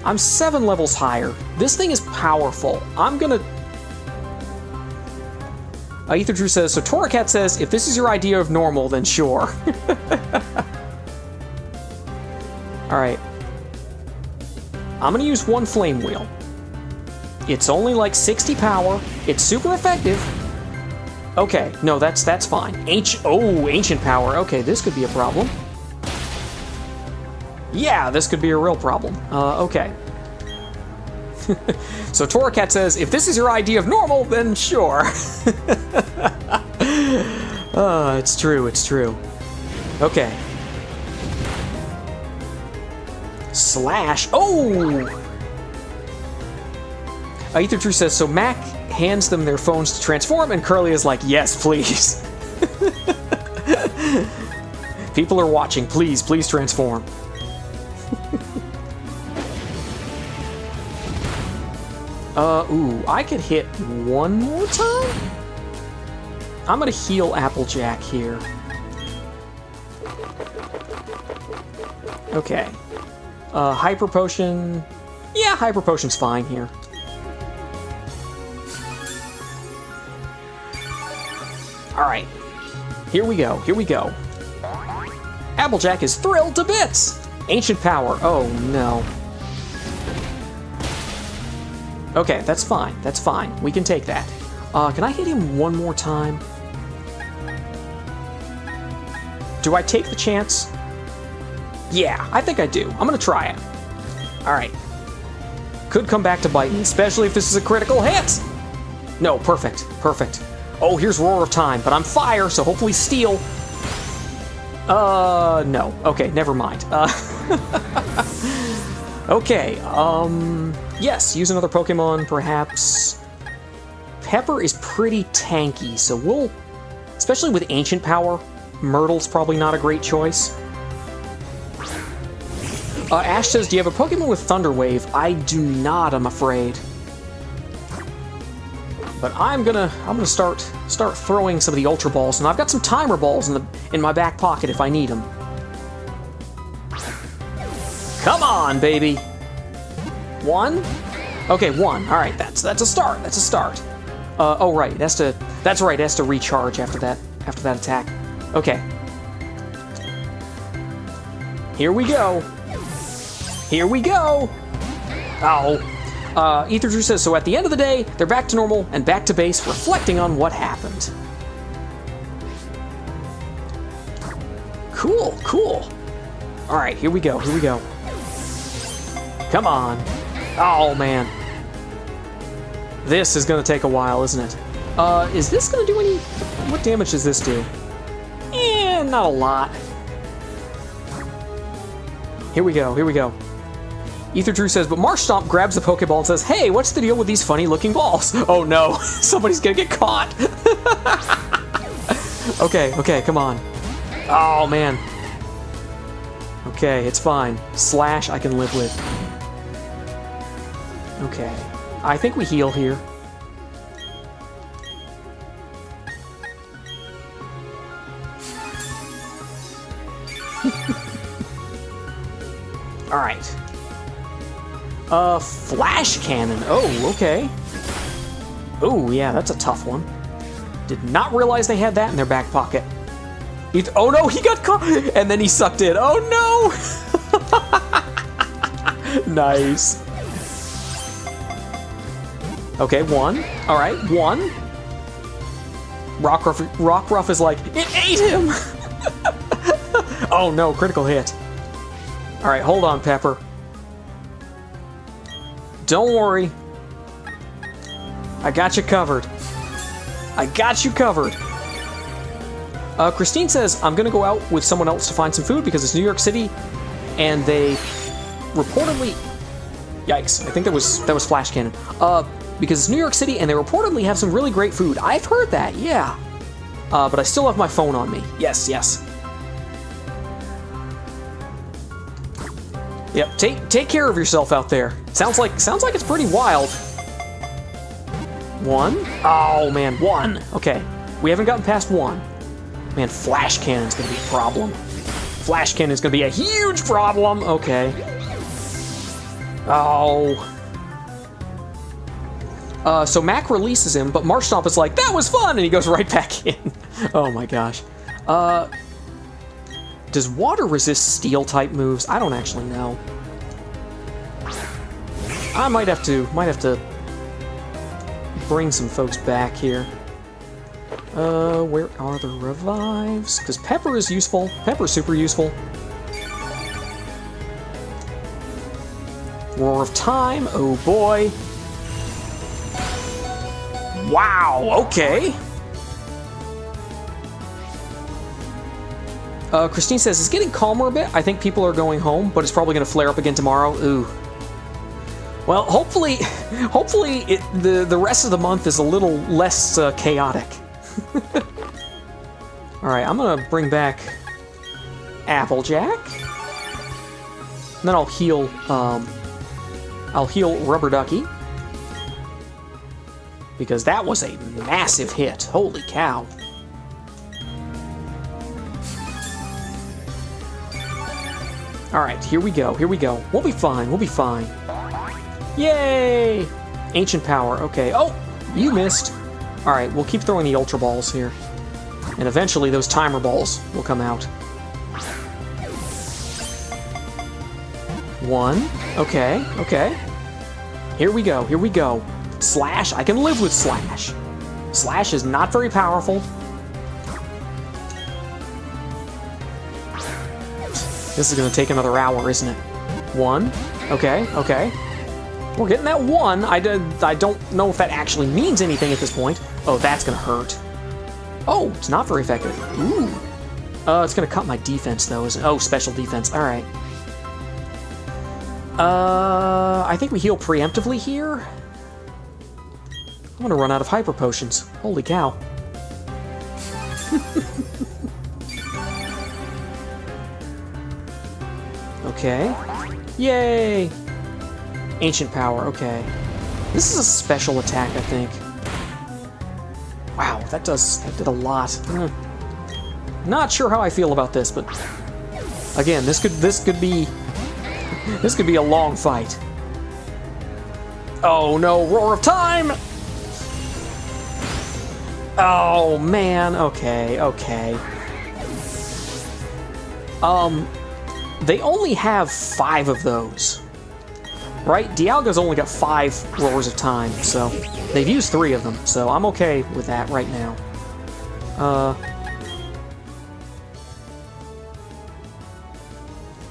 I'm 7 levels higher. This thing is powerful. I'm gonna. Ether Drew says, so Toracat says, if this is your idea of normal, then sure. Alright. I'm gonna use 1 Flame Wheel. It's only like 60 power. It's super effective. Okay, no, that's fine. Ancient power. Okay, this could be a problem. Yeah, this could be a real problem. Okay. So Toracat says, if this is your idea of normal, then sure. It's true, it's true. Okay. Slash. Oh! Ether True says, so Mac hands them their phones to transform, and Curly is like, yes, please. People are watching. Please transform. Ooh, I could hit 1 more time? I'm gonna heal Applejack here. Okay. Hyper Potion. Yeah, Hyper Potion's fine here. Alright. Here we go, here we go. Applejack is thrilled to bits! Ancient power. Oh, no. Okay, that's fine. That's fine. We can take that. Can I hit him 1 more time? Do I take the chance? Yeah, I think I do. I'm gonna try it. Alright. Could come back to bite me, especially if this is a critical hit! No, perfect. Perfect. Oh, here's Roar of Time, but I'm fire, so hopefully steel. No. Okay, never mind. Okay, yes, use another Pokemon, perhaps. Pepper is pretty tanky, so we'll... Especially with Ancient Power, Myrtle's probably not a great choice. Ash says, do you have a Pokemon with Thunder Wave? I do not, I'm afraid. But I'm gonna start throwing some of the Ultra Balls, and I've got some Timer Balls in my back pocket if I need them. Come on, baby. 1? Okay, 1. All right, that's a start. That's a start. Oh right, that's right. It has to recharge after that attack. Okay. Here we go. Here we go. Oh. Ether Drew says, so at the end of the day, they're back to normal and back to base, reflecting on what happened. Cool, cool. All right, here we go. Here we go. Come on. Oh, man. This is going to take a while, isn't it? Is this going to do any... What damage does this do? Not a lot. Here we go, here we go. Ether Drew says, but Marsh Stomp grabs the Pokeball and says, hey, what's the deal with these funny-looking balls? Oh, no. Somebody's going to get caught. Okay, come on. Oh, man. Okay, it's fine. Slash I can live with. Okay. I think we heal here. Alright. Flash Cannon. Oh, okay. Oh, yeah, that's a tough one. Did not realize they had that in their back pocket. Oh no, he got caught! And then he sucked in. Oh no! Nice. Okay, 1. Alright, 1. Rockruff is like, it ate him! Oh no, critical hit. Alright, hold on, Pepper. Don't worry. I got you covered. I got you covered. Christine says, I'm gonna go out with someone else to find some food because it's New York City and they reportedly... Yikes, I think that was Flash Cannon. Because it's New York City and they reportedly have some really great food. I've heard that, yeah. But I still have my phone on me. Yes, yes. Yep, take care of yourself out there. Sounds like it's pretty wild. 1. Oh man, 1. Okay, we haven't gotten past 1. Man, flash cannon's gonna be a problem. Flash cannon's gonna be a huge problem. Okay. Oh. So Mac releases him, but Marshtomp is like, that was fun, and he goes right back in. Oh my gosh. Does water resist steel type moves? I don't actually know. I might have to bring some folks back here. Where are the revives? Because Pepper is useful. Pepper's super useful. Roar of Time, oh boy. Wow, okay. Christine says, it's getting calmer a bit. I think people are going home, but it's probably going to flare up again tomorrow. Ooh. Well, hopefully the rest of the month is a little less chaotic. All right, I'm going to bring back Applejack. And then I'll heal Rubber Ducky. Because that was a massive hit. Holy cow. Alright, here we go, here we go. We'll be fine, we'll be fine. Yay! Ancient Power, okay. Oh, you missed. Alright, we'll keep throwing the Ultra Balls here. And eventually those Timer Balls will come out. 1. Okay, okay. Here we go, here we go. Slash, I can live with Slash. Slash is not very powerful. This is going to take another hour, isn't it? 1. Okay, okay. We're getting that 1. I don't know if that actually means anything at this point. Oh, that's going to hurt. Oh, it's not very effective. Ooh. It's going to cut my defense, though. Oh, special defense. All right. I think we heal preemptively here. I'm gonna run out of hyper potions. Holy cow. Okay. Yay! Ancient Power, okay. This is a special attack, I think. Wow, that did a lot. Not sure how I feel about this, but again, this could be a long fight. Oh no, Roar of Time! Oh man, okay, okay. They only have 5 of those. Right? Dialga's only got 5 Roars of Time, so they've used 3 of them, so I'm okay with that right now.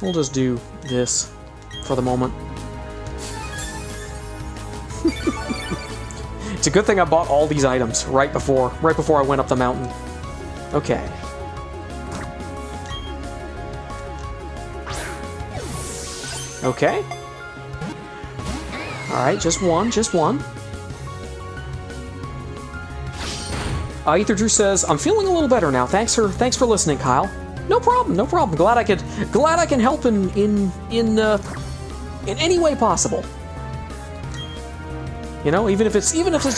We'll just do this for the moment. It's a good thing I bought all these items right before I went up the mountain. Okay. Okay. Alright, just one. Ether Drew says, I'm feeling a little better now. Thanks for listening, Kyle. No problem. Glad I can help in any way possible. You know, even if it's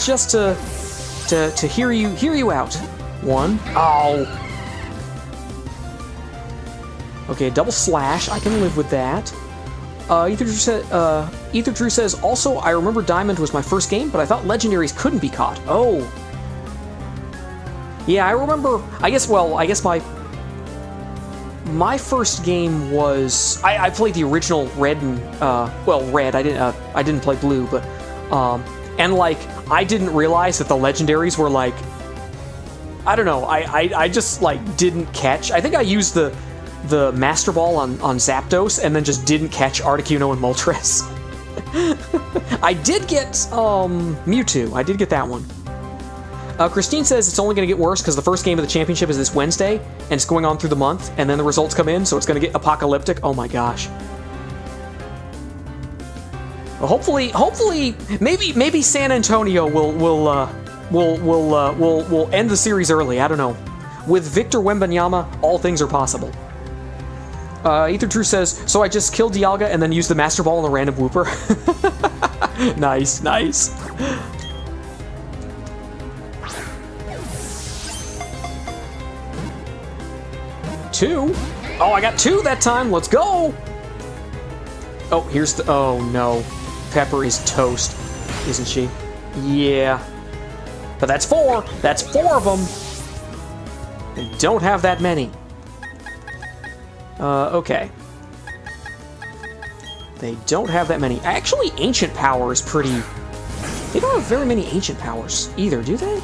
just to hear you out. 1. Oh. Okay, double slash. I can live with that. Ether Drew says, also, I remember Diamond was my first game, but I thought Legendaries couldn't be caught. Oh. Yeah, I remember. I guess my first game was I played the original Red and Red. I didn't play Blue, but and like I didn't realize that the Legendaries were like, I don't know. I just like didn't catch. I think I used the Master Ball on Zapdos and then just didn't catch Articuno and Moltres. I did get Mewtwo. I did get that one. Christine says it's only going to get worse because the first game of the championship is this Wednesday, and it's going on through the month, and then the results come in, so it's going to get apocalyptic. Oh my gosh. Well, hopefully, maybe San Antonio will end the series early. I don't know. With Victor Wembanyama, all things are possible. Ether Drew says, so I just killed Dialga and then used the Master Ball on the random whooper. Nice, nice. Two? Oh, I got two that time. Let's go. Oh, here's the... Oh, no. Pepper is toast, isn't she? Yeah. But that's four. That's four of them. They don't have that many. Okay. They don't have that many. Actually, Ancient Power is pretty... They don't have very many Ancient Powers either, do they?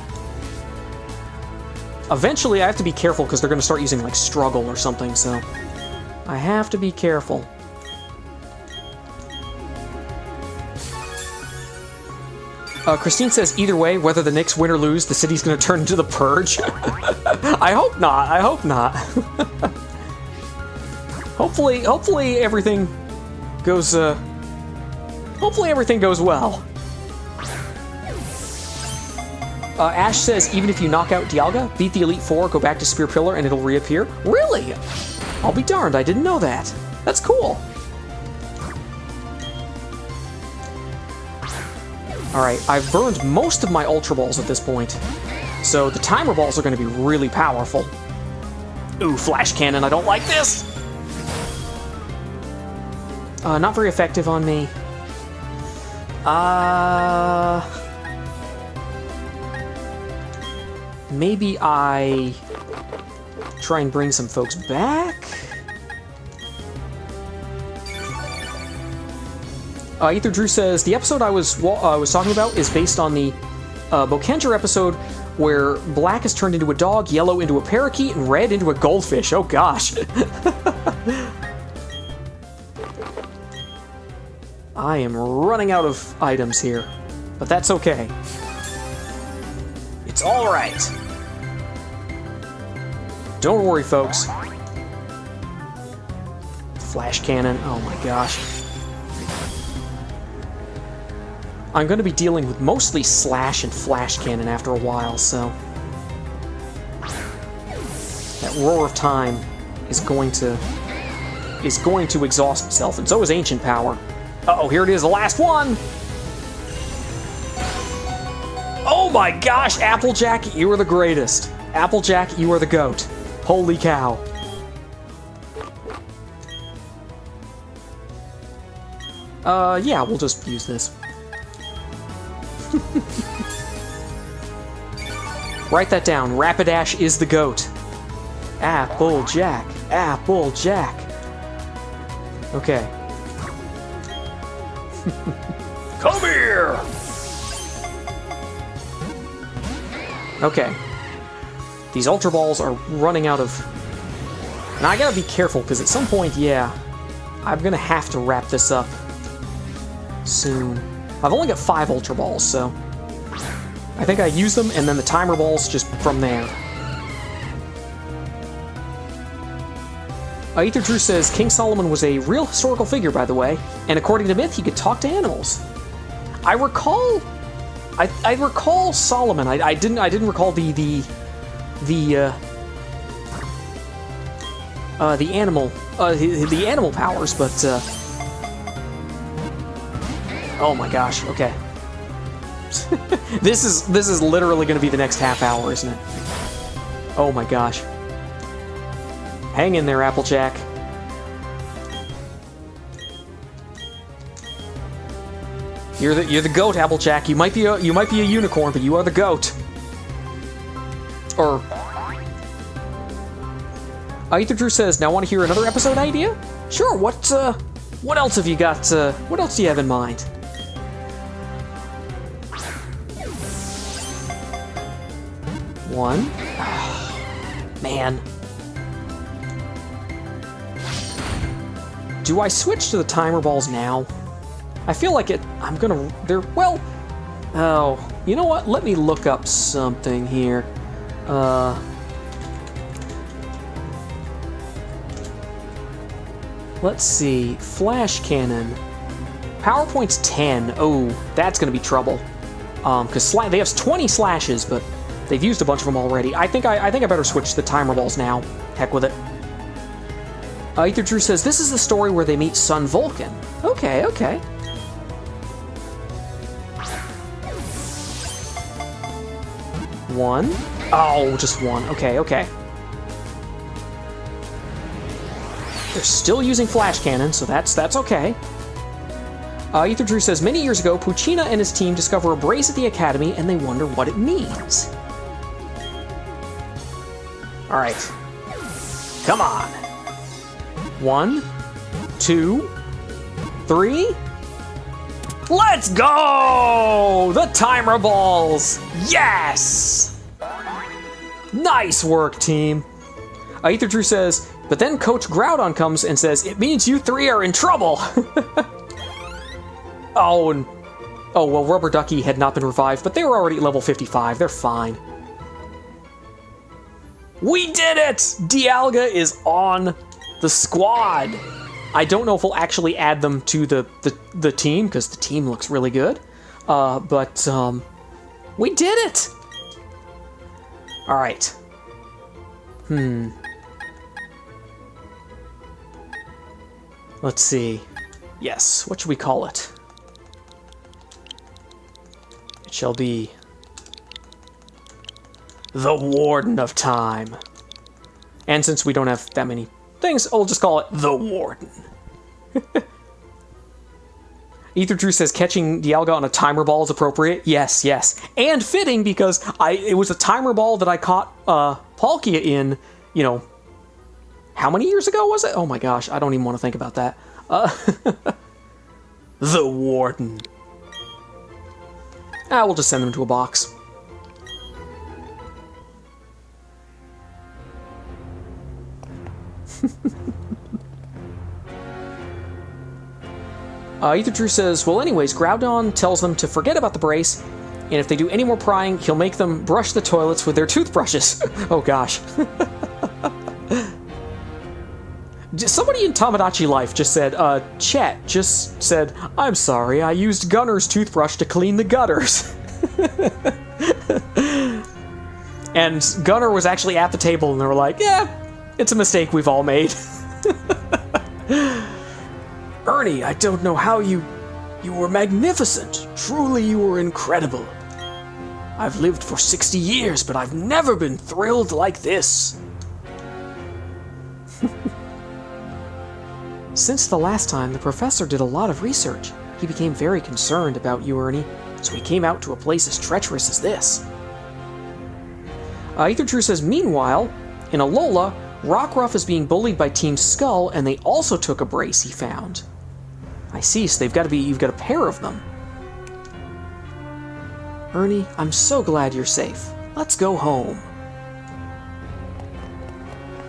Eventually, I have to be careful because they're going to start using, like, Struggle or something, so... I have to be careful. Christine says, either way, whether the Knicks win or lose, the city's going to turn into the Purge. I hope not. I hope not. Hopefully everything goes, hopefully everything goes well. Ash says, even if you knock out Dialga, beat the Elite Four, go back to Spear Pillar, and it'll reappear. Really? I'll be darned, I didn't know that. That's cool. Alright, I've burned most of my Ultra Balls at this point, so the Timer Balls are going to be really powerful. Ooh, Flash Cannon, I don't like this! Not very effective on me. Maybe I try and bring some folks back? Ether Drew says, the episode I was talking about is based on the Bokenger episode where black is turned into a dog, yellow into a parakeet, and red into a goldfish. Oh gosh. I am running out of items here, but that's okay. It's all right. Don't worry, folks. Flash Cannon, oh my gosh. I'm going to be dealing with mostly Slash and Flash Cannon after a while, so... That Roar of Time is going to exhaust itself, and so is Ancient Power. Uh-oh, here it is, the last one! Oh my gosh, Applejack, you are the greatest. Applejack, you are the GOAT. Holy cow. Yeah, we'll just use this. Write that down. Rapidash is the GOAT. Applejack. Applejack. Okay. Come here! Okay. These Ultra Balls are running out of... And I gotta be careful, because at some point, yeah, I'm gonna have to wrap this up soon. I've only got 5 Ultra Balls, so... I think I use them, and then the Timer Balls just from there. Ether Drew says, King Solomon was a real historical figure, by the way, and according to myth, he could talk to animals. I recall... I recall Solomon. I didn't recall the animal powers, but oh my gosh, okay. This is literally going to be the next half hour, isn't it? Oh my gosh. Hang in there, Applejack. You're the GOAT, Applejack. You might be a unicorn, but you are the GOAT. Or Ether Drew says, now want to hear another episode idea? Sure, what else have you got, what else do you have in mind? One. Man. Do I switch to the Timer Balls now? I feel like well, oh, you know what? Let me look up something here. Let's see, Flash Cannon. PowerPoint's 10. Oh, that's gonna be trouble. Because they have 20 slashes, but they've used a bunch of them already. I think I better switch to the Timer Balls now. Heck with it. Ether Drew says, this is the story where they meet Sun Vulcan. Okay, okay. One. Oh, just one. Okay, okay. They're still using flash cannon, so that's okay. Ether Drew says, many years ago, Puccina and his team discover a brace at the Academy, and they wonder what it means. All right. Come on. 1, 2, 3. Let's go! The timer balls! Yes! Nice work, team. Ether Drew says, but then Coach Groudon comes and says, it means you three are in trouble! Oh, well, Rubber Ducky had not been revived, but they were already at level 55. They're fine. We did it! Dialga is on the squad. I don't know if we'll actually add them to the team, because the team looks really good. But we did it! Alright. Let's see. Yes, what should we call it? It shall be the Warden of Time. And since we don't have that many things, I'll just call it the Warden. Ether Drew says catching Dialga on a timer ball is appropriate. Yes, yes. And fitting because it was a timer ball that I caught Palkia in, you know, how many years ago was it? Oh my gosh, I don't even want to think about that. The Warden. We'll just send them to a box. Ether Drew says, well anyways, Groudon tells them to forget about the brace, and if they do any more prying, he'll make them brush the toilets with their toothbrushes. Oh gosh. Somebody in Tamagotchi Life just said, Chet just said, I'm sorry, I used Gunner's toothbrush to clean the gutters. And Gunner was actually at the table and they were like, yeah, it's a mistake we've all made. Ernie, I don't know how you were magnificent. Truly, you were incredible. I've lived for 60 years, but I've never been thrilled like this. Since the last time, the professor did a lot of research. He became very concerned about you, Ernie, so he came out to a place as treacherous as this. Ether Drew says, meanwhile, in Alola, Rockruff is being bullied by Team Skull, and they also took a brace he found. I see, so you've got a pair of them. Ernie, I'm so glad you're safe. Let's go home.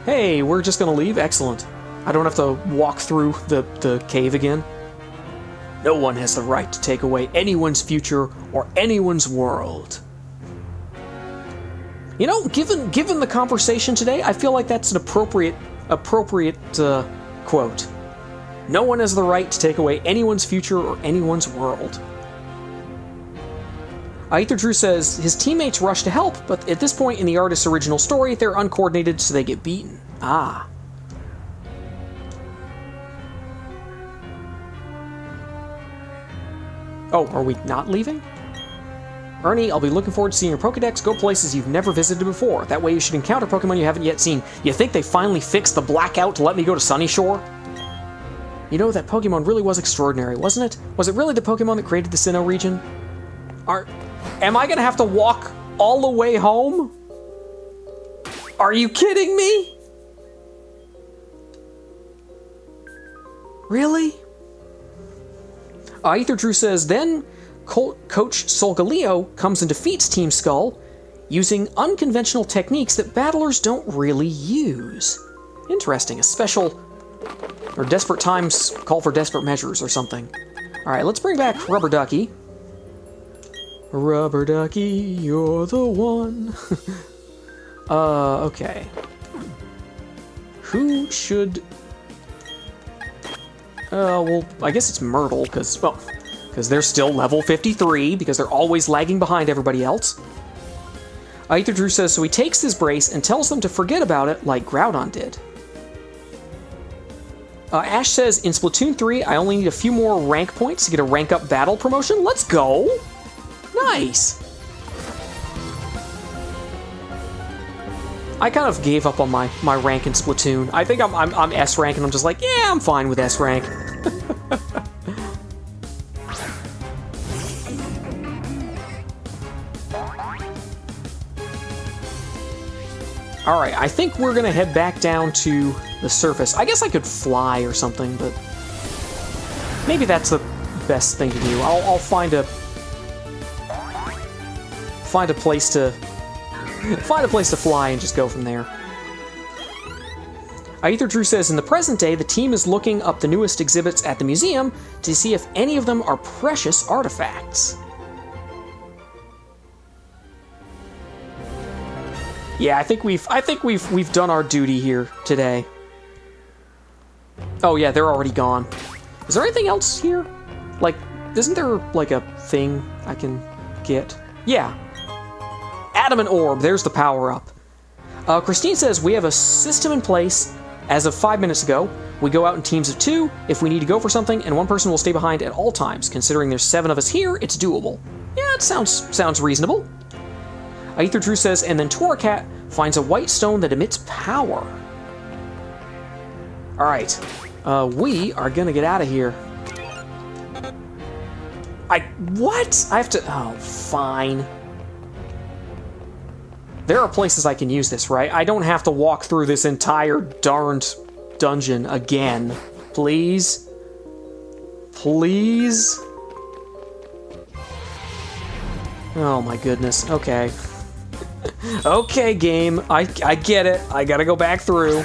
Hey, we're just gonna leave? Excellent. I don't have to walk through the cave again. No one has the right to take away anyone's future or anyone's world. You know, given the conversation today, I feel like that's an appropriate quote. No one has the right to take away anyone's future or anyone's world. Ether Drew says his teammates rush to help, but at this point in the artist's original story, they're uncoordinated, so they get beaten. Ah. Oh, are we not leaving? Ernie, I'll be looking forward to seeing your Pokedex. Go places you've never visited before. That way you should encounter Pokemon you haven't yet seen. You think they finally fixed the blackout to let me go to Sunny Shore? You know, that Pokemon really was extraordinary, wasn't it? Was it really the Pokemon that created the Sinnoh region? Am I gonna have to walk all the way home? Are you kidding me? Really? Ether Drew says, then Coach Solgaleo comes and defeats Team Skull using unconventional techniques that battlers don't really use. Interesting, a special... or desperate times call for desperate measures or something. Alright, let's bring back Rubber Ducky. Rubber Ducky, you're the one. Okay. Who should... well, I guess it's Myrtle, because they're still level 53, because they're always lagging behind everybody else. Ether Drew says, so he takes this brace and tells them to forget about it like Groudon did. Ash says, in Splatoon 3, I only need a few more rank points to get a rank up battle promotion. Let's go! Nice! I kind of gave up on my rank in Splatoon. I think I'm S rank, and I'm just like, yeah, I'm fine with S rank. Alright, I think we're gonna head back down to the surface. I guess I could fly or something, but maybe that's the best thing to do. I'll find a place to fly and just go from there. Aether Drew says, in the present day, the team is looking up the newest exhibits at the museum to see if any of them are precious artifacts. Yeah, I think we've done our duty here today. Oh yeah, they're already gone. Is there anything else here? Like, isn't there like a thing I can get? Yeah. Adamant Orb, there's the power-up. Christine says, we have a system in place. As of 5 minutes ago, we go out in teams of 2 if we need to go for something, and one person will stay behind at all times. Considering there's 7 of us here, it's doable. Yeah, it sounds reasonable. Aether Drew says, and then Toracat finds a white stone that emits power. Alright, we are gonna get out of here. What? I have to, oh, fine. There are places I can use this, right? I don't have to walk through this entire darned dungeon again. Please? Please? Oh my goodness, okay. Okay, game, I get it. I gotta go back through.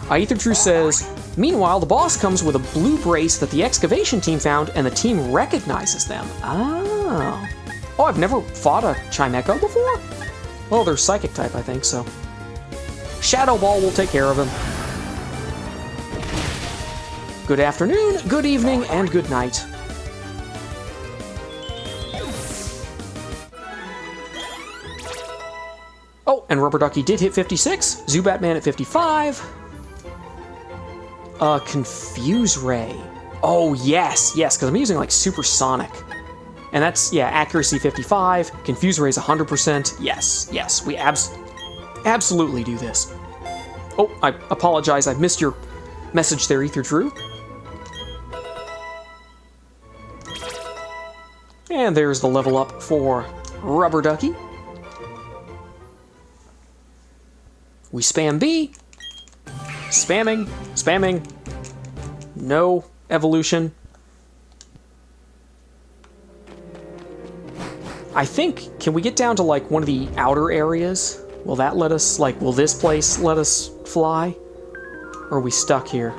Aether True says, meanwhile, the boss comes with a blue brace that the excavation team found, and the team recognizes them. Oh. Oh, I've never fought a Chimecho before? Well, they're psychic type, I think, so. Shadow Ball will take care of him. Good afternoon, good evening, and good night. Oh, and Rubber Ducky did hit 56. Zubatman at 55. Confuse Ray. Oh, yes, because I'm using, like, Supersonic. And that's, yeah, accuracy 55. Confuse Ray is 100%. Yes, we absolutely do this. Oh, I apologize. I missed your message there, Aether Drew. And there's the level up for Rubber Ducky. We spam B. Spamming. No evolution. I think, can we get down to like one of the outer areas? Will that let us, like, will this place let us fly? Or are we stuck here?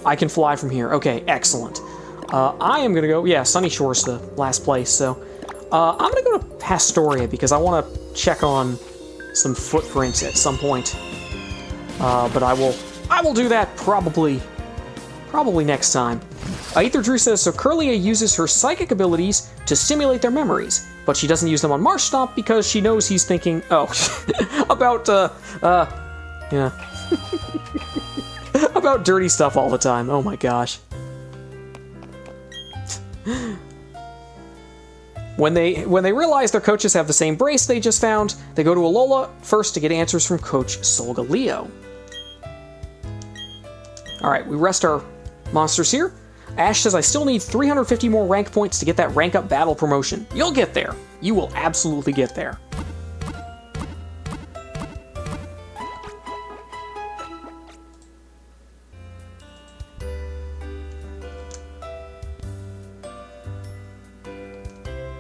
I can fly from here. Okay, excellent. I am gonna go, yeah, Sunny Shore's the last place, so I'm gonna go to Pastoria because I want to check on some footprints at some point. But I will do that probably next time. Aether Drew says, so Curlia uses her psychic abilities to stimulate their memories, but she doesn't use them on Marsh Stomp because she knows he's thinking, oh, about, yeah. About dirty stuff all the time. Oh my gosh. When they realize their coaches have the same brace they just found, they go to Alola first to get answers from Coach Solgaleo. Alright, we rest our monsters here. Ash says, I still need 350 more rank points to get that rank up battle promotion. You'll get there. You will absolutely get there.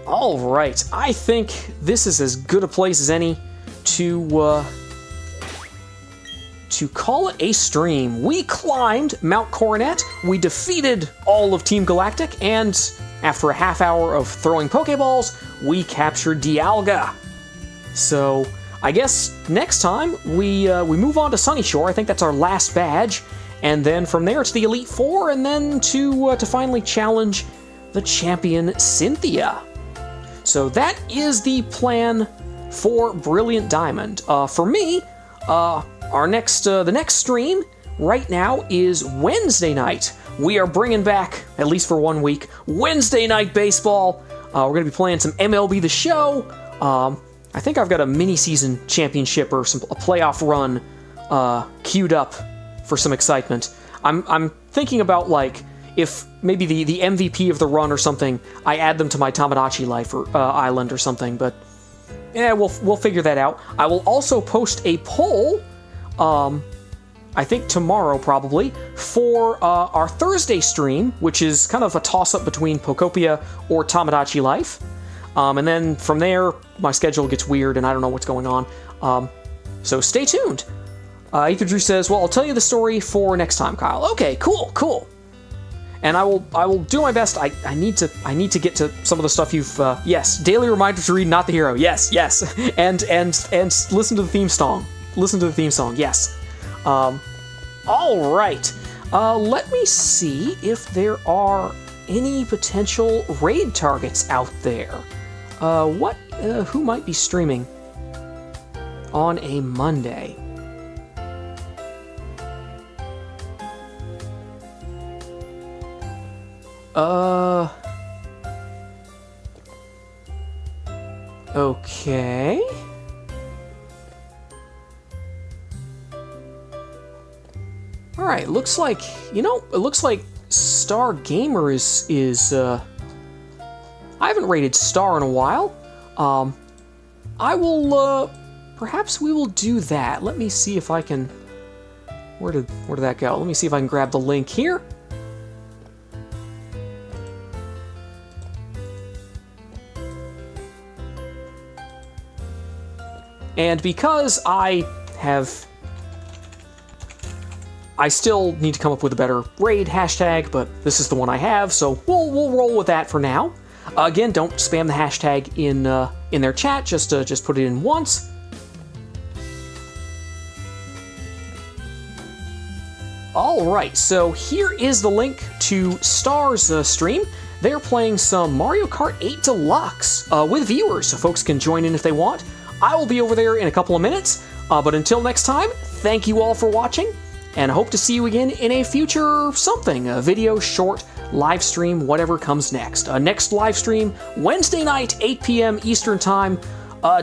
Alright, I think this is as good a place as any to call it a stream. We climbed Mount Coronet, we defeated all of Team Galactic, and after a half hour of throwing Pokeballs, we captured Dialga. So, I guess next time we move on to Sunny Shore. I think that's our last badge, and then from there it's the Elite Four, and then to finally challenge the champion Cynthia. So that is the plan for Brilliant Diamond. For me, our next the next stream right now is Wednesday night. We are bringing back, at least for 1 week, Wednesday night baseball. We're going to be playing some MLB The Show. I think I've got a mini-season championship or a playoff run queued up for some excitement. I'm thinking about, like, if maybe the MVP of the run or something, I add them to my Tamagotchi life or island or something, but yeah, we'll figure that out. I will also post a poll, I think tomorrow probably, for our Thursday stream, which is kind of a toss-up between Pokopia or Tamagotchi Life. And then from there, my schedule gets weird and I don't know what's going on. So stay tuned. Ethan Drew says, well, I'll tell you the story for next time, Kyle. Okay, cool. And I will do my best. I need to get to some of the stuff you've yes, daily reminder to read Not the Hero. Yes. And listen to the theme song. Yes. All right. Let me see if there are any potential raid targets out there. Who might be streaming on a Monday? Okay. All right, looks like, Star Gamer is I haven't rated Star in a while. I will, perhaps we will do that. Let me see if I can, where did that go? Let me see if I can grab the link here. And because I still need to come up with a better raid hashtag, but this is the one I have, so we'll roll with that for now. Again, don't spam the hashtag in their chat. Just put it in once. All right, so here is the link to Star's stream. They're playing some Mario Kart 8 Deluxe with viewers, so folks can join in if they want. I will be over there in a couple of minutes, but until next time, thank you all for watching, and I hope to see you again in a future something, a video, short, live stream, whatever comes next. Next live stream, Wednesday night, 8 p.m. Eastern Time.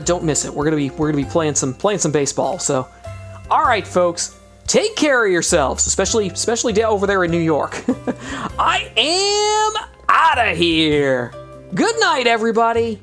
Don't miss it. We're gonna be playing some baseball. So, all right, folks, take care of yourselves, especially over there in New York. I am out of here. Good night, everybody.